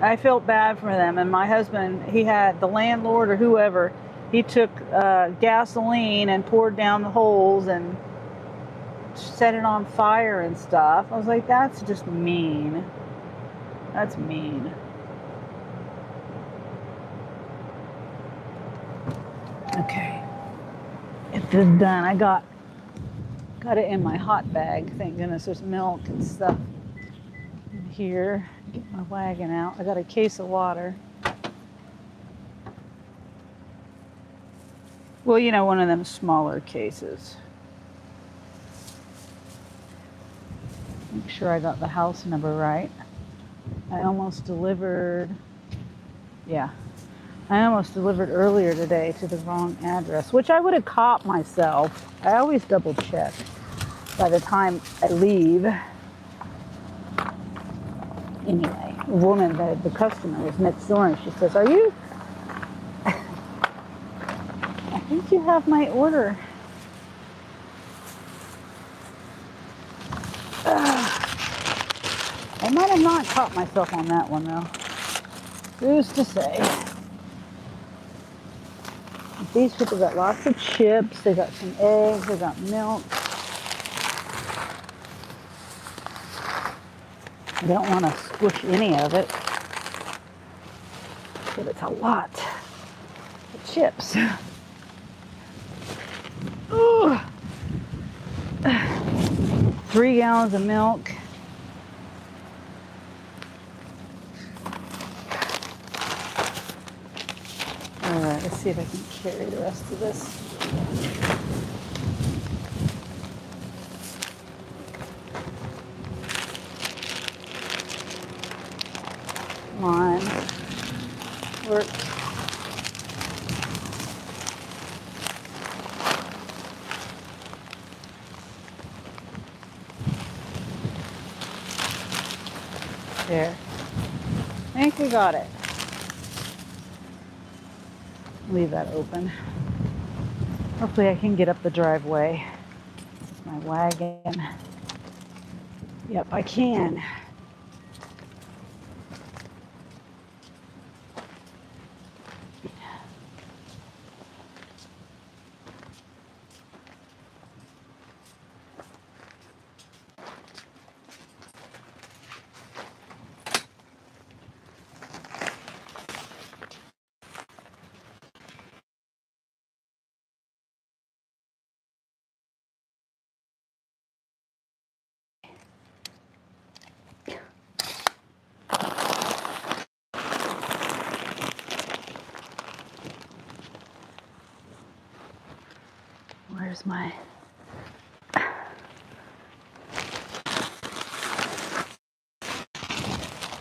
I felt bad for them. And my husband, he had the landlord or whoever, he took gasoline and poured down the holes and set it on fire and stuff. I was like, that's just mean. That's mean. Okay. It's just done. I got it in my hot bag. Thank goodness there's milk and stuff in here. Get my wagon out. I got a case of water. Well, you know, one of them smaller cases. Make sure I got the house number right. I almost delivered, yeah. I almost delivered earlier today to the wrong address, which I would have caught myself. I always double check by the time I leave. Anyway, the woman, the customer was next door, and she says, "Are you, I think you have my order." I might have not caught myself on that one, though. Who's to say? These people got lots of chips. They got some eggs. They got milk. I don't want to squish any of it, but it's a lot of chips. Ooh. 3 gallons of milk. All right, let's see if I can carry the rest of this. Come on. Work. There. I think we got it. Leave that open. Hopefully I can get up the driveway with my wagon. Yep, I can. Where's my...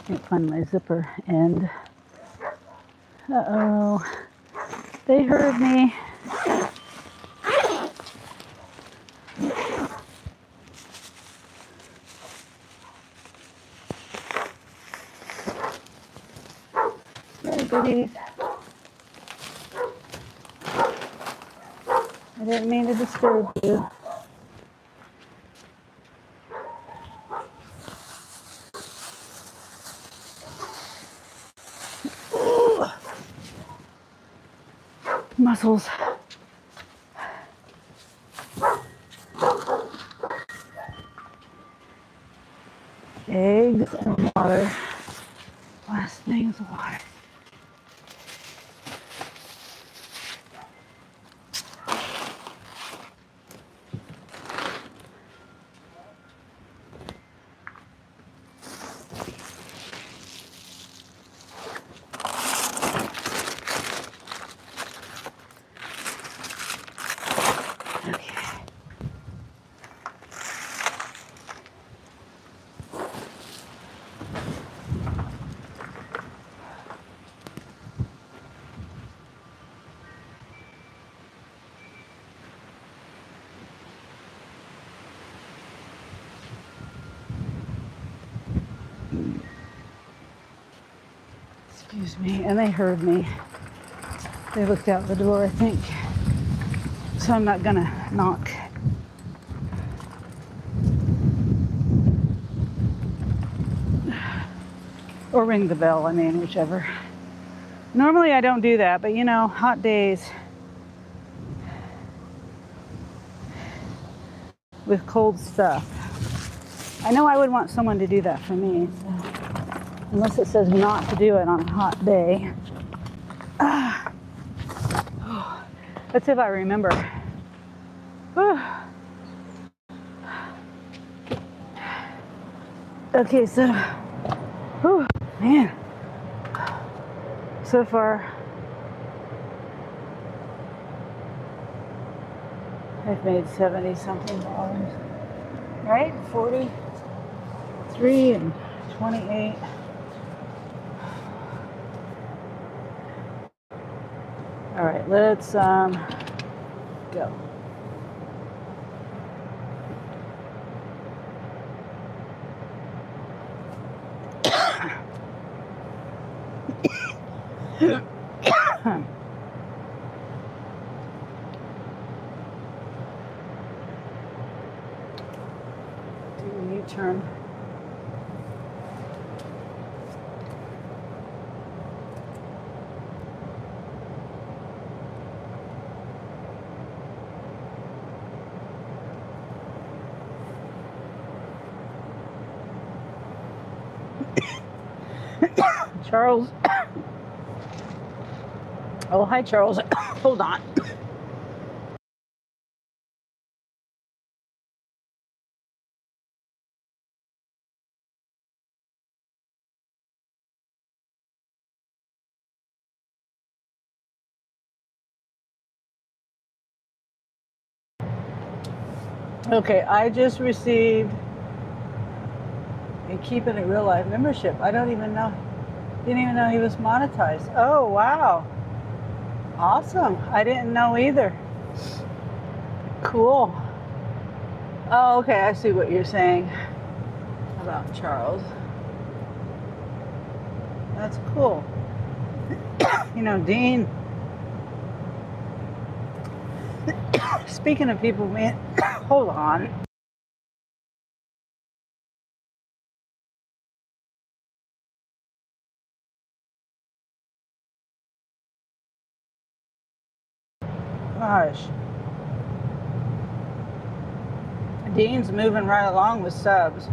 Can't find my zipper end. Uh-oh. They heard me. Hey, goodies. I didn't mean to disturb you. Ooh. Muscles. Eggs and water. Last thing is water. Excuse me, and they heard me. They looked out the door, I think. So I'm not gonna knock. Or ring the bell, I mean, whichever. Normally I don't do that, but you know, hot days with cold stuff. I know I would want someone to do that for me, so unless it says not to do it on a hot day. Let's see if I remember. Okay, so, man, so far I've made 70 something dollars, right? 43 and 28. All right, let's go. Do a U-turn. Charles. Oh, hi, Charles. Hold on. Okay, I just received a Keeping It Real Life membership. I didn't even know he was monetized. Oh, wow. Awesome. I didn't know either. Cool. Oh, okay, I see what you're saying about Charles. That's cool. You know, Dean, speaking of people, man, hold on. Gosh. Dean's moving right along with subs.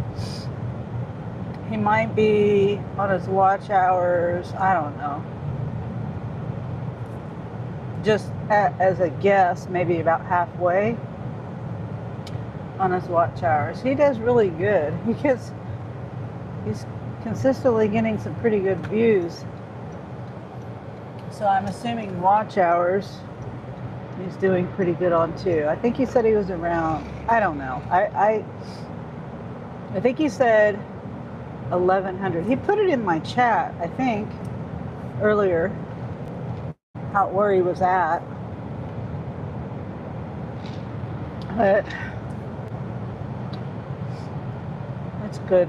He might be on his watch hours, I don't know. Just as a guess, maybe about halfway on his watch hours. He does really good. He's consistently getting some pretty good views. So I'm assuming watch hours he's doing pretty good on too. I think he said he was around, I don't know. I think he said 1,100. He put it in my chat, I think, earlier, where he was at. But that's good.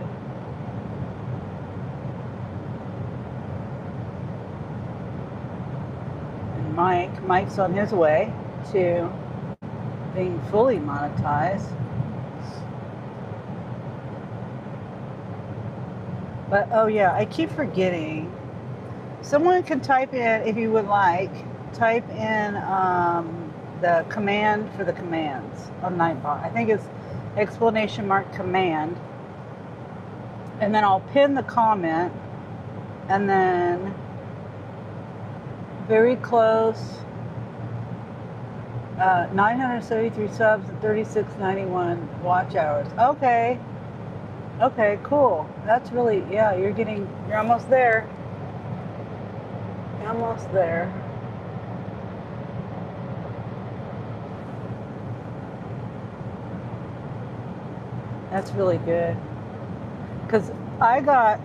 And Mike's on his way to being fully monetized. But oh yeah, I keep forgetting. Someone can type in, if you would like, type in the command for the commands on Nightbot. I think it's !command. And then I'll pin the comment, and then very close, 973 subs and 3691 watch hours. Okay, cool. That's really, yeah, you're almost there. You're almost there. That's really good. Because I got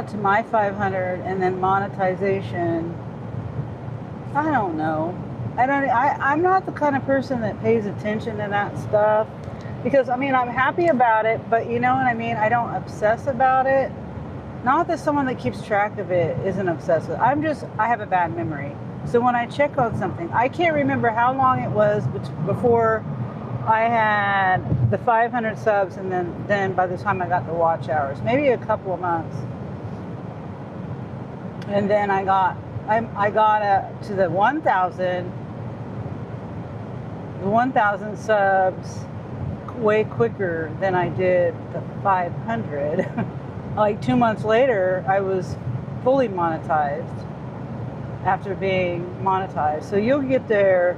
to my 500 and then monetization. I don't know. I'm not the kind of person that pays attention to that stuff. Because, I mean, I'm happy about it, but you know what I mean? I don't obsess about it. Not that someone that keeps track of it isn't obsessed with it. I have a bad memory. So when I check on something, I can't remember how long it was before I had the 500 subs, and then by the time I got the watch hours, maybe a couple of months. And then I got to the 1,000 subs way quicker than I did the 500. Like 2 months later, I was fully monetized after being monetized. So you'll get there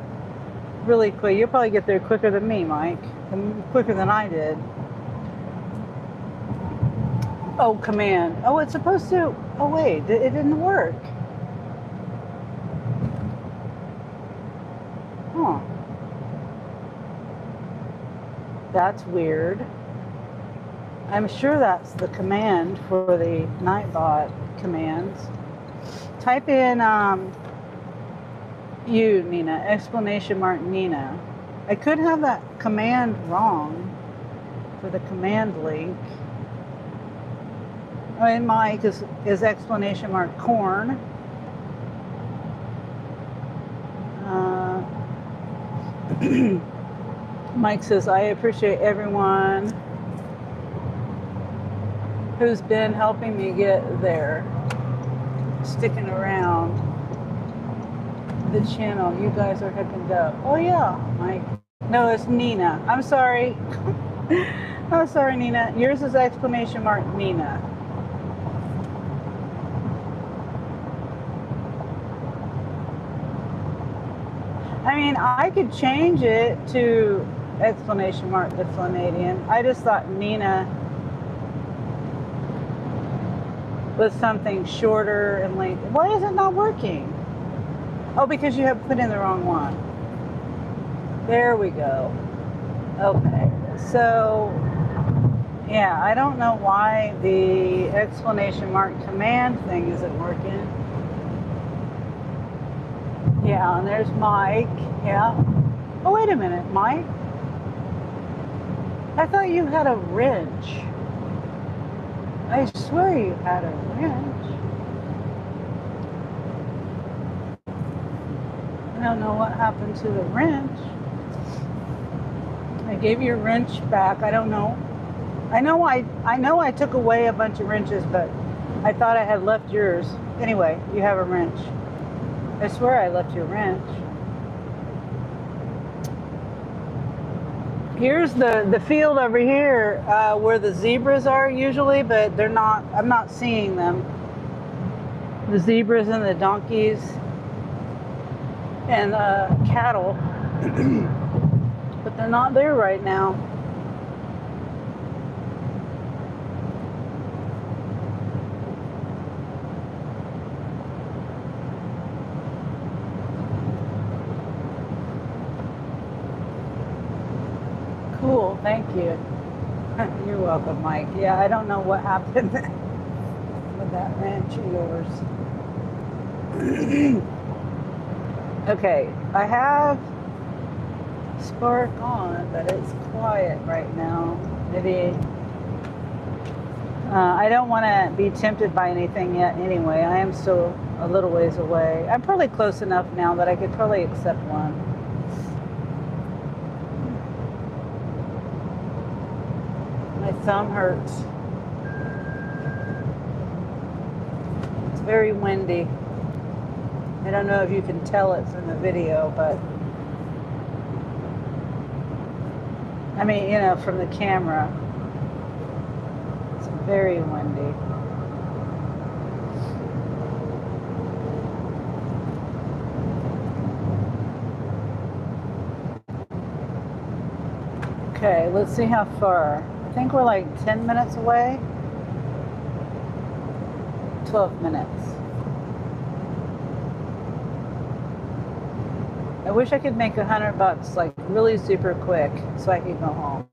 really quick. You'll probably get there quicker than me, Mike, and quicker than I did. Oh, command. Oh, it's supposed to. Oh, wait, it didn't work. Huh. That's weird. I'm sure that's the command for the Nightbot commands. Type in you, Nina, exclamation mark Nina. I could have that command wrong for the command link. Oh, and Mike is exclamation mark corn. Mike says, I appreciate everyone who's been helping me get there, sticking around the channel. You guys are hip and dope. Oh yeah, Mike. No, it's Nina. I'm sorry. Oh, sorry, Nina. Yours is exclamation mark Nina. I mean, I could change it to exclamation mark the Flanagan. I just thought Nina was something shorter and lengthy. Why is it not working? Oh, because you have put in the wrong one. There we go. Okay, so yeah, I don't know why the exclamation mark command thing isn't working. Yeah, and there's Mike. Yeah. Oh, wait a minute, Mike. I thought you had a wrench. I swear you had a wrench. I don't know what happened to the wrench. I gave your wrench back. I don't know. I know I took away a bunch of wrenches, but I thought I had left yours. Anyway, you have a wrench. I swear I left your wrench. Here's the field over here where the zebras are usually, but they're not. I'm not seeing them. The zebras and the donkeys and cattle, but they're not there right now. Cool, thank you. You're welcome, Mike. Yeah, I don't know what happened with that wrench of yours. Okay, I have Spark on, but it's quiet right now. Maybe I don't want to be tempted by anything yet anyway. I am still a little ways away. I'm probably close enough now that I could probably accept one. My thumb hurts. It's very windy. I don't know if you can tell it from the video, but I mean, you know, from the camera. It's very windy. Okay, let's see how far. I think we're like 10 minutes away. 12 minutes. I wish I could make $100 like really super quick so I could go home.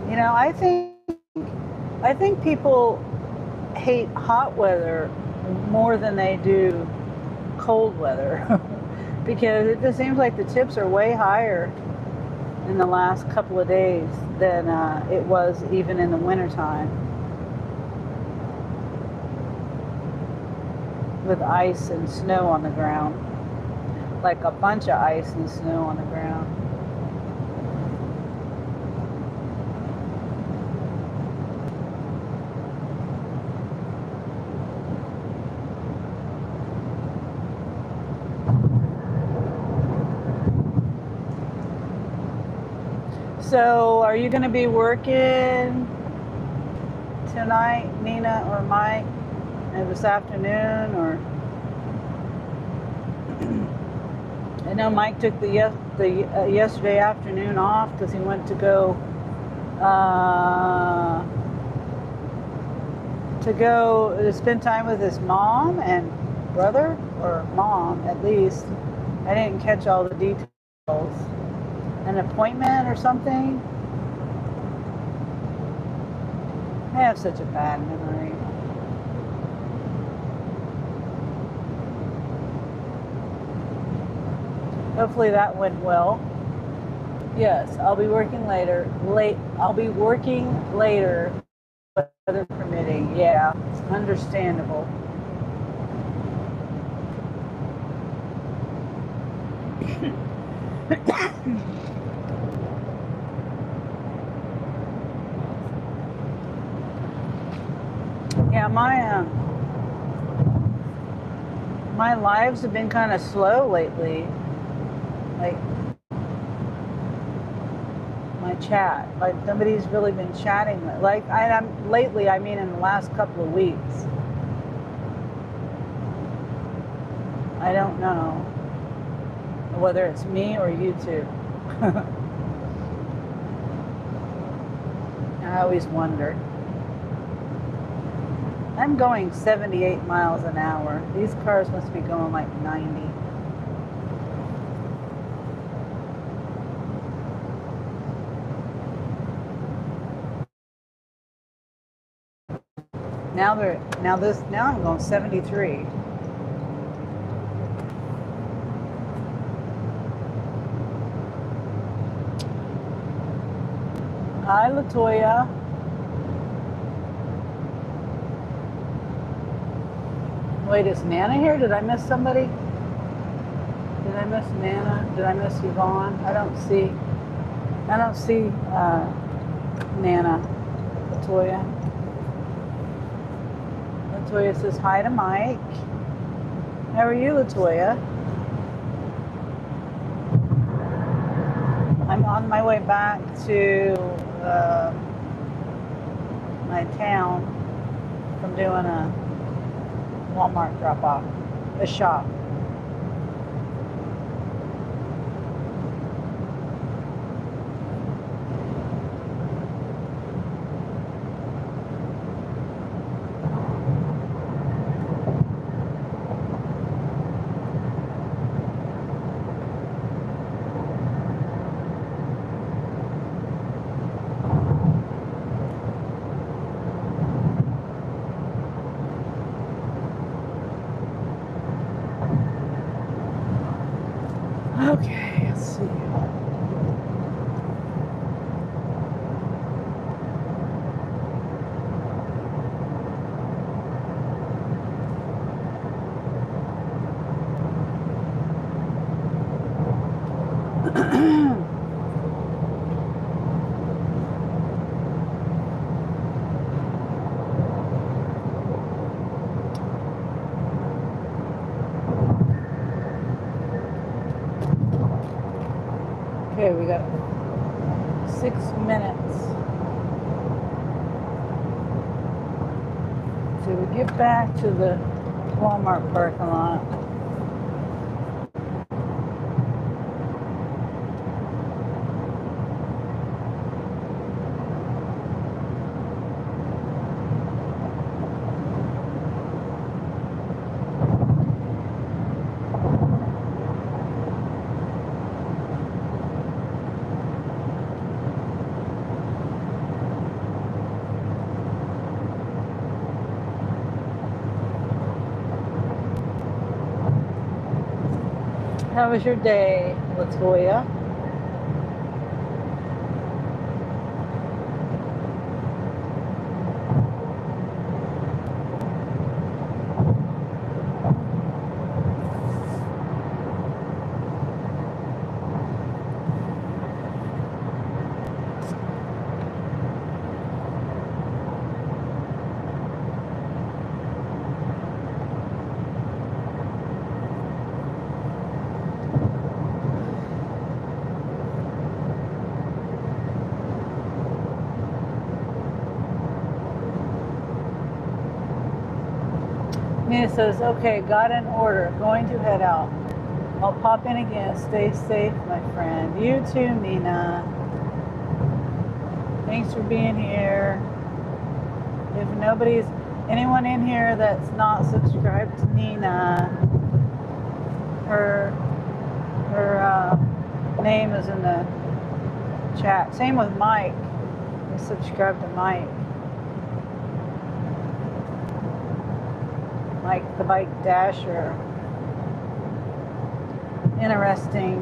You know, I think people hate hot weather more than they do cold weather because it just seems like the tips are way higher in the last couple of days than it was even in the wintertime. with ice and snow on the ground. Like a bunch of ice and snow on the ground. So, are you going to be working tonight, Nina or Mike, this afternoon, or? I know Mike took the yesterday afternoon off because he went to go to spend time with his mom and brother, or mom at least. I didn't catch all the details. An appointment or something? I have such a bad memory. Hopefully that went well. Yes, I'll be working later. I'll be working later, weather permitting. Yeah, understandable. Yeah, my lives have been kind of slow lately. Like my chat, like nobody's really been chatting. Like I'm lately. I mean, in the last couple of weeks. I don't know whether it's me or YouTube. I always wonder. I'm going 78 miles an hour. These cars must be going like 90. Now I'm going 73. Hi, Latoya. Wait, is Nana here? Did I miss somebody? Did I miss Nana? Did I miss Yvonne? I don't see Nana. Latoya. Latoya says hi to Mike. How are you, Latoya? I'm on my way back to my town from doing a Walmart drop-off, a shop. Okay, let's see. Okay, we got 6 minutes. So we get back to the Walmart parking lot. How was your day, Latoya? Nina says, okay, got an order. Going to head out. I'll pop in again. Stay safe, my friend. You too, Nina. Thanks for being here. If anyone in here that's not subscribed to Nina, her name is in the chat. Same with Mike. You subscribe to Mike. Mike the Bike Dasher. Interesting,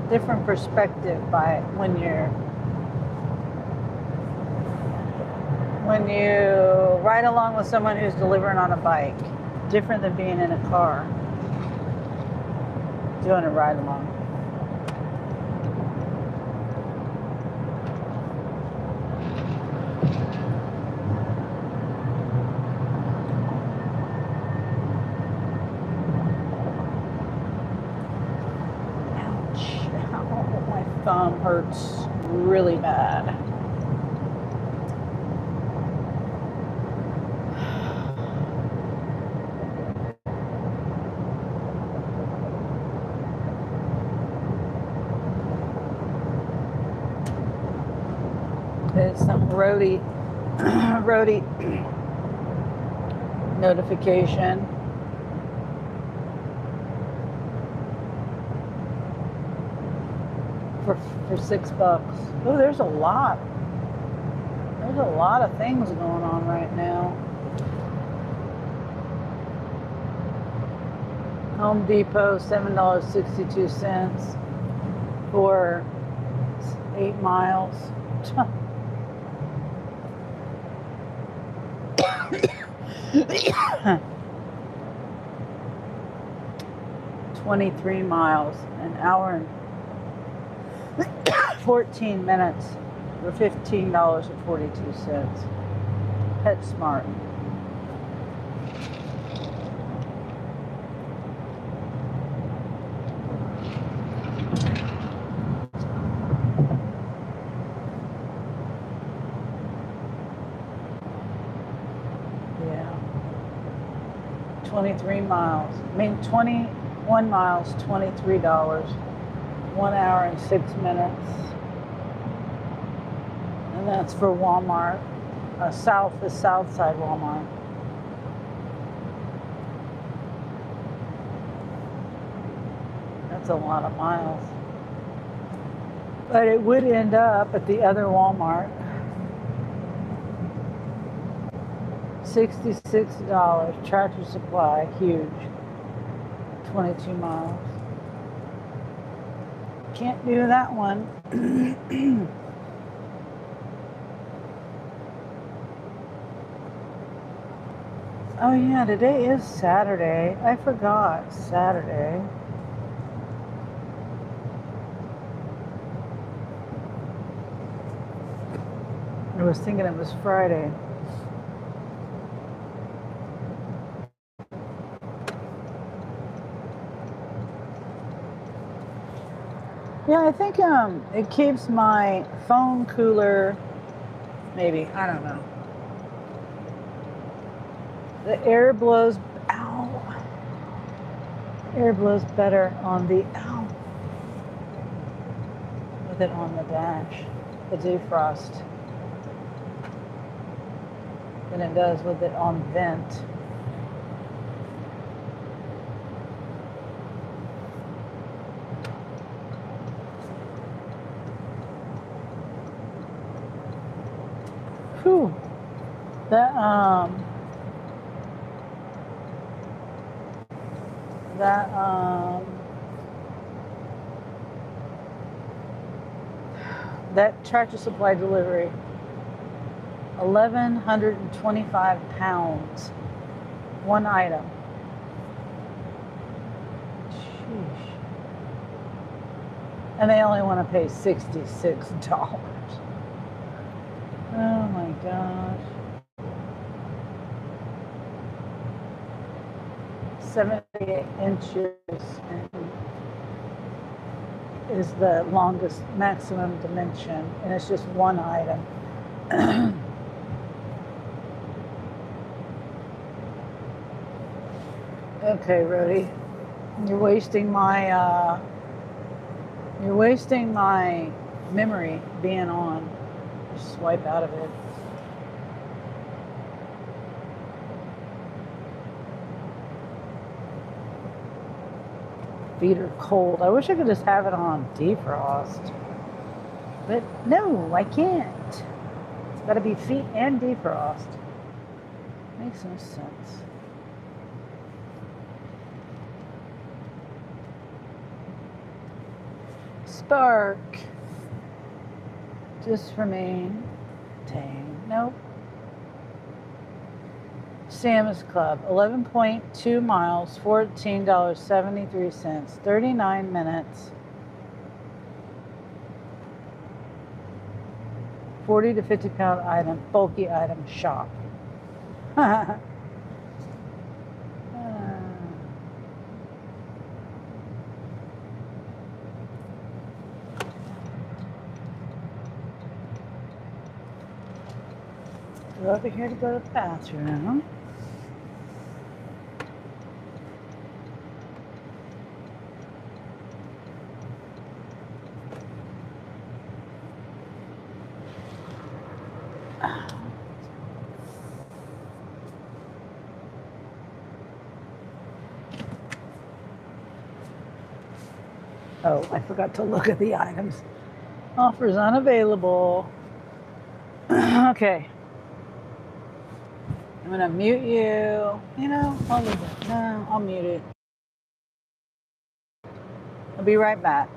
different perspective by when you ride along with someone who's delivering on a bike. Different than being in a car doing a ride along. Thumb hurts really bad. There's some roadie notification. For $6. Oh, there's a lot. There's a lot of things going on right now. Home Depot, $7.62 for 8 miles. 23 miles, an hour and 14 minutes for $15.42. PetSmart. Yeah. 23 miles. 21 miles, $23. 1 hour and 6 minutes. And that's for Walmart. The south side Walmart. That's a lot of miles. But it would end up at the other Walmart. $66. Tractor Supply, huge. 22 miles. Can't do that one. Oh yeah, today is Saturday. I forgot Saturday. I was thinking it was Friday. Yeah, I think it keeps my phone cooler, maybe, I don't know. The air blows, air blows better on the, with it on the dash, the defrost, than it does with it on vent. Whew. That Tractor Supply delivery, 1,125 pounds, one item. Sheesh. And they only want to pay $66. Oh my gosh. 78 inches is the longest maximum dimension, and it's just one item. Okay, Rody. You're wasting my memory being on. Just swipe out of it. Feet are cold. I wish I could just have it on defrost. But no, I can't. It's got to be feet and defrost. Makes no sense. Spark. Just for me. Tang. Nope. Sam's Club. 11.2 miles. $14.73. 39 minutes. 40 to 50 pound item. Bulky item shop. Go over here to go to the bathroom. Oh, I forgot to look at the items. Offers unavailable. Okay. I'm gonna mute you. You know, I'll leave it. No, I'll mute it. I'll be right back.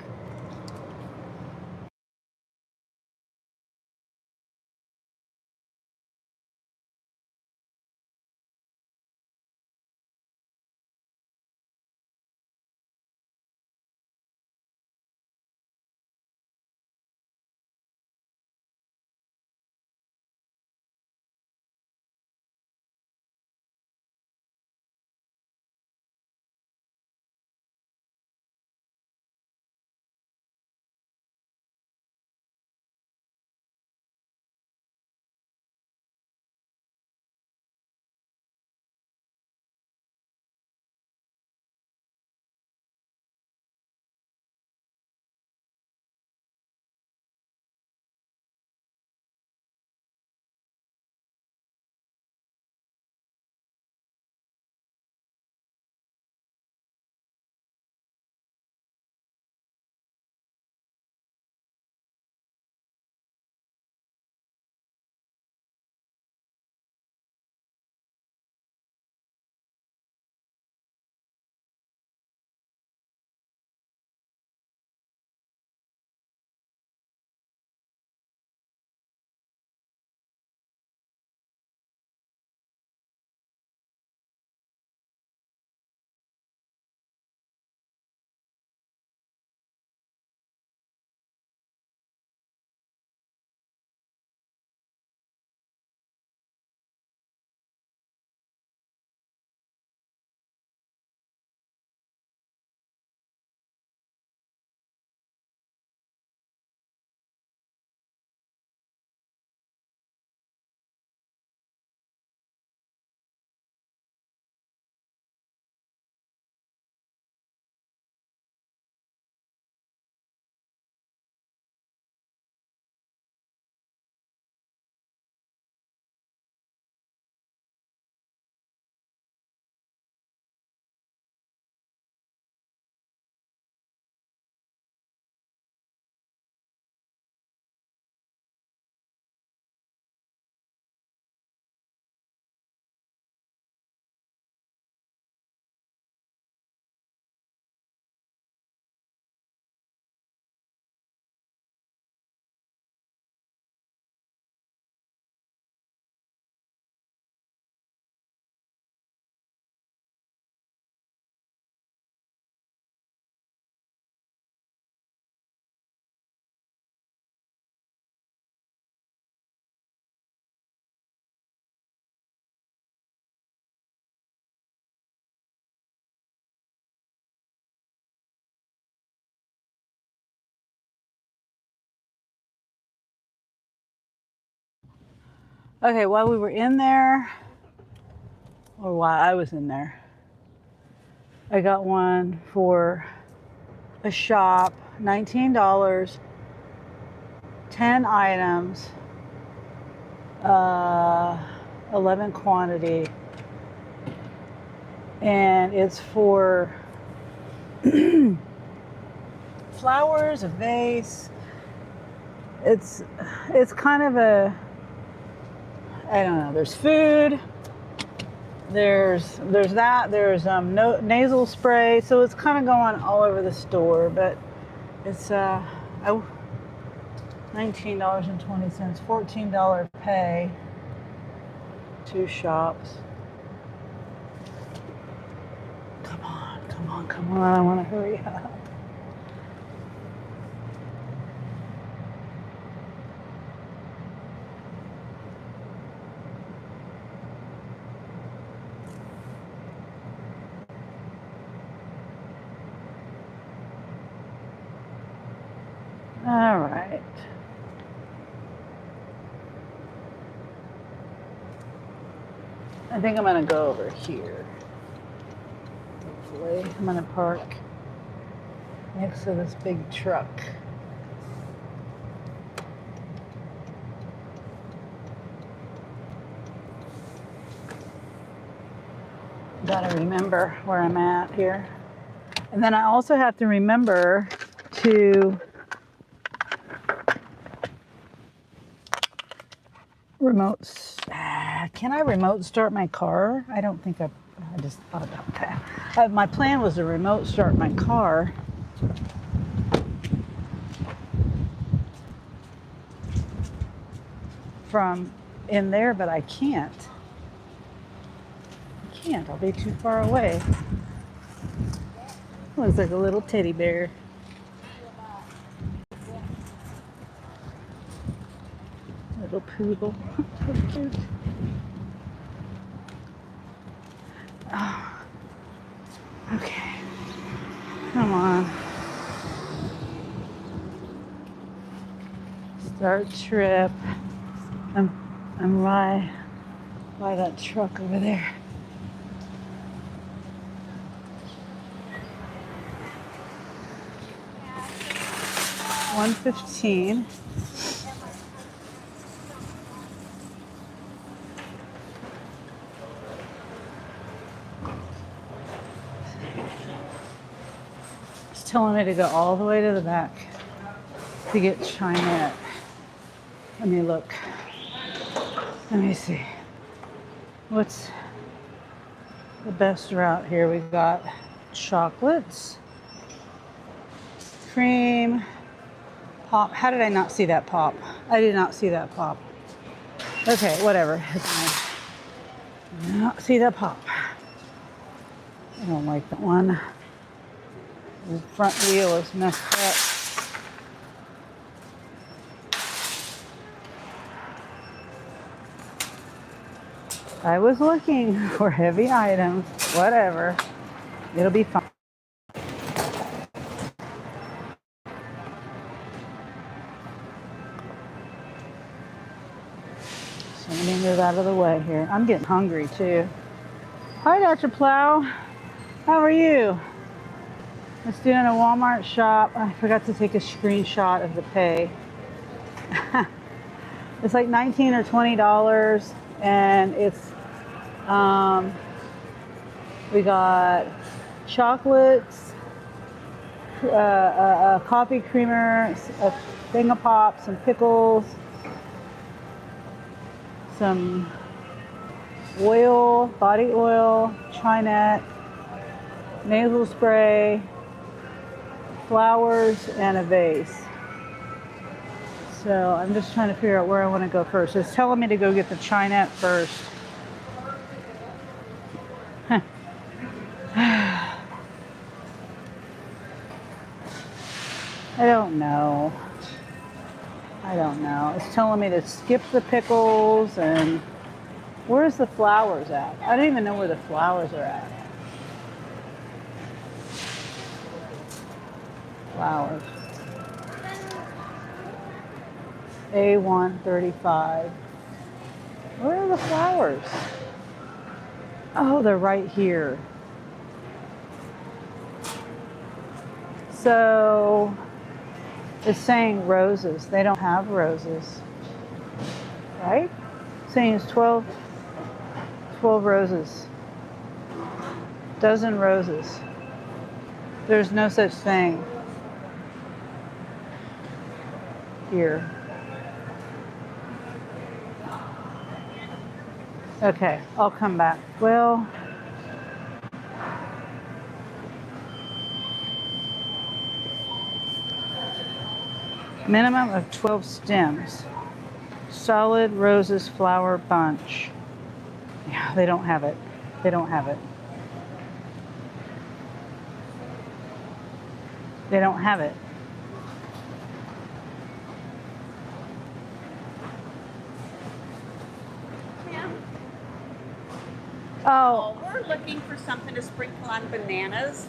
Okay, while we were in there, or while I was in there, I got one for a shop, $19, 10 items, 11 quantity, and it's for flowers, a vase. It's kind of a, I don't know, there's food, there's that, there's nasal spray, so it's kind of going all over the store, but it's $19.20, $14 pay, 2 shops. Come on, come on, come on, I want to hurry up. All right. I think I'm gonna go over here. Hopefully, I'm gonna park next to this big truck. Gotta remember where I'm at here. And then I also have to remember to can I remote start my car? I don't think I just thought about that. My plan was to remote start my car. From in there, but I can't. I'll be too far away. Looks like a little teddy bear. Little poodle. So cute. Oh. Okay. Come on. Start trip. I'm by that truck over there. $115. It's telling me to go all the way to the back to get Chinette. Let me look. Let me see. What's the best route here? We've got chocolates, cream, pop. How did I not see that pop? I did not see that pop. Okay, whatever. I did not see that pop. I don't like that one. The front wheel is messed up. I was looking for heavy items. Whatever. It'll be fine. So let me move out of the way here. I'm getting hungry too. Hi, Dr. Plow. How are you? I was doing a Walmart shop. I forgot to take a screenshot of the pay. It's like $19 or $20, and it's we got chocolates, a coffee creamer, a thing of pop, some pickles, some oil, body oil, Chinette, nasal spray, flowers, and a vase. So I'm just trying to figure out where I want to go first. It's telling me to go get the Chinette first. I don't know. It's telling me to skip the pickles, and where's the flowers at? I don't even know where the flowers are at. Flowers. A135. Where are the flowers? Oh, they're right here. So it's saying roses. They don't have roses, right? It's saying it's 12 roses. Dozen roses. There's no such thing here. Okay, I'll come back. Well, minimum of 12 stems. Solid roses flower bunch. Yeah, they don't have it. They don't have it. They don't have it. Oh, we're looking for something to sprinkle on bananas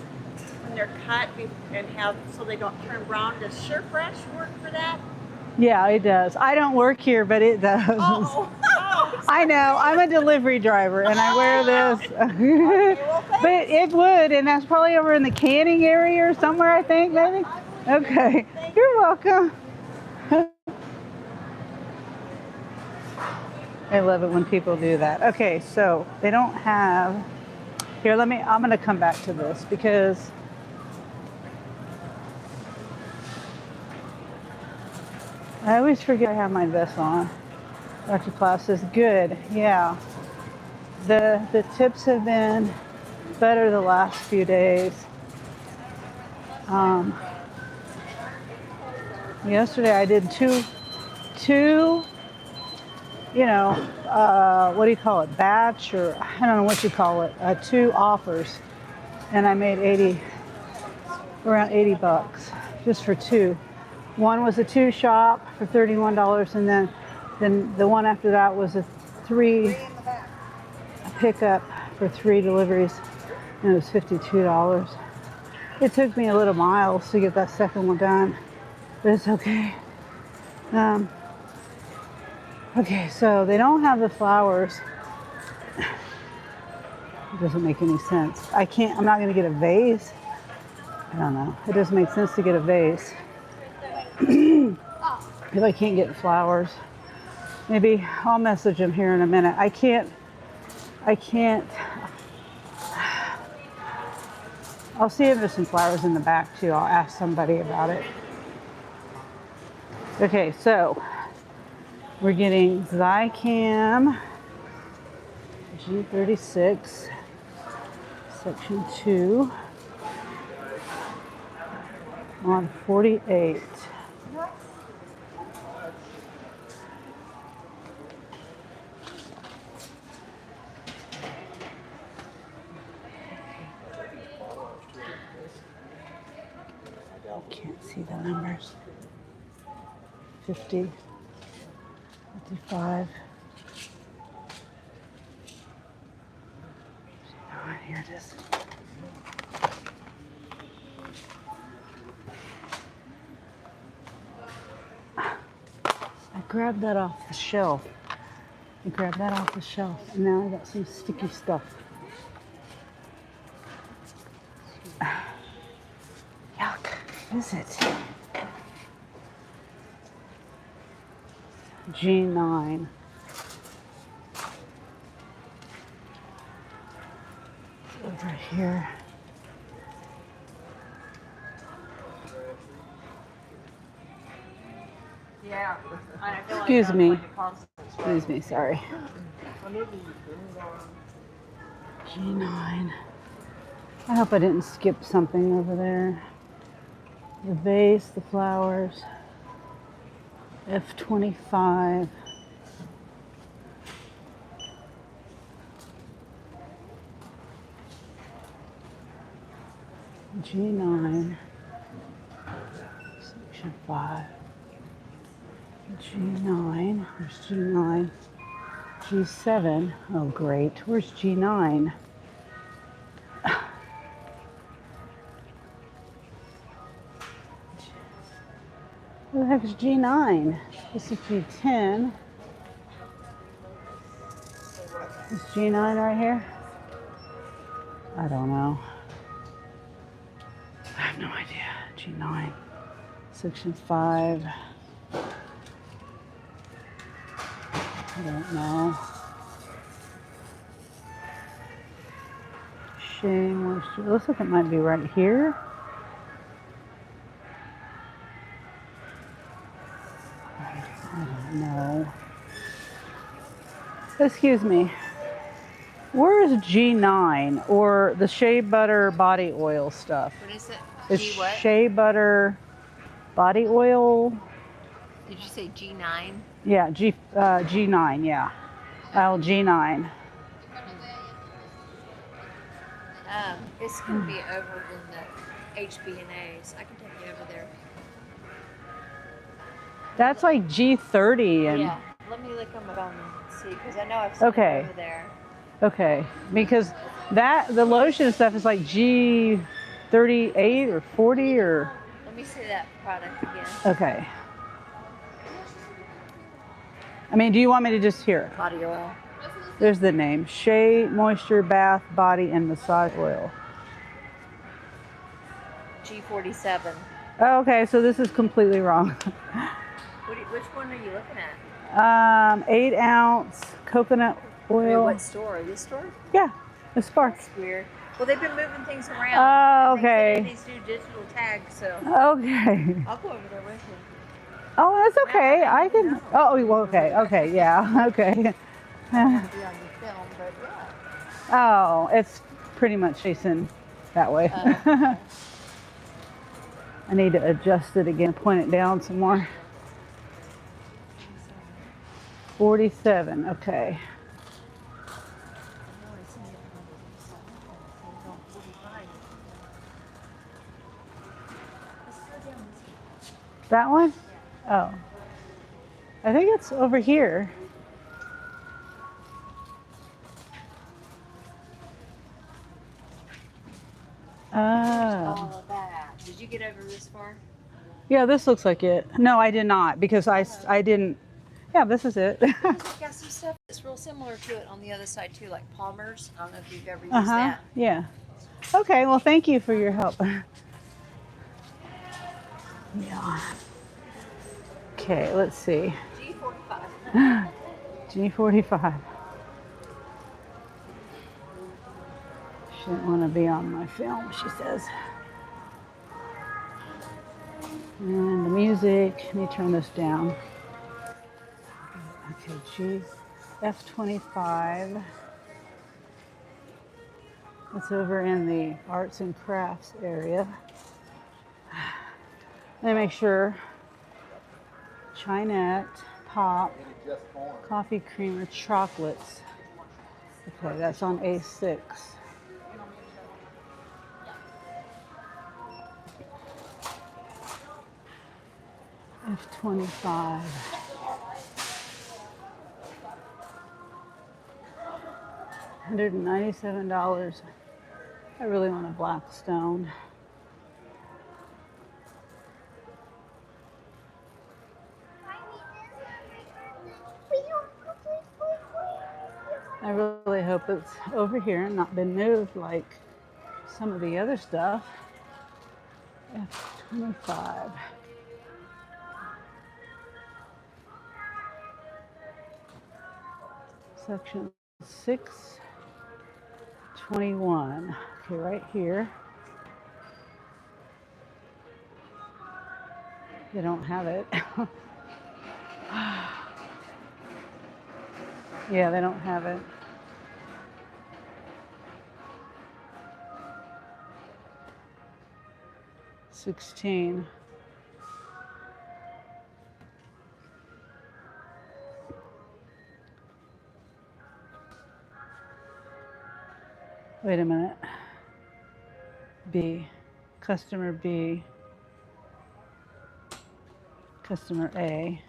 when they're cut and have so they don't turn brown. Does Sure Fresh work for that? yeah, it does. I don't work here, but it does. Oh, I know. I'm a delivery driver, and I wear this. well, But it would, and that's probably over in the canning area or somewhere, I think, maybe. Okay. You're welcome. I love it when people do that. Okay, so they don't have. Here, I'm going to come back to this because I always forget I have my vest on. Dr. Klaus says, good, yeah. The tips have been better the last few days. Yesterday I did two, what do you call it, batch, or I don't know what you call it, 2 offers. And I made around $80 just for 2. One was a 2 shop for $31, and then the one after that was a 3 pickup for 3 deliveries, and it was $52. It took me a little miles to get that second one done, but it's okay. Okay, so they don't have the flowers. It doesn't make any sense. I'm not gonna get a vase. I don't know. It doesn't make sense to get a vase if I can't get flowers. Maybe I'll message them here in a minute. I can't. I'll see if there's some flowers in the back too. I'll ask somebody about it. Okay, so we're getting Zycam G36, section 2, on 48. Can't see the numbers. 50, 55. Oh, here it is. I grabbed that off the shelf. And now I got some sticky stuff. Yuck. What is it? G9. It's over here. yeah. Excuse me. Excuse me, sorry. G9. I hope I didn't skip something over there. The vase, the flowers. F25. G9. Section 5. G9. Where's G9? G7. Oh, great. Where's G9? Where the heck is G9? This is G10. Is G9 right here? I don't know. I have no idea. G9. Section 5. I don't know. Shea moisture. It looks like it might be right here. I don't know. Excuse me. Where is G9 or the shea butter body oil stuff? What is it? Is G what? shea butter body oil? Did you say G9? Yeah, G9, yeah. Aisle G9. It's going to be over in the HB&As. I can take you over there. That's like G30 and Yeah. Let me look on my phone and see, because I know I've seen it over there. Okay, because the lotion stuff is like G38 or 40 or. Let me see that product again. Okay. I mean, do you want me to just hear? Body oil. There's the name. Shea Moisture Bath Body and Massage Oil. G47. Oh, okay, so this is completely wrong. Which one are you looking at? 8 ounce coconut oil. What store? This store? Yeah, the Spark. That's weird. Well, they've been moving things around. Oh, and they okay. put in these new digital tags, so Okay. I'll go over there with you. Oh, that's okay. I can. Oh, well, okay. Okay, yeah. Okay. I don't have to be on your film, but yeah. Oh, it's pretty much facing that way. Okay. I need to adjust it again, point it down some more. 47, okay. That one? Oh. I think it's over here. Oh. All of that. Did you get over this far? Yeah, this looks like it. No, I did not because I didn't. Yeah, this is it. Got some stuff that's real similar to it on the other side too, like Palmer's. I don't know if you've ever used that. Yeah. Okay, well, thank you for your help. Yeah. Okay, let's see. G45. G45. She didn't want to be on my film, she says. And the music, let me turn this down. Okay, F25. It's over in the arts and crafts area. Let me make sure. Chinette, pop, coffee creamer, chocolates. Okay, that's on A6. F25. $197. I really want a black stone. I really hope it's over here and not been moved like some of the other stuff. F25. Section 621. Okay, right here. They don't have it. Yeah, they don't have it. $16. Wait a minute. B. Customer B. Customer A.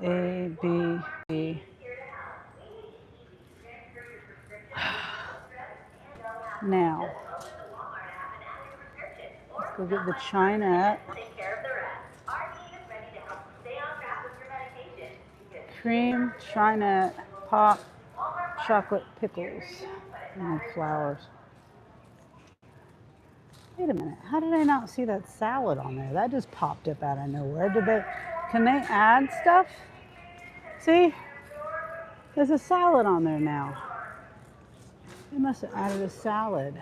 A, B, B. Now, let's go get the China. Cream, China, pop, chocolate pickles, and flowers. Wait a minute. How did I not see that salad on there? That just popped up out of nowhere. Can they add stuff? See? There's a salad on there now. They must have added a salad.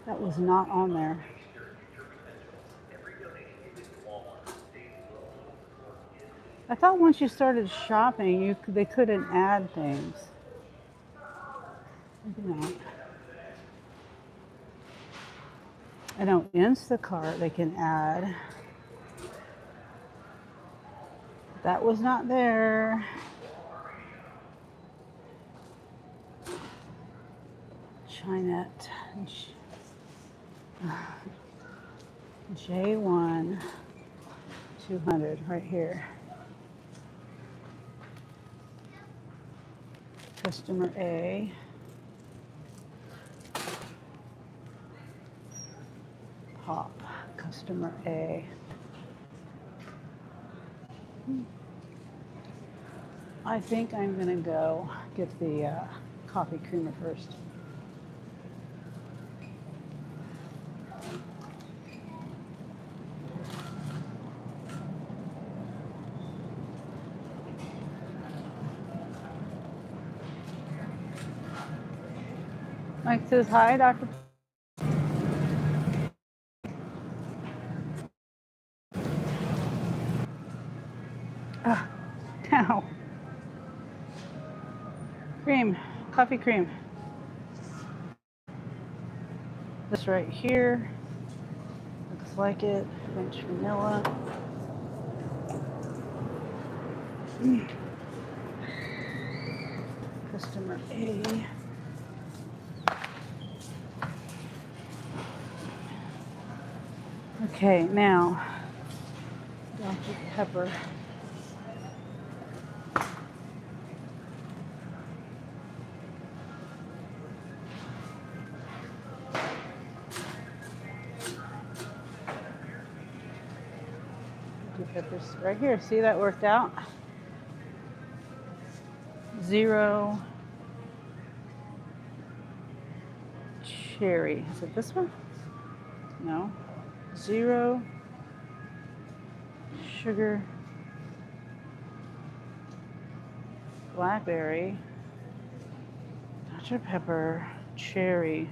That was not on there. I thought once you started shopping, they couldn't add things. Maybe not. I know Instacart they can add. That was not there. Chinette. J1 200 right here. Customer A. Pop. Customer A. I think I'm going to go get the coffee creamer first. Mike says hi, Dr. Now. Cream, coffee cream. This right here. Looks like it. French vanilla. Customer A. Okay, now Dr. Pepper. Dr. Pepper's right here. See, that worked out. 0 cherry. Is it this one? No. 0 sugar blackberry. Dr. Pepper cherry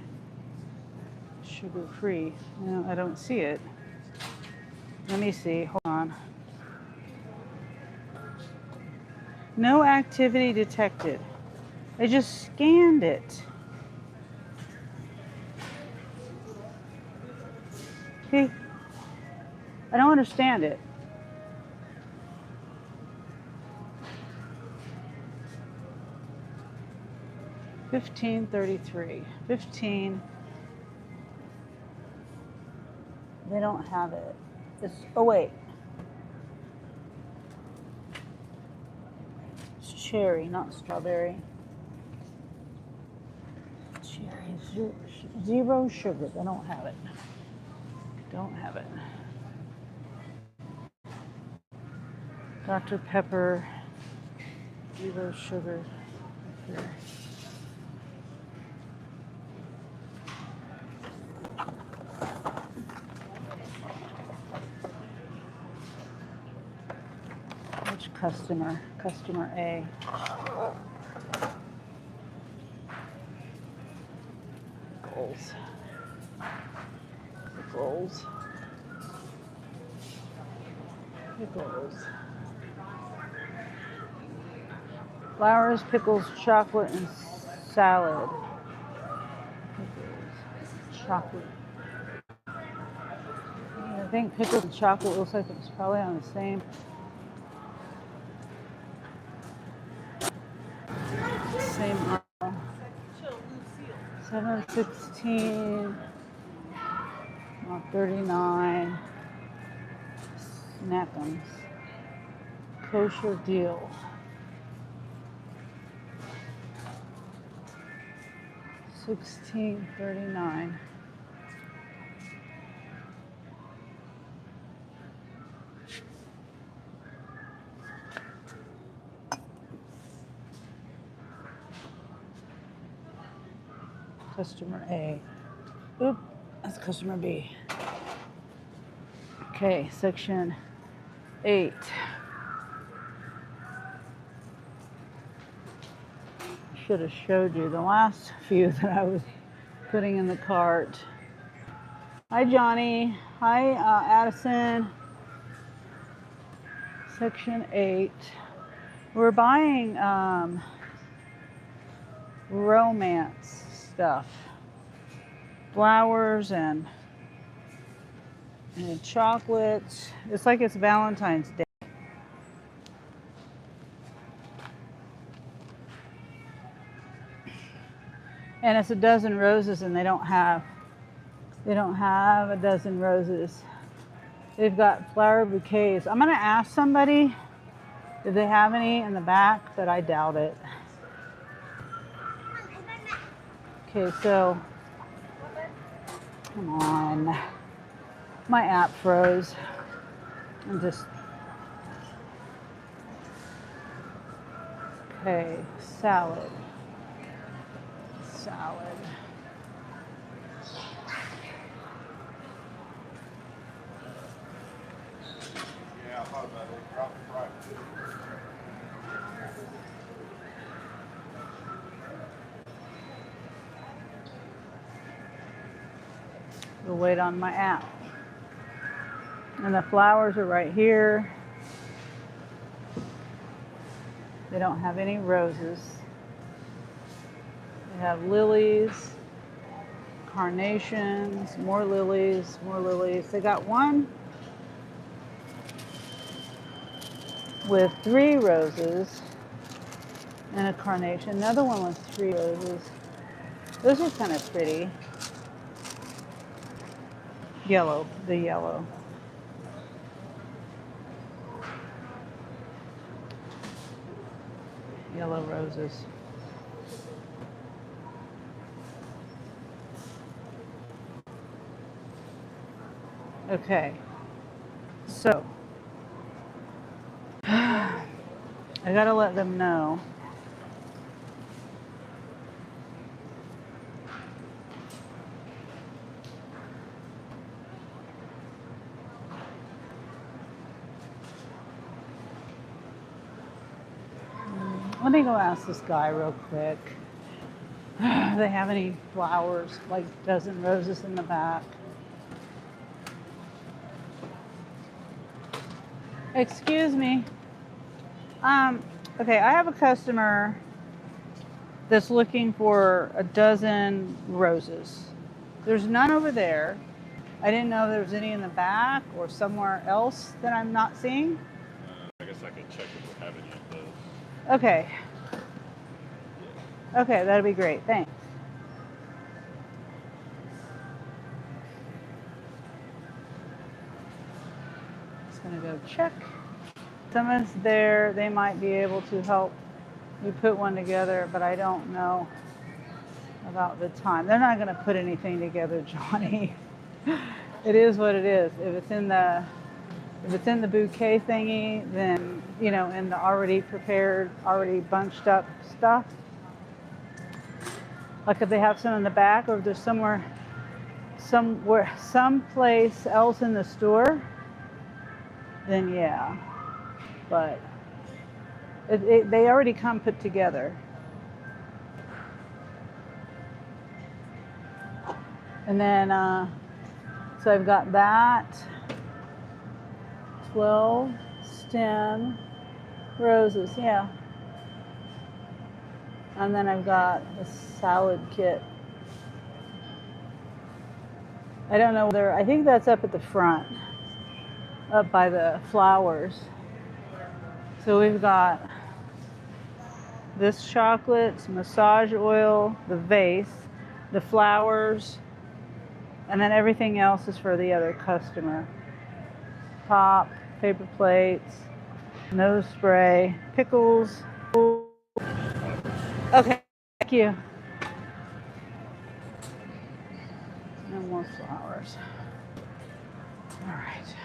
sugar free. No, I don't see it. Let me see. Hold on. No activity detected. I just scanned it. See? I don't understand it. $15.33. 15. They don't have it. Oh wait. It's cherry, not strawberry. Cherry, 0 sugar. They don't have it. Don't have it. Dr. Pepper, 0 sugar. Okay. Which customer? Customer A. Pickles. Pickles. Pickles. Flowers, pickles, chocolate, and salad. Pickles, chocolate. I think pickles and chocolate looks like it's probably on the same. Same aisle. 7.16. 39. Snackums. Kosher deal. 16.39. Customer A. Oop, That's customer B. Okay, section 8. Should have showed you the last few that I was putting in the cart. Hi, Johnny. Hi, Addison. Section 8. We're buying romance stuff. Flowers and chocolates. It's like it's Valentine's Day. And it's a dozen roses, and they don't have a dozen roses. They've got flower bouquets. I'm gonna ask somebody if they have any in the back, but I doubt it. Okay, so come on. My app froze. I'm just okay. Salad. Yeah, I thought about it. Drop the price. We'll wait on my app. And the flowers are right here. They don't have any roses. They have lilies, carnations, more lilies, more lilies. They got one with 3 roses and a carnation. Another one with 3 roses. Those are kind of pretty. Yellow, the yellow. Yellow roses. Okay, so I gotta let them know. Let me go ask this guy real quick. Do they have any flowers, like dozen roses in the back? Excuse me. Okay, I have a customer that's looking for a dozen roses. There's none over there. I didn't know if there was any in the back or somewhere else that I'm not seeing. I guess I can check if we have any of those. Okay. Okay, that'd be great. Thanks. Just gonna go check. Someone's there. They might be able to help you put one together, but I don't know about the time. They're not gonna put anything together, Johnny. It is what it is. If it's in the bouquet thingy, then you know, in the already prepared, already bunched up stuff. Like if they have some in the back, or if there's someplace else in the store, then yeah. But they already come put together. And then, so I've got that 12 stem roses, yeah. And then I've got a salad kit. I don't know whether, I think that's up at the front, up by the flowers. So we've got this chocolate, massage oil, the vase, the flowers, and then everything else is for the other customer. Pop, paper plates, nose spray, pickles. Okay, thank you. No more flowers. All right.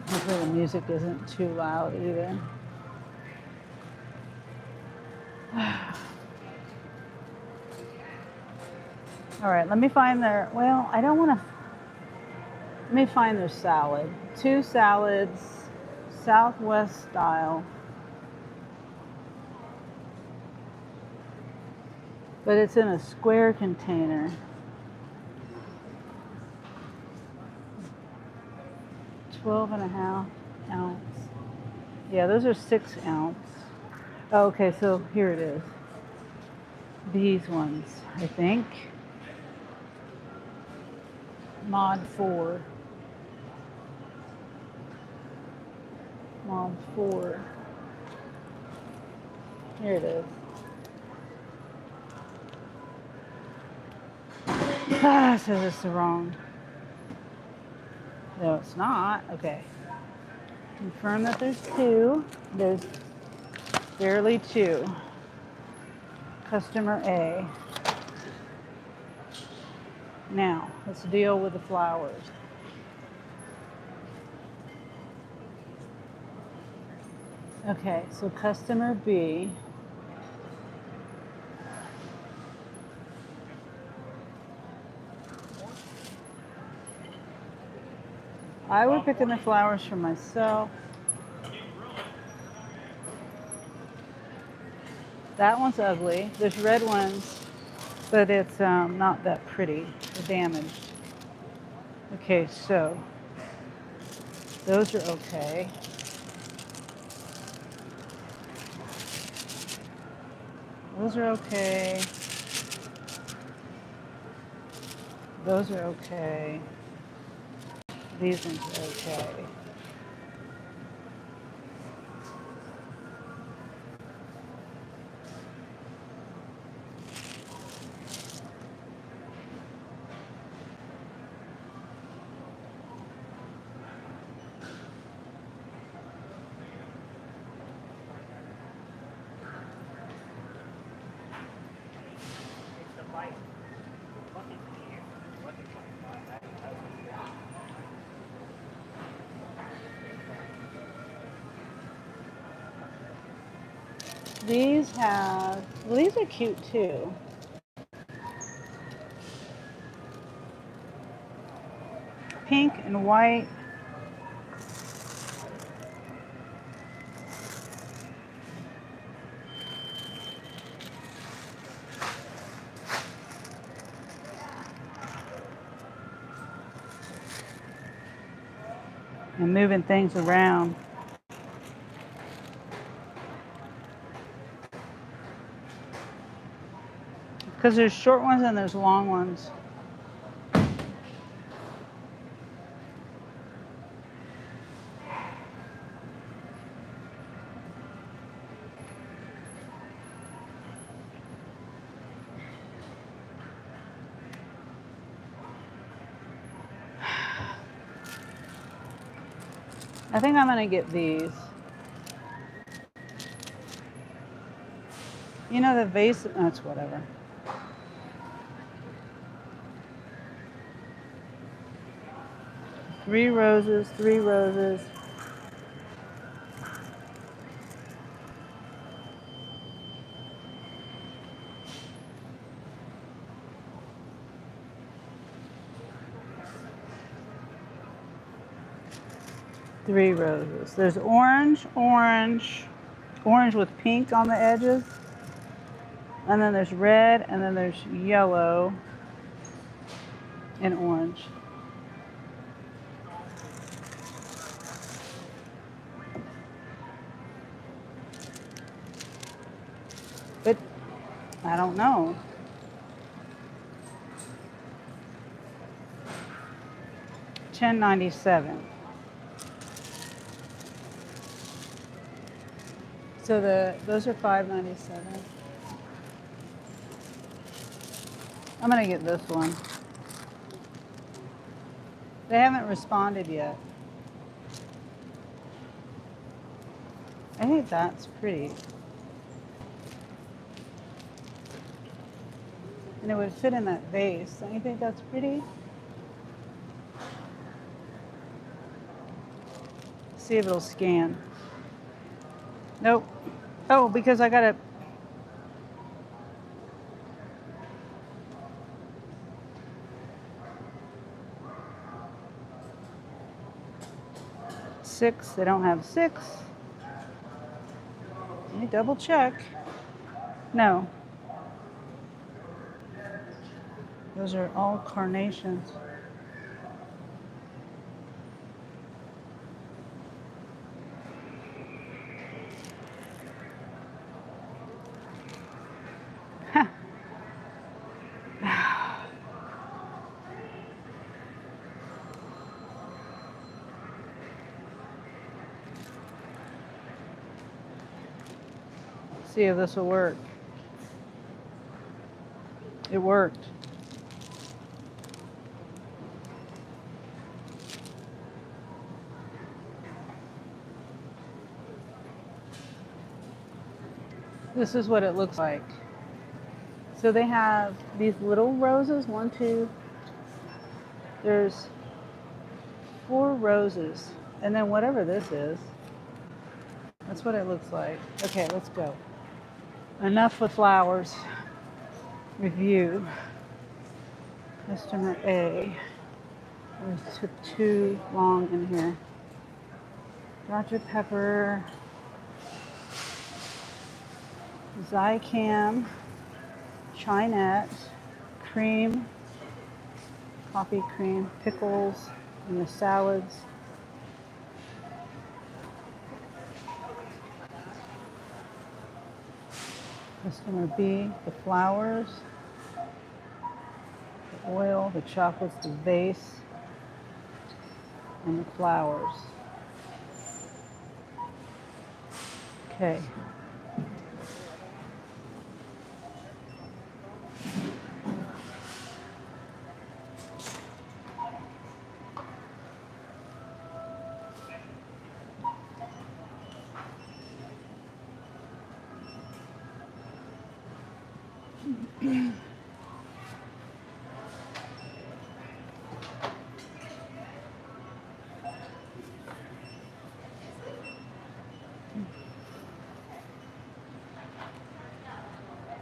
Hopefully the music isn't too loud either. All right, let me find their, well, I don't want to, let me find their salad. 2 salads, Southwest style. But it's in a square container. 12.5 ounce. Yeah, those are 6 ounce. Oh, okay, so here it is. These ones, I think. Mod 4. Mod 4. Here it is. Ah, it says it's the wrong. No, it's not. Okay. Confirm that there's 2. There's barely 2. Customer A. Now, let's deal with the flowers. Okay, so customer B. I would pick in the flowers for myself. That one's ugly. There's red ones, but it's not that pretty. They're damaged. Okay, so those are okay. Those are okay. Those are okay. These ones are okay. These have, well, these are cute too. Pink and white. And moving things around. Because there's short ones and there's long ones. I think I'm gonna get these. You know the vase, that's whatever. Three roses, 3 roses. Three roses. There's orange, orange, orange with pink on the edges. And then there's red, and then there's yellow and orange. But I don't know. $10.97. So those are $5.97. I'm gonna get this one. They haven't responded yet. I think that's pretty. And it would fit in that vase. Don't you think that's pretty? See if it'll scan. Nope. Oh, because I gotta. 6. They don't have 6. Let me double check. No. Those are all carnations. See if this will work. It worked. This is what it looks like. So they have these little roses, 1, 2, there's 4 roses. And then whatever this is, that's what it looks like. Okay, let's go. Enough with flowers. Review. Customer A. There's too long in here. Dr. Pepper. Zycam. Chinette. Cream. Coffee cream. Pickles. And the salads. Customer B, the flowers, the oil, the chocolates, the vase, and the flowers. Okay.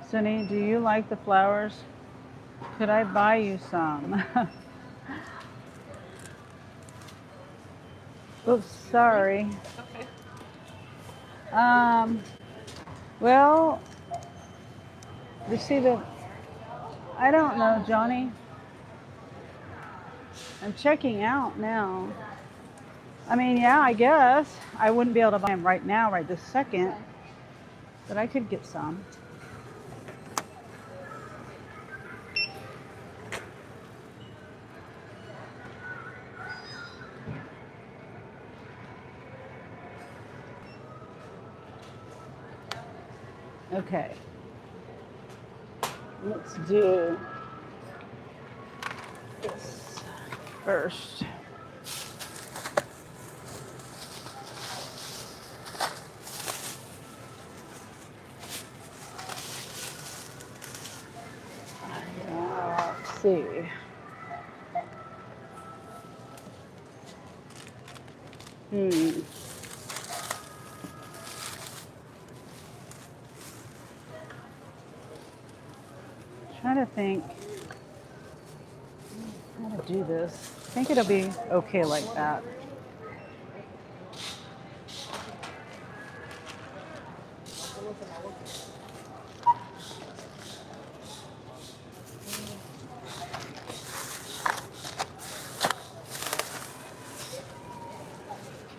Sunny, do you like the flowers? Could I buy you some? Oops, sorry. Okay. Well, you see I don't know, Johnny. I'm checking out now. I mean, yeah, I guess. I wouldn't be able to buy them right now, right this second. But I could get some. Okay. Let's do this first. Let's see. Trying to think how to do this. I think it'll be okay like that.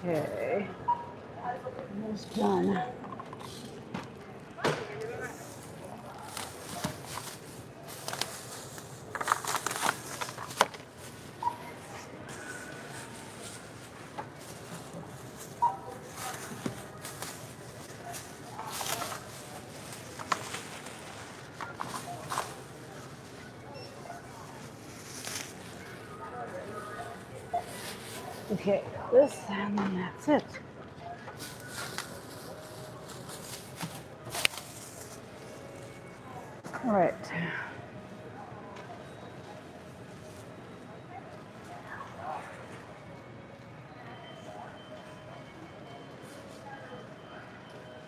Okay, almost done. Okay, this and then that's it. All right.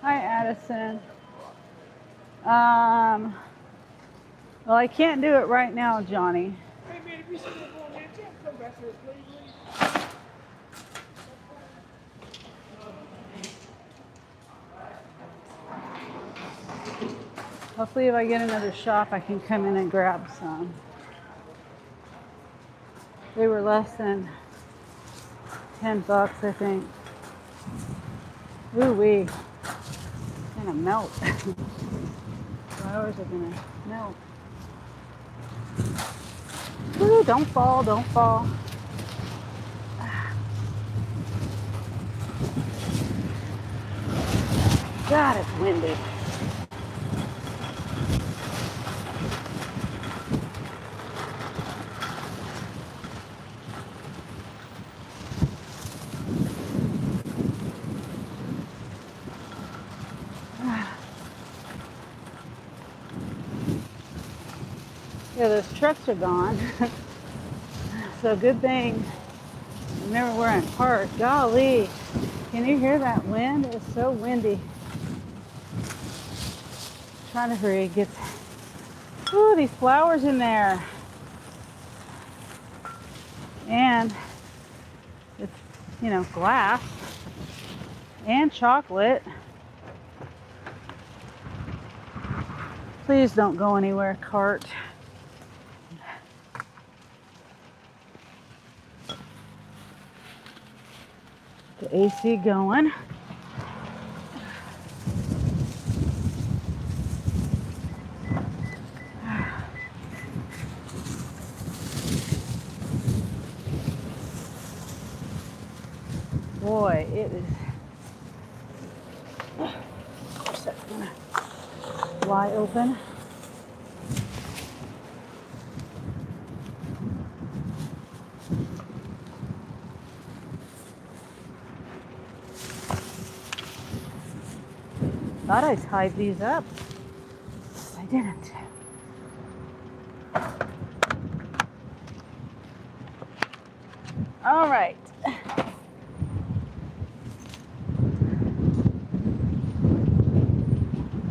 Hi, Addison. Well, I can't do it right now, Johnny. Hey, man, if you see me going there, come back here, please. Hopefully if I get another shop, I can come in and grab some. They were less than $10, I think. Ooh wee. It's gonna melt. Flowers are gonna melt. Ooh, don't fall, don't fall. God, it's windy. Yeah, those trucks are gone. So good thing. Remember where I'm parked. Golly, can you hear that wind? It's so windy. Trying to hurry. Get. Ooh, these flowers in there. And it's, you know, glass and chocolate. Please don't go anywhere, cart. The AC going. Boy, it is. Of course, that's gonna fly open. Thought I tied these up. I didn't. All right.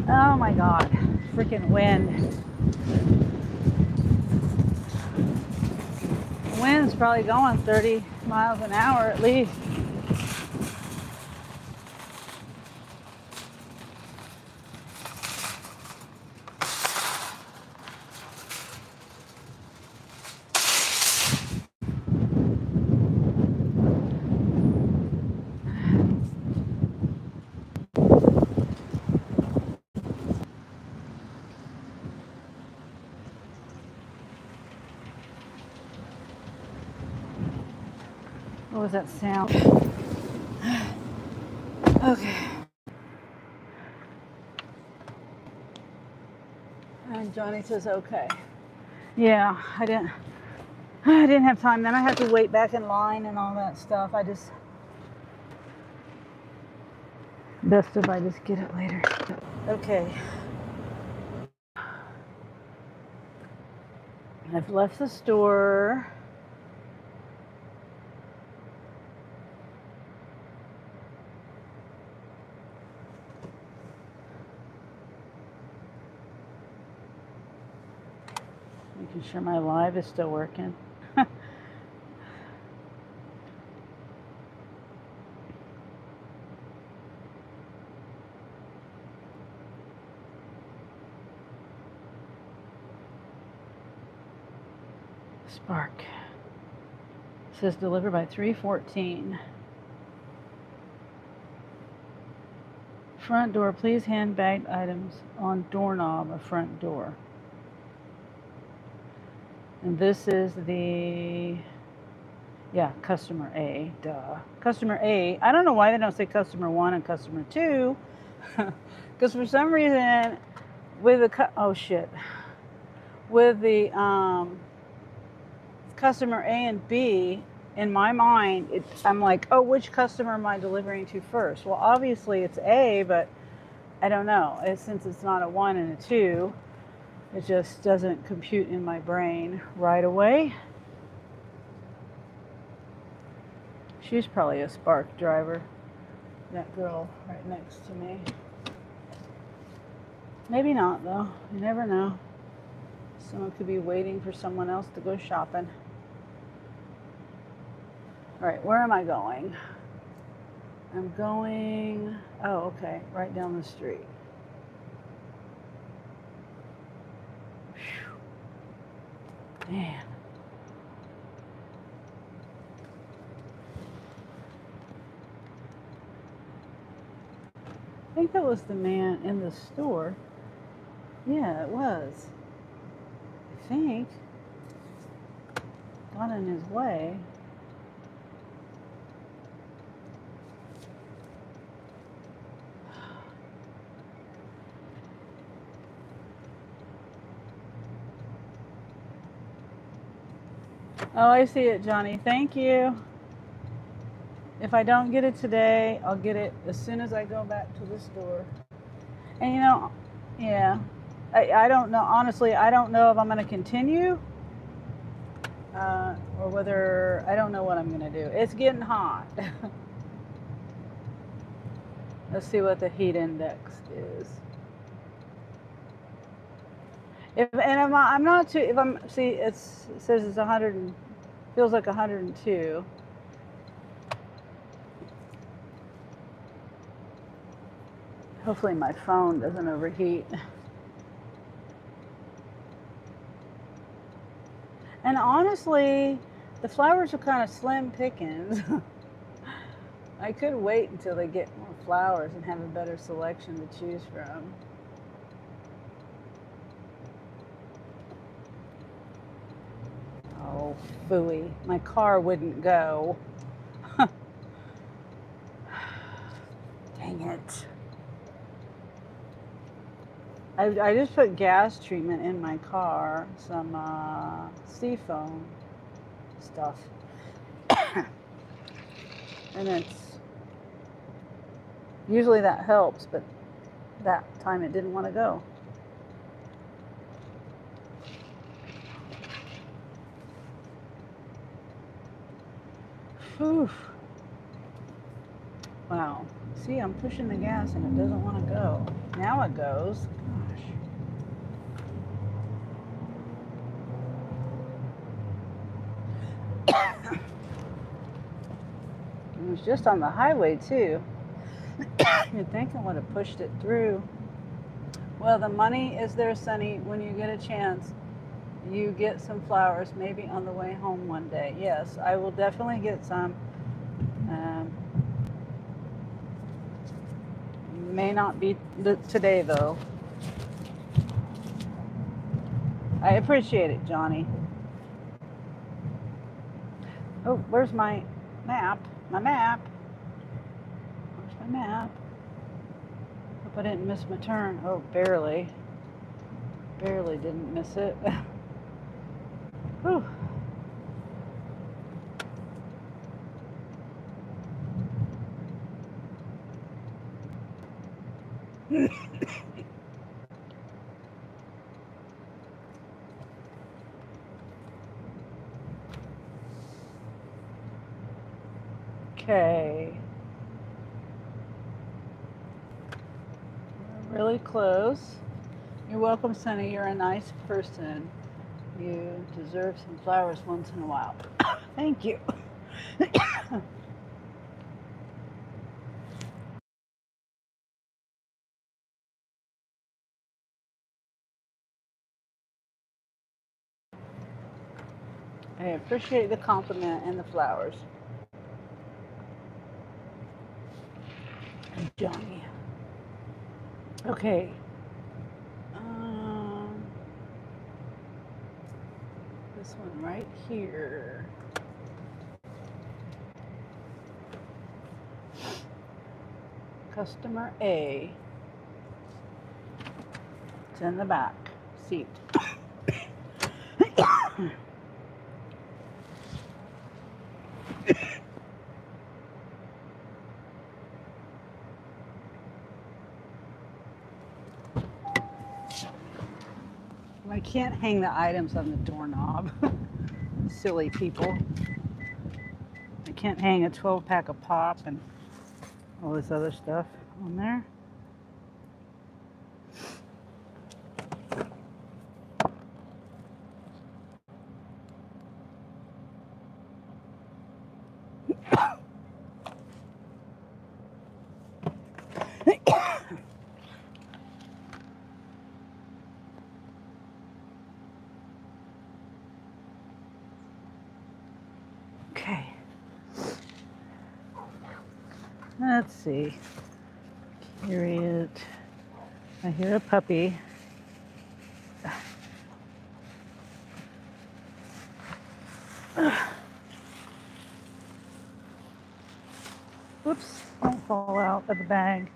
Oh my God, freaking wind. The wind's probably going 30 miles an hour at least. What was that sound? Okay. And Johnny says okay. Yeah, I didn't have time. Then I had to wait back in line and all that stuff. Best if I just get it later. Okay. I've left the store. Making sure my live is still working. Spark. It says deliver by 3:14. Front door, please hand bagged items on doorknob of front door. And this is the, yeah, customer A, duh. Customer A, I don't know why they don't say customer 1 and customer 2. Because for some reason, with the, oh shit. With the customer A and B, in my mind, I'm like, oh, which customer am I delivering to first? Well, obviously it's A, but I don't know. Since it's not a 1 and a 2, it just doesn't compute in my brain right away. She's probably a Spark driver, that girl right next to me. Maybe not, though. You never know. Someone could be waiting for someone else to go shopping. All right, where am I going? I'm going, oh, okay, right down the street. Man. I think that was the man in the store. Yeah, it was. I think. Got in his way. Oh, I see it, Johnny. Thank you. If I don't get it today, I'll get it as soon as I go back to the store. And you know, yeah, I don't know. Honestly, I don't know if I'm going to continue or whether I don't know what I'm going to do. It's getting hot. Let's see what the heat index is. I'm not too. If I'm see, it says it's 100 and feels like 102. Hopefully my phone doesn't overheat. And honestly, the flowers are kind of slim pickings. I could wait until they get more flowers and have a better selection to choose from. Oh, phooey. My car wouldn't go. Dang it. I just put gas treatment in my car, some seafoam stuff. And it's usually that helps, but that time it didn't want to go. Whew. Wow. See, I'm pushing the gas and it doesn't want to go. Now it goes. Gosh. It was just on the highway too. You'd think I would have pushed it through. Well, the money is there, Sunny. When you get a chance, you get some flowers, maybe on the way home one day. Yes, I will definitely get some. May not be today, though. I appreciate it, Johnny. Oh, where's my map? My map. Where's my map? Hope I didn't miss my turn. Oh, barely. Barely didn't miss it. Whew. Okay. We're really close. You're welcome, Sonny. You're a nice person. You deserve some flowers once in a while. Thank you. I appreciate the compliment and the flowers. Johnny. Okay. This one right here. Customer A. It's in the back seat. I can't hang the items on the doorknob. Silly people. I can't hang a 12-pack of pop and all this other stuff on there. Okay. Let's see. Harriet. I hear a puppy. Whoops, don't fall out of the bag.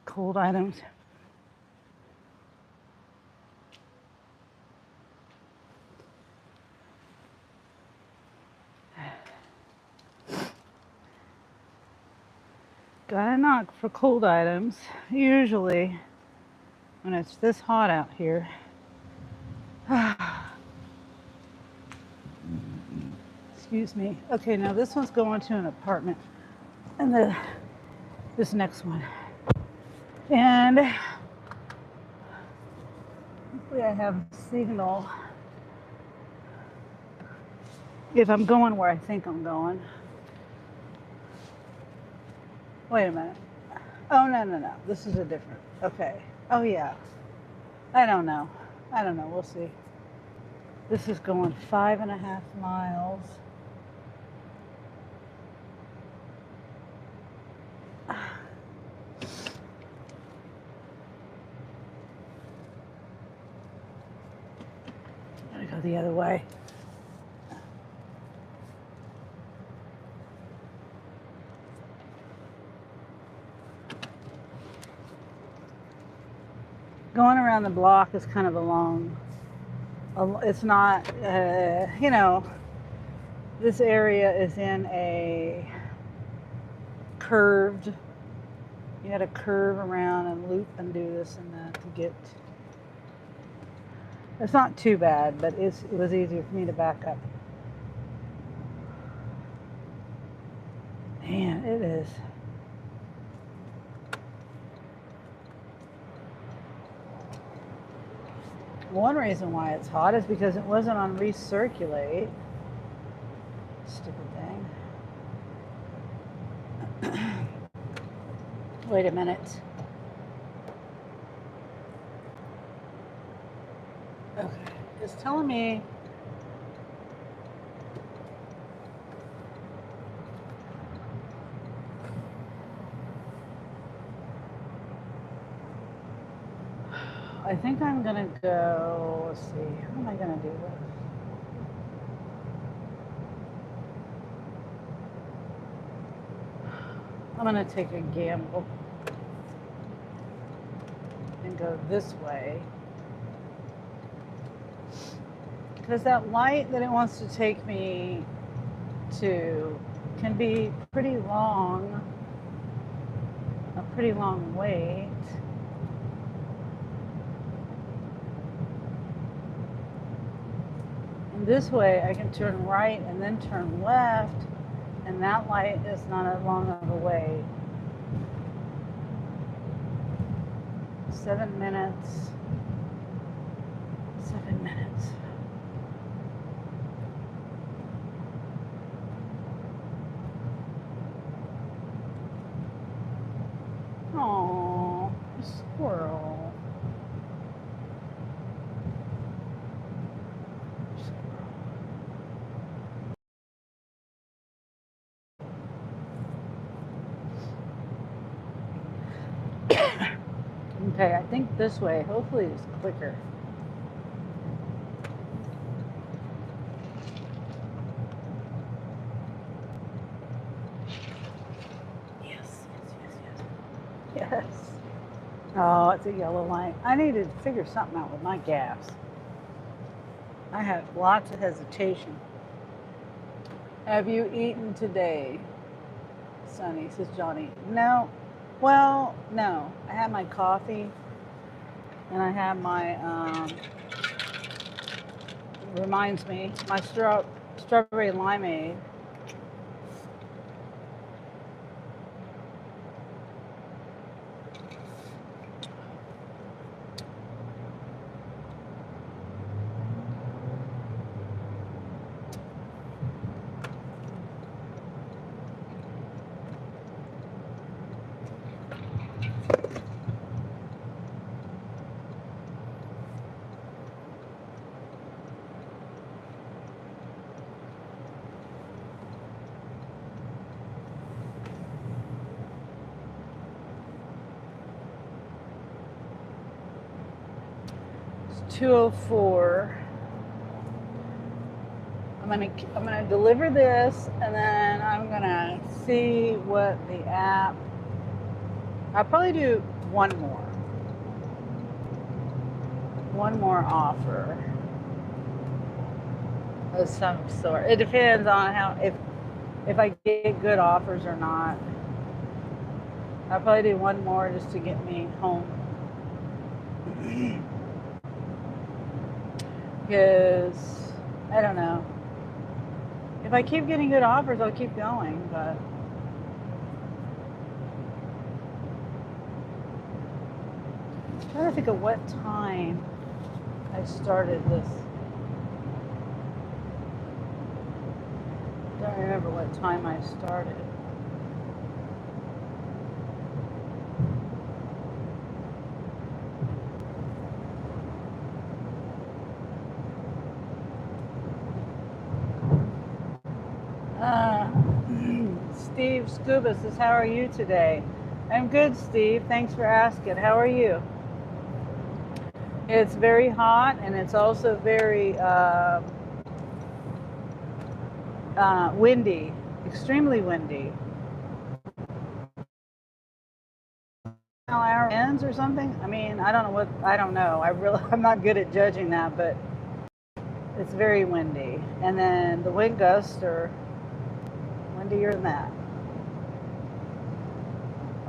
Cold items. Gotta knock for cold items. Usually, when it's this hot out here. Excuse me. Okay, now this one's going to an apartment, and this next one. And hopefully I have signal if I'm going where I think I'm going. Wait a minute. Oh, no. This is a different. Okay. Oh, yeah. I don't know. We'll see. This is going 5.5 miles. Gotta go the other way. Going around the block is kind of a long, it's not, this area is in a curved, you got to curve around and loop and do this and that to get, it's not too bad, but it was easier for me to back up. Man, it is. One reason why it's hot is because it wasn't on recirculate. Stupid thing. Wait a minute. Okay, it's telling me I think I'm gonna go, let's see, how am I gonna do this? I'm gonna take a gamble and go this way. Because that light that it wants to take me to can be pretty long, a pretty long wait. And this way I can turn right and then turn left, and that light is not as long of a wait. 7 minutes. 7 minutes. Aww, a squirrel. Okay, I think this way, hopefully it's quicker. Yes. Oh, it's a yellow light. I need to figure something out with my gas. I have lots of hesitation. Have you eaten today? Sunny, says Johnny. No. Well, no. I had my coffee and I had my reminds me, my strawberry limeade. It's 2:04. I'm gonna deliver this, and then I'm gonna see what the app. I'll probably do one more offer of some sort. It depends on how if I get good offers or not. I'll probably do one more just to get me home. Because I don't know. If I keep getting good offers, I'll keep going, but I'm trying to think of what time I started this. I don't remember what time I started. Steve Scuba says, how are you today? I'm good, Steve. Thanks for asking. How are you? It's very hot, and it's also very windy, extremely windy. Hour ends or something? I mean, I don't know. I'm not good at judging that, but it's very windy. And then the wind gusts are windier than that.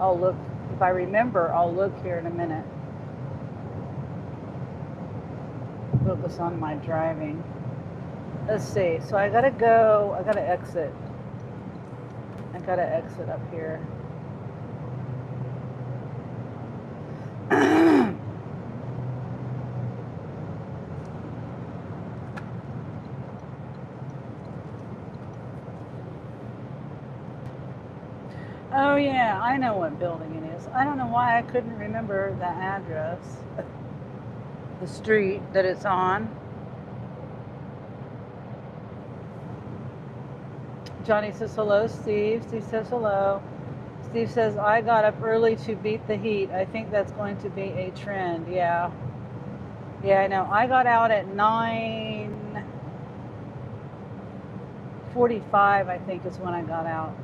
I'll look, if I remember, I'll look here in a minute. Focus on my driving. Let's see. So I gotta exit. I gotta exit up here. Oh yeah, I know what building it is. I don't know why I couldn't remember the address, the street that it's on. Johnny says hello, Steve. Steve says hello. Steve says, I got up early to beat the heat. I think that's going to be a trend. Yeah. Yeah, I know. I got out at 9:45, I think is when I got out.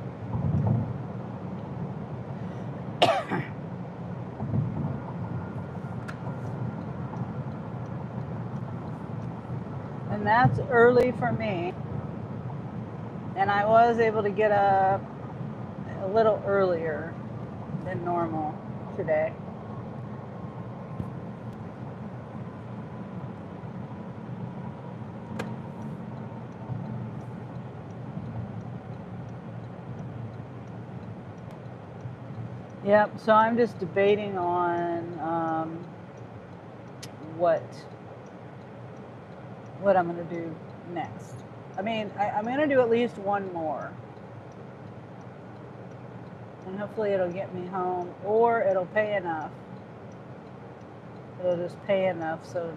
And that's early for me. And I was able to get up a little earlier than normal today. Yep, so I'm just debating on what I'm going to do next. I mean, I'm going to do at least one more. And hopefully it'll get me home, or it'll pay enough. It'll just pay enough. So,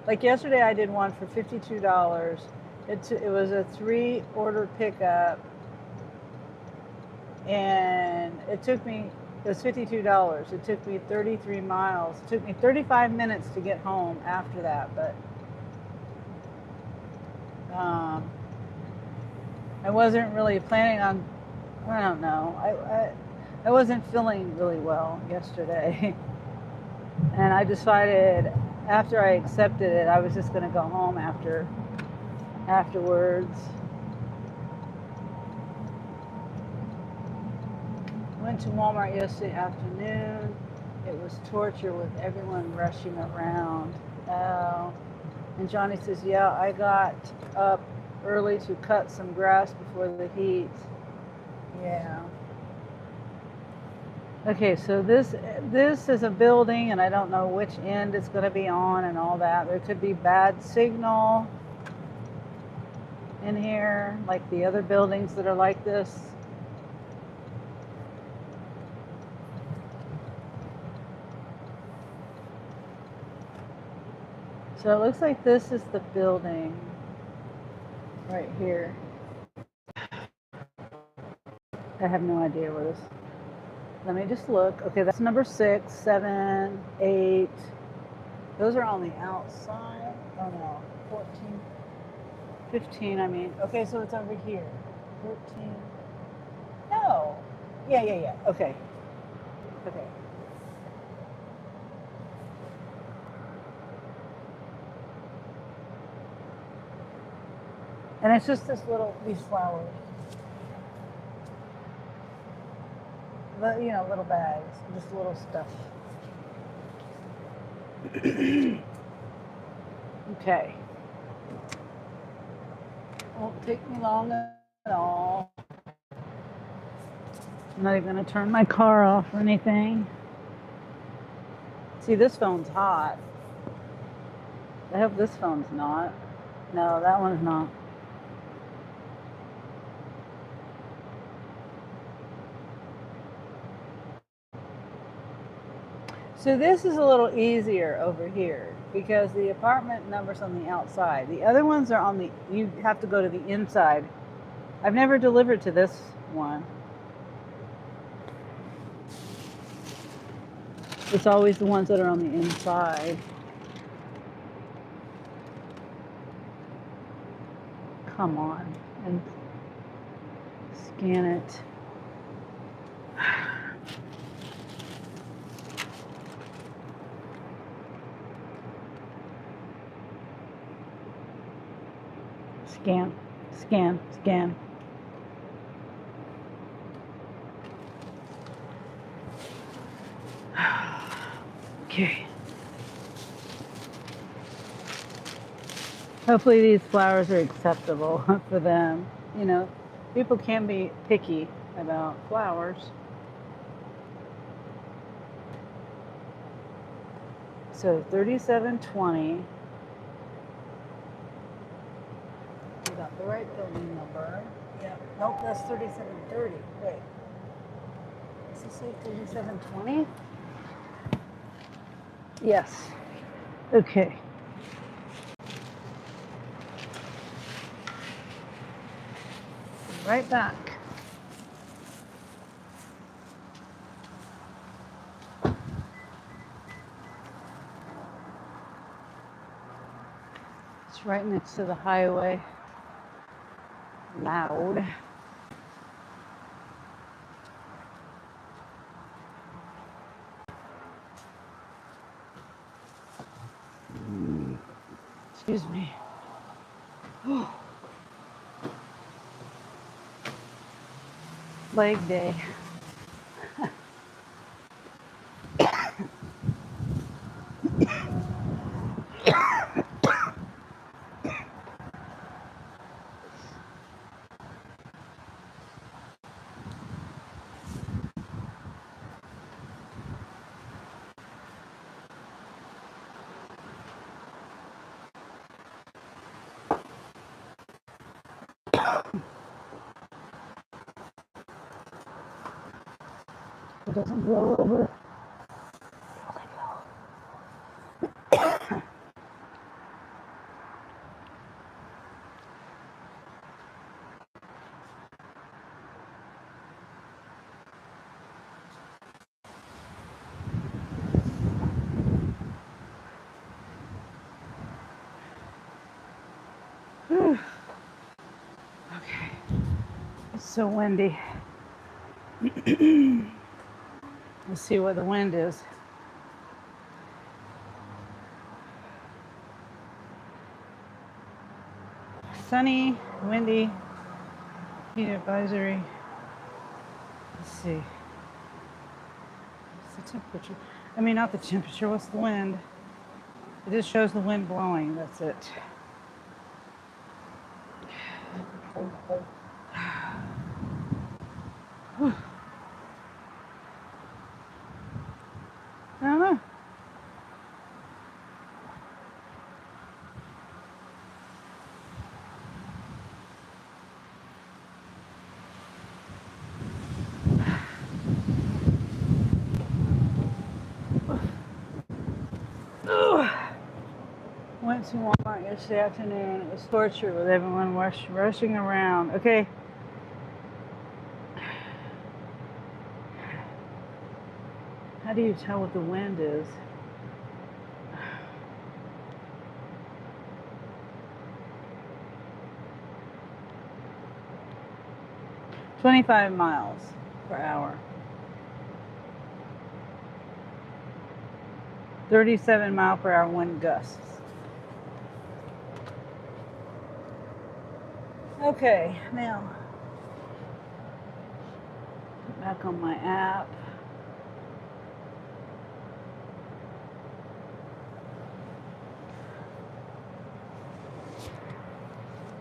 like yesterday I did one for $52. It was a 3-order pickup. And it was $52. It took me 33 miles. It took me 35 minutes to get home after that, but I wasn't really planning on, I don't know, I wasn't feeling really well yesterday. And I decided after I accepted it, I was just going to go home afterwards. Went to Walmart yesterday afternoon. It was torture with everyone rushing around. Oh, And Johnny says, yeah, I got up early to cut some grass before the heat. Yeah. Okay, so this is a building, and I don't know which end it's going to be on and all that. There could be bad signal in here, like the other buildings that are like this. So it looks like this is the building right here. I have no idea where this. Let me just look. Okay, that's number 6, 7, 8. Those are on the outside. Oh no, 14, 15. I mean, okay, so it's over here. 13. No. Yeah. Okay. Okay. And it's just these flowers. Little bags, just little stuff. Okay. Won't take me long at all. I'm not even going to turn my car off or anything. See, this phone's hot. I hope this phone's not. No, that one's not. So this is a little easier over here because the apartment number's on the outside. The other ones are on you have to go to the inside. I've never delivered to this one. It's always the ones that are on the inside. Come on and scan it. Scan. Okay. Hopefully these flowers are acceptable for them. People can be picky about flowers. So 3720. We got the right building number. Yep. Nope, that's 3730. Wait. Does this say 3720? Yes. Okay. Right back. It's right next to the highway. Loud. Excuse me. Leg day. It doesn't blow over. Okay. It's so windy. Let's see what the wind is. Sunny, windy, heat advisory. Let's see. What's the temperature? I mean, not the temperature, what's the wind? It just shows the wind blowing. That's it. I don't know. Went to Walmart yesterday afternoon. It was torture with everyone rushing around. Okay. How do you tell what the wind is? $25 miles per hour. 37 mile per hour wind gusts. Okay, now back on my app.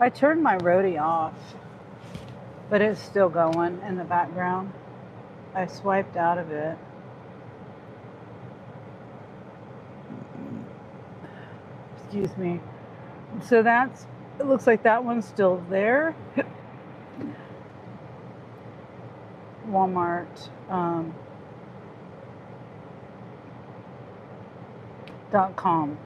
I turned my roadie off, but it's still going in the background. I swiped out of it. Excuse me. So it looks like that one's still there. Walmart .com.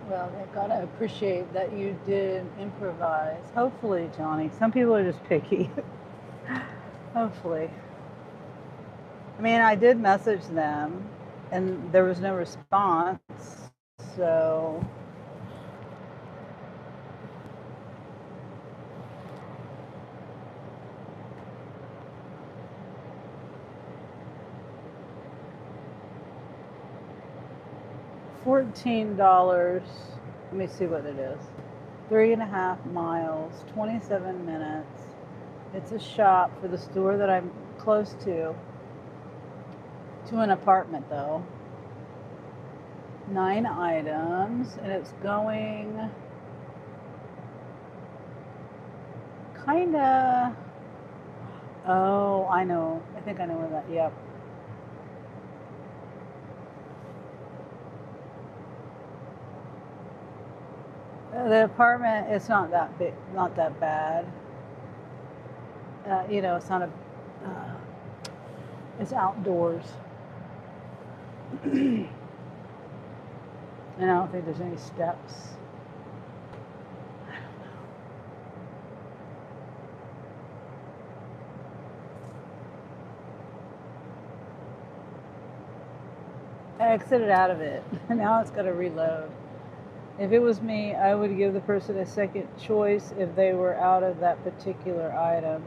Well, they gotta appreciate that you did improvise. Hopefully, Johnny. Some people are just picky. Hopefully. I mean, I did message them, and there was no response. So $14. Let me see what it is. 3.5 miles, 27 minutes. It's a shop for the store that I'm close to an apartment though. 9 items, and it's going kinda. Oh, I know. I think I know where that. Yep. The apartment, it's not that big, not that bad. It's not it's outdoors. And I don't think there's any steps. I exited out of it. Now it's got to reload. If it was me, I would give the person a second choice if they were out of that particular item.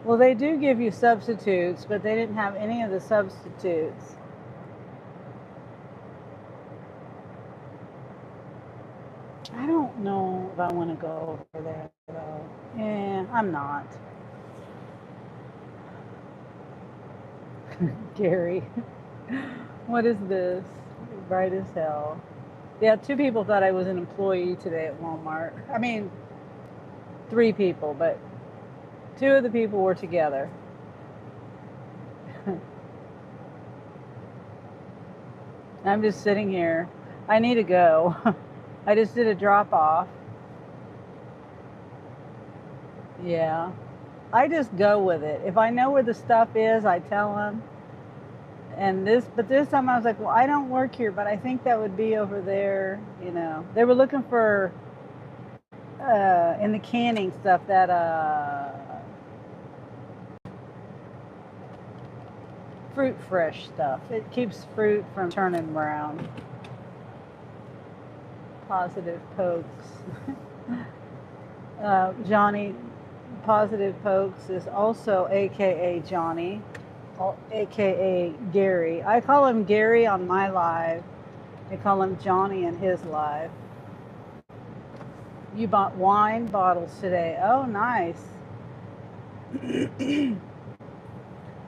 Well, they do give you substitutes, but they didn't have any of the substitutes. I don't know if I want to go over there, though. Yeah, I'm not. Gary, what is this? Bright as hell. Yeah, 2 people thought I was an employee today at Walmart. I mean, 3 people, but 2 of the people were together. I'm just sitting here. I need to go. I just did a drop off. Yeah. I just go with it. If I know where the stuff is, I tell them. But this time I was like, well, I don't work here, but I think that would be over there, They were looking for, in the canning stuff, that, fruit fresh stuff. It keeps fruit from turning brown. Positive Pokes. Johnny, Positive Pokes is also AKA Johnny. aka Gary. I call him Gary on my live. I call him Johnny in his live. You bought wine bottles today. Oh, nice.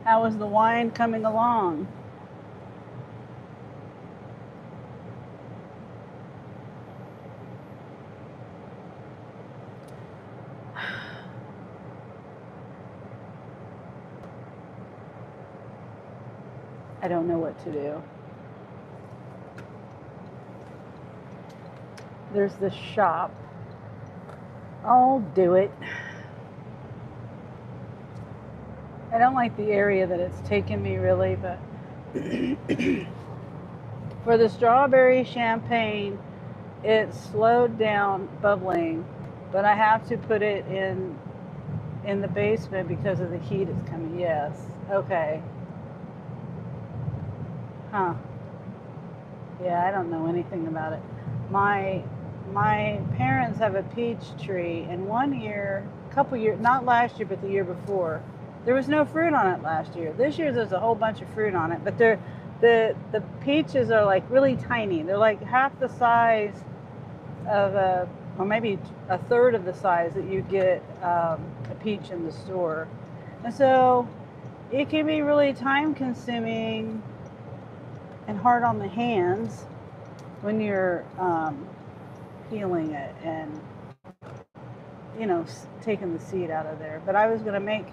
How is the wine coming along? I don't know what to do. There's the shop. I'll do it. I don't like the area that it's taken me really, but for the strawberry champagne, it slowed down bubbling, but I have to put it in the basement because of the heat it's coming. Yes. Okay. Huh. Yeah, I don't know anything about it. My parents have a peach tree, and one year, couple years, not last year, but the year before, there was no fruit on it last year. This year there's a whole bunch of fruit on it, but the peaches are like really tiny. They're like half the size of or maybe a third of the size that you get a peach in the store. And so it can be really time consuming and hard on the hands when you're peeling it and, you know, taking the seed out of there. But I was going to make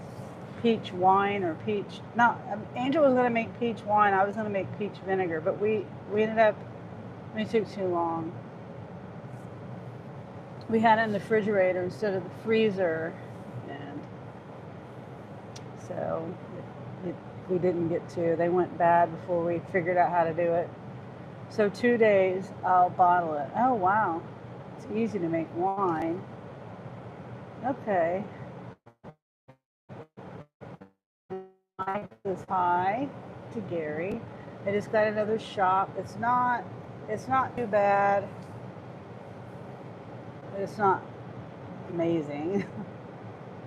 peach wine or peach, no, Angel was going to make peach wine. I was going to make peach vinegar, but we ended up, it took too long. We had it in the refrigerator instead of the freezer, and so we didn't get to. They went bad before we figured out how to do it. So 2 days, I'll bottle it. Oh, wow. It's easy to make wine. Okay. Mike says hi to Gary. I just got another shop. It's not too bad. But it's not amazing.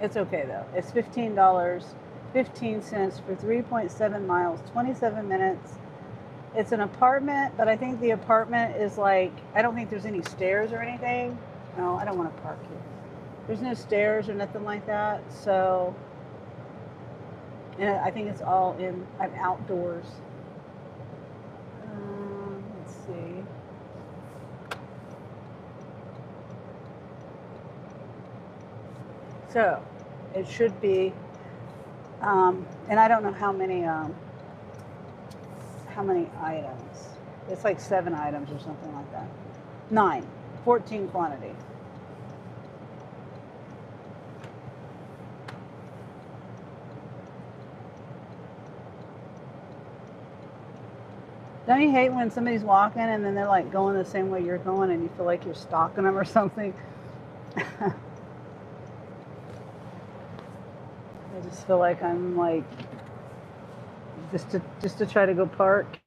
It's okay though. It's $15.15 for 3.7 miles, 27 minutes. It's an apartment, but I think the apartment is like, I don't think there's any stairs or anything. No, I don't want to park here. There's no stairs or nothing like that. So, and I think it's all I'm outdoors. Let's see. So, it should be, and I don't know how many items. It's like 7 items or something like that. 9, 14 quantity. Don't you hate when somebody's walking and then they're like going the same way you're going and you feel like you're stalking them or something? I just feel like I'm like just to try to go park.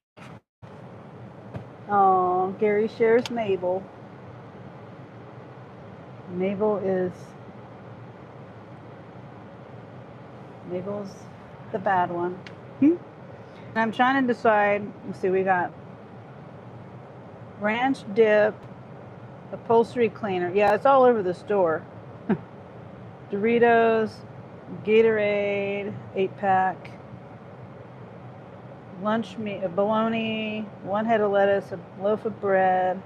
Oh, Gary shares Mabel. Mabel's the bad one. And I'm trying to decide. Let's see, we got ranch dip, upholstery cleaner. Yeah, it's all over the store. Doritos, Gatorade, 8-pack, lunch meat, a bologna, 1 head of lettuce, a loaf of bread,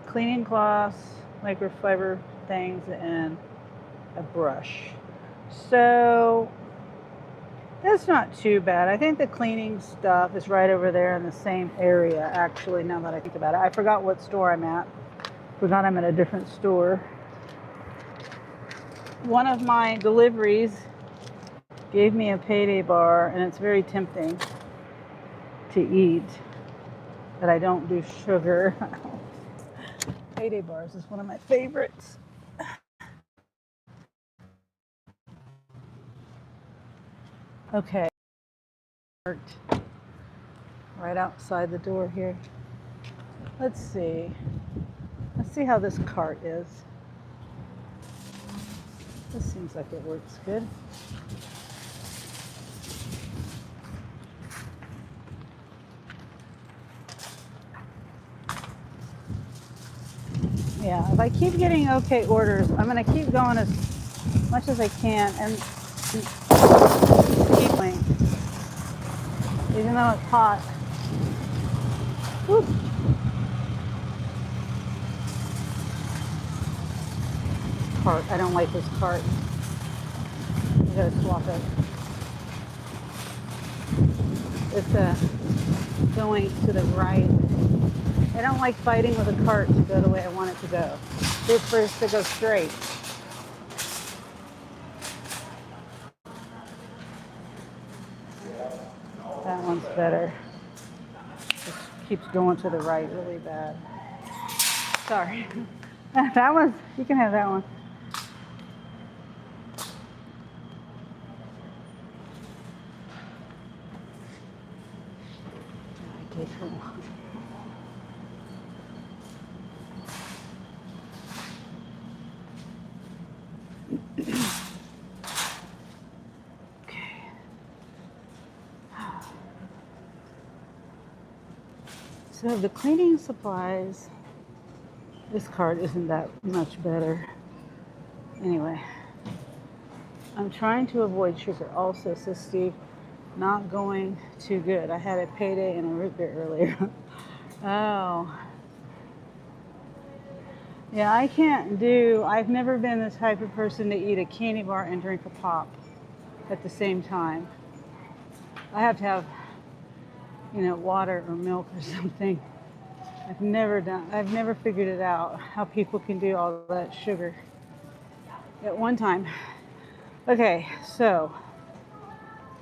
cleaning cloths, microfiber things, and a brush. So that's not too bad. I think the cleaning stuff is right over there in the same area, actually, now that I think about it. I forgot what store I'm at. Forgot I'm at a different store. One of my deliveries gave me a payday bar, and it's very tempting to eat, but I don't do sugar. Payday bars is one of my favorites. Okay. Right outside the door here. Let's see. Let's see how this cart is. This seems like it works good. Yeah, if I keep getting okay orders, I'm going to keep going as much as I can and keep going, even though it's hot. Woo. Cart. I don't like this cart. I gotta swap it. It's going to the right. I don't like fighting with a cart to go the way I want it to go. It's first to go straight. That one's better. Just keeps going to the right really bad. Sorry. That one's, you can have that one. I did for one. So the cleaning supplies, this card isn't that much better. Anyway, I'm trying to avoid sugar also, so Steve, not going too good. I had a payday and a root beer earlier. Oh. Yeah, I've never been the type of person to eat a candy bar and drink a pop at the same time. I have to have, water or milk or something. I've never figured it out how people can do all that sugar at one time. Okay, so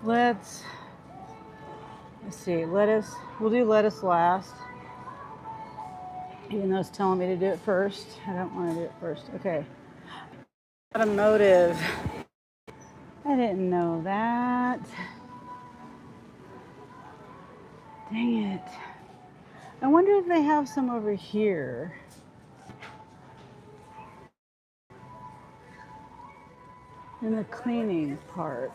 let's see, lettuce, we'll do lettuce last. Even though it's telling me to do it first. I don't want to do it first. Okay. Automotive. I didn't know that. Dang it. I wonder if they have some over here. In the cleaning part.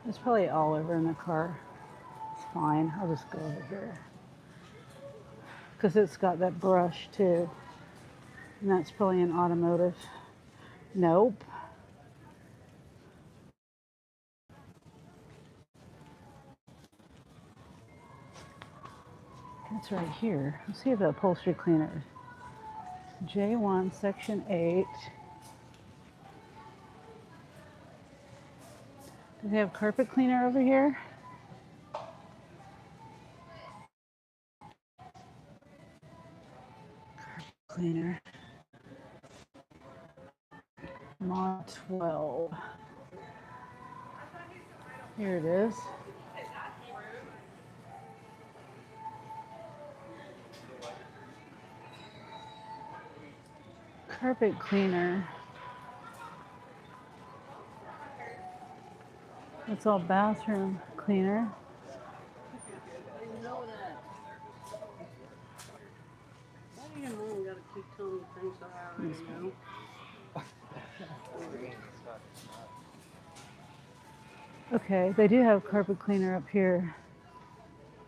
It's probably all over in the car. It's fine. I'll just go over here. Because it's got that brush too. And that's probably an automotive. Nope. It's right here. Let's see if the upholstery cleaner. J1, section 8. Do they have carpet cleaner over here? Carpet cleaner. Mod 12. Here it is. Carpet cleaner. It's all bathroom cleaner. Okay, they do have carpet cleaner up here.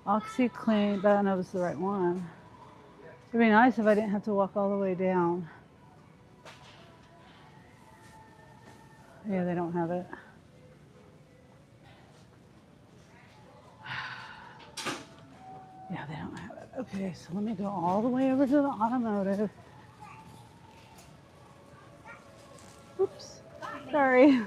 OxyClean, but I don't know if it's the right one. It'd be nice if I didn't have to walk all the way down. Yeah, they don't have it. Yeah, they don't have it. Okay, so let me go all the way over to the automotive. Oops, sorry.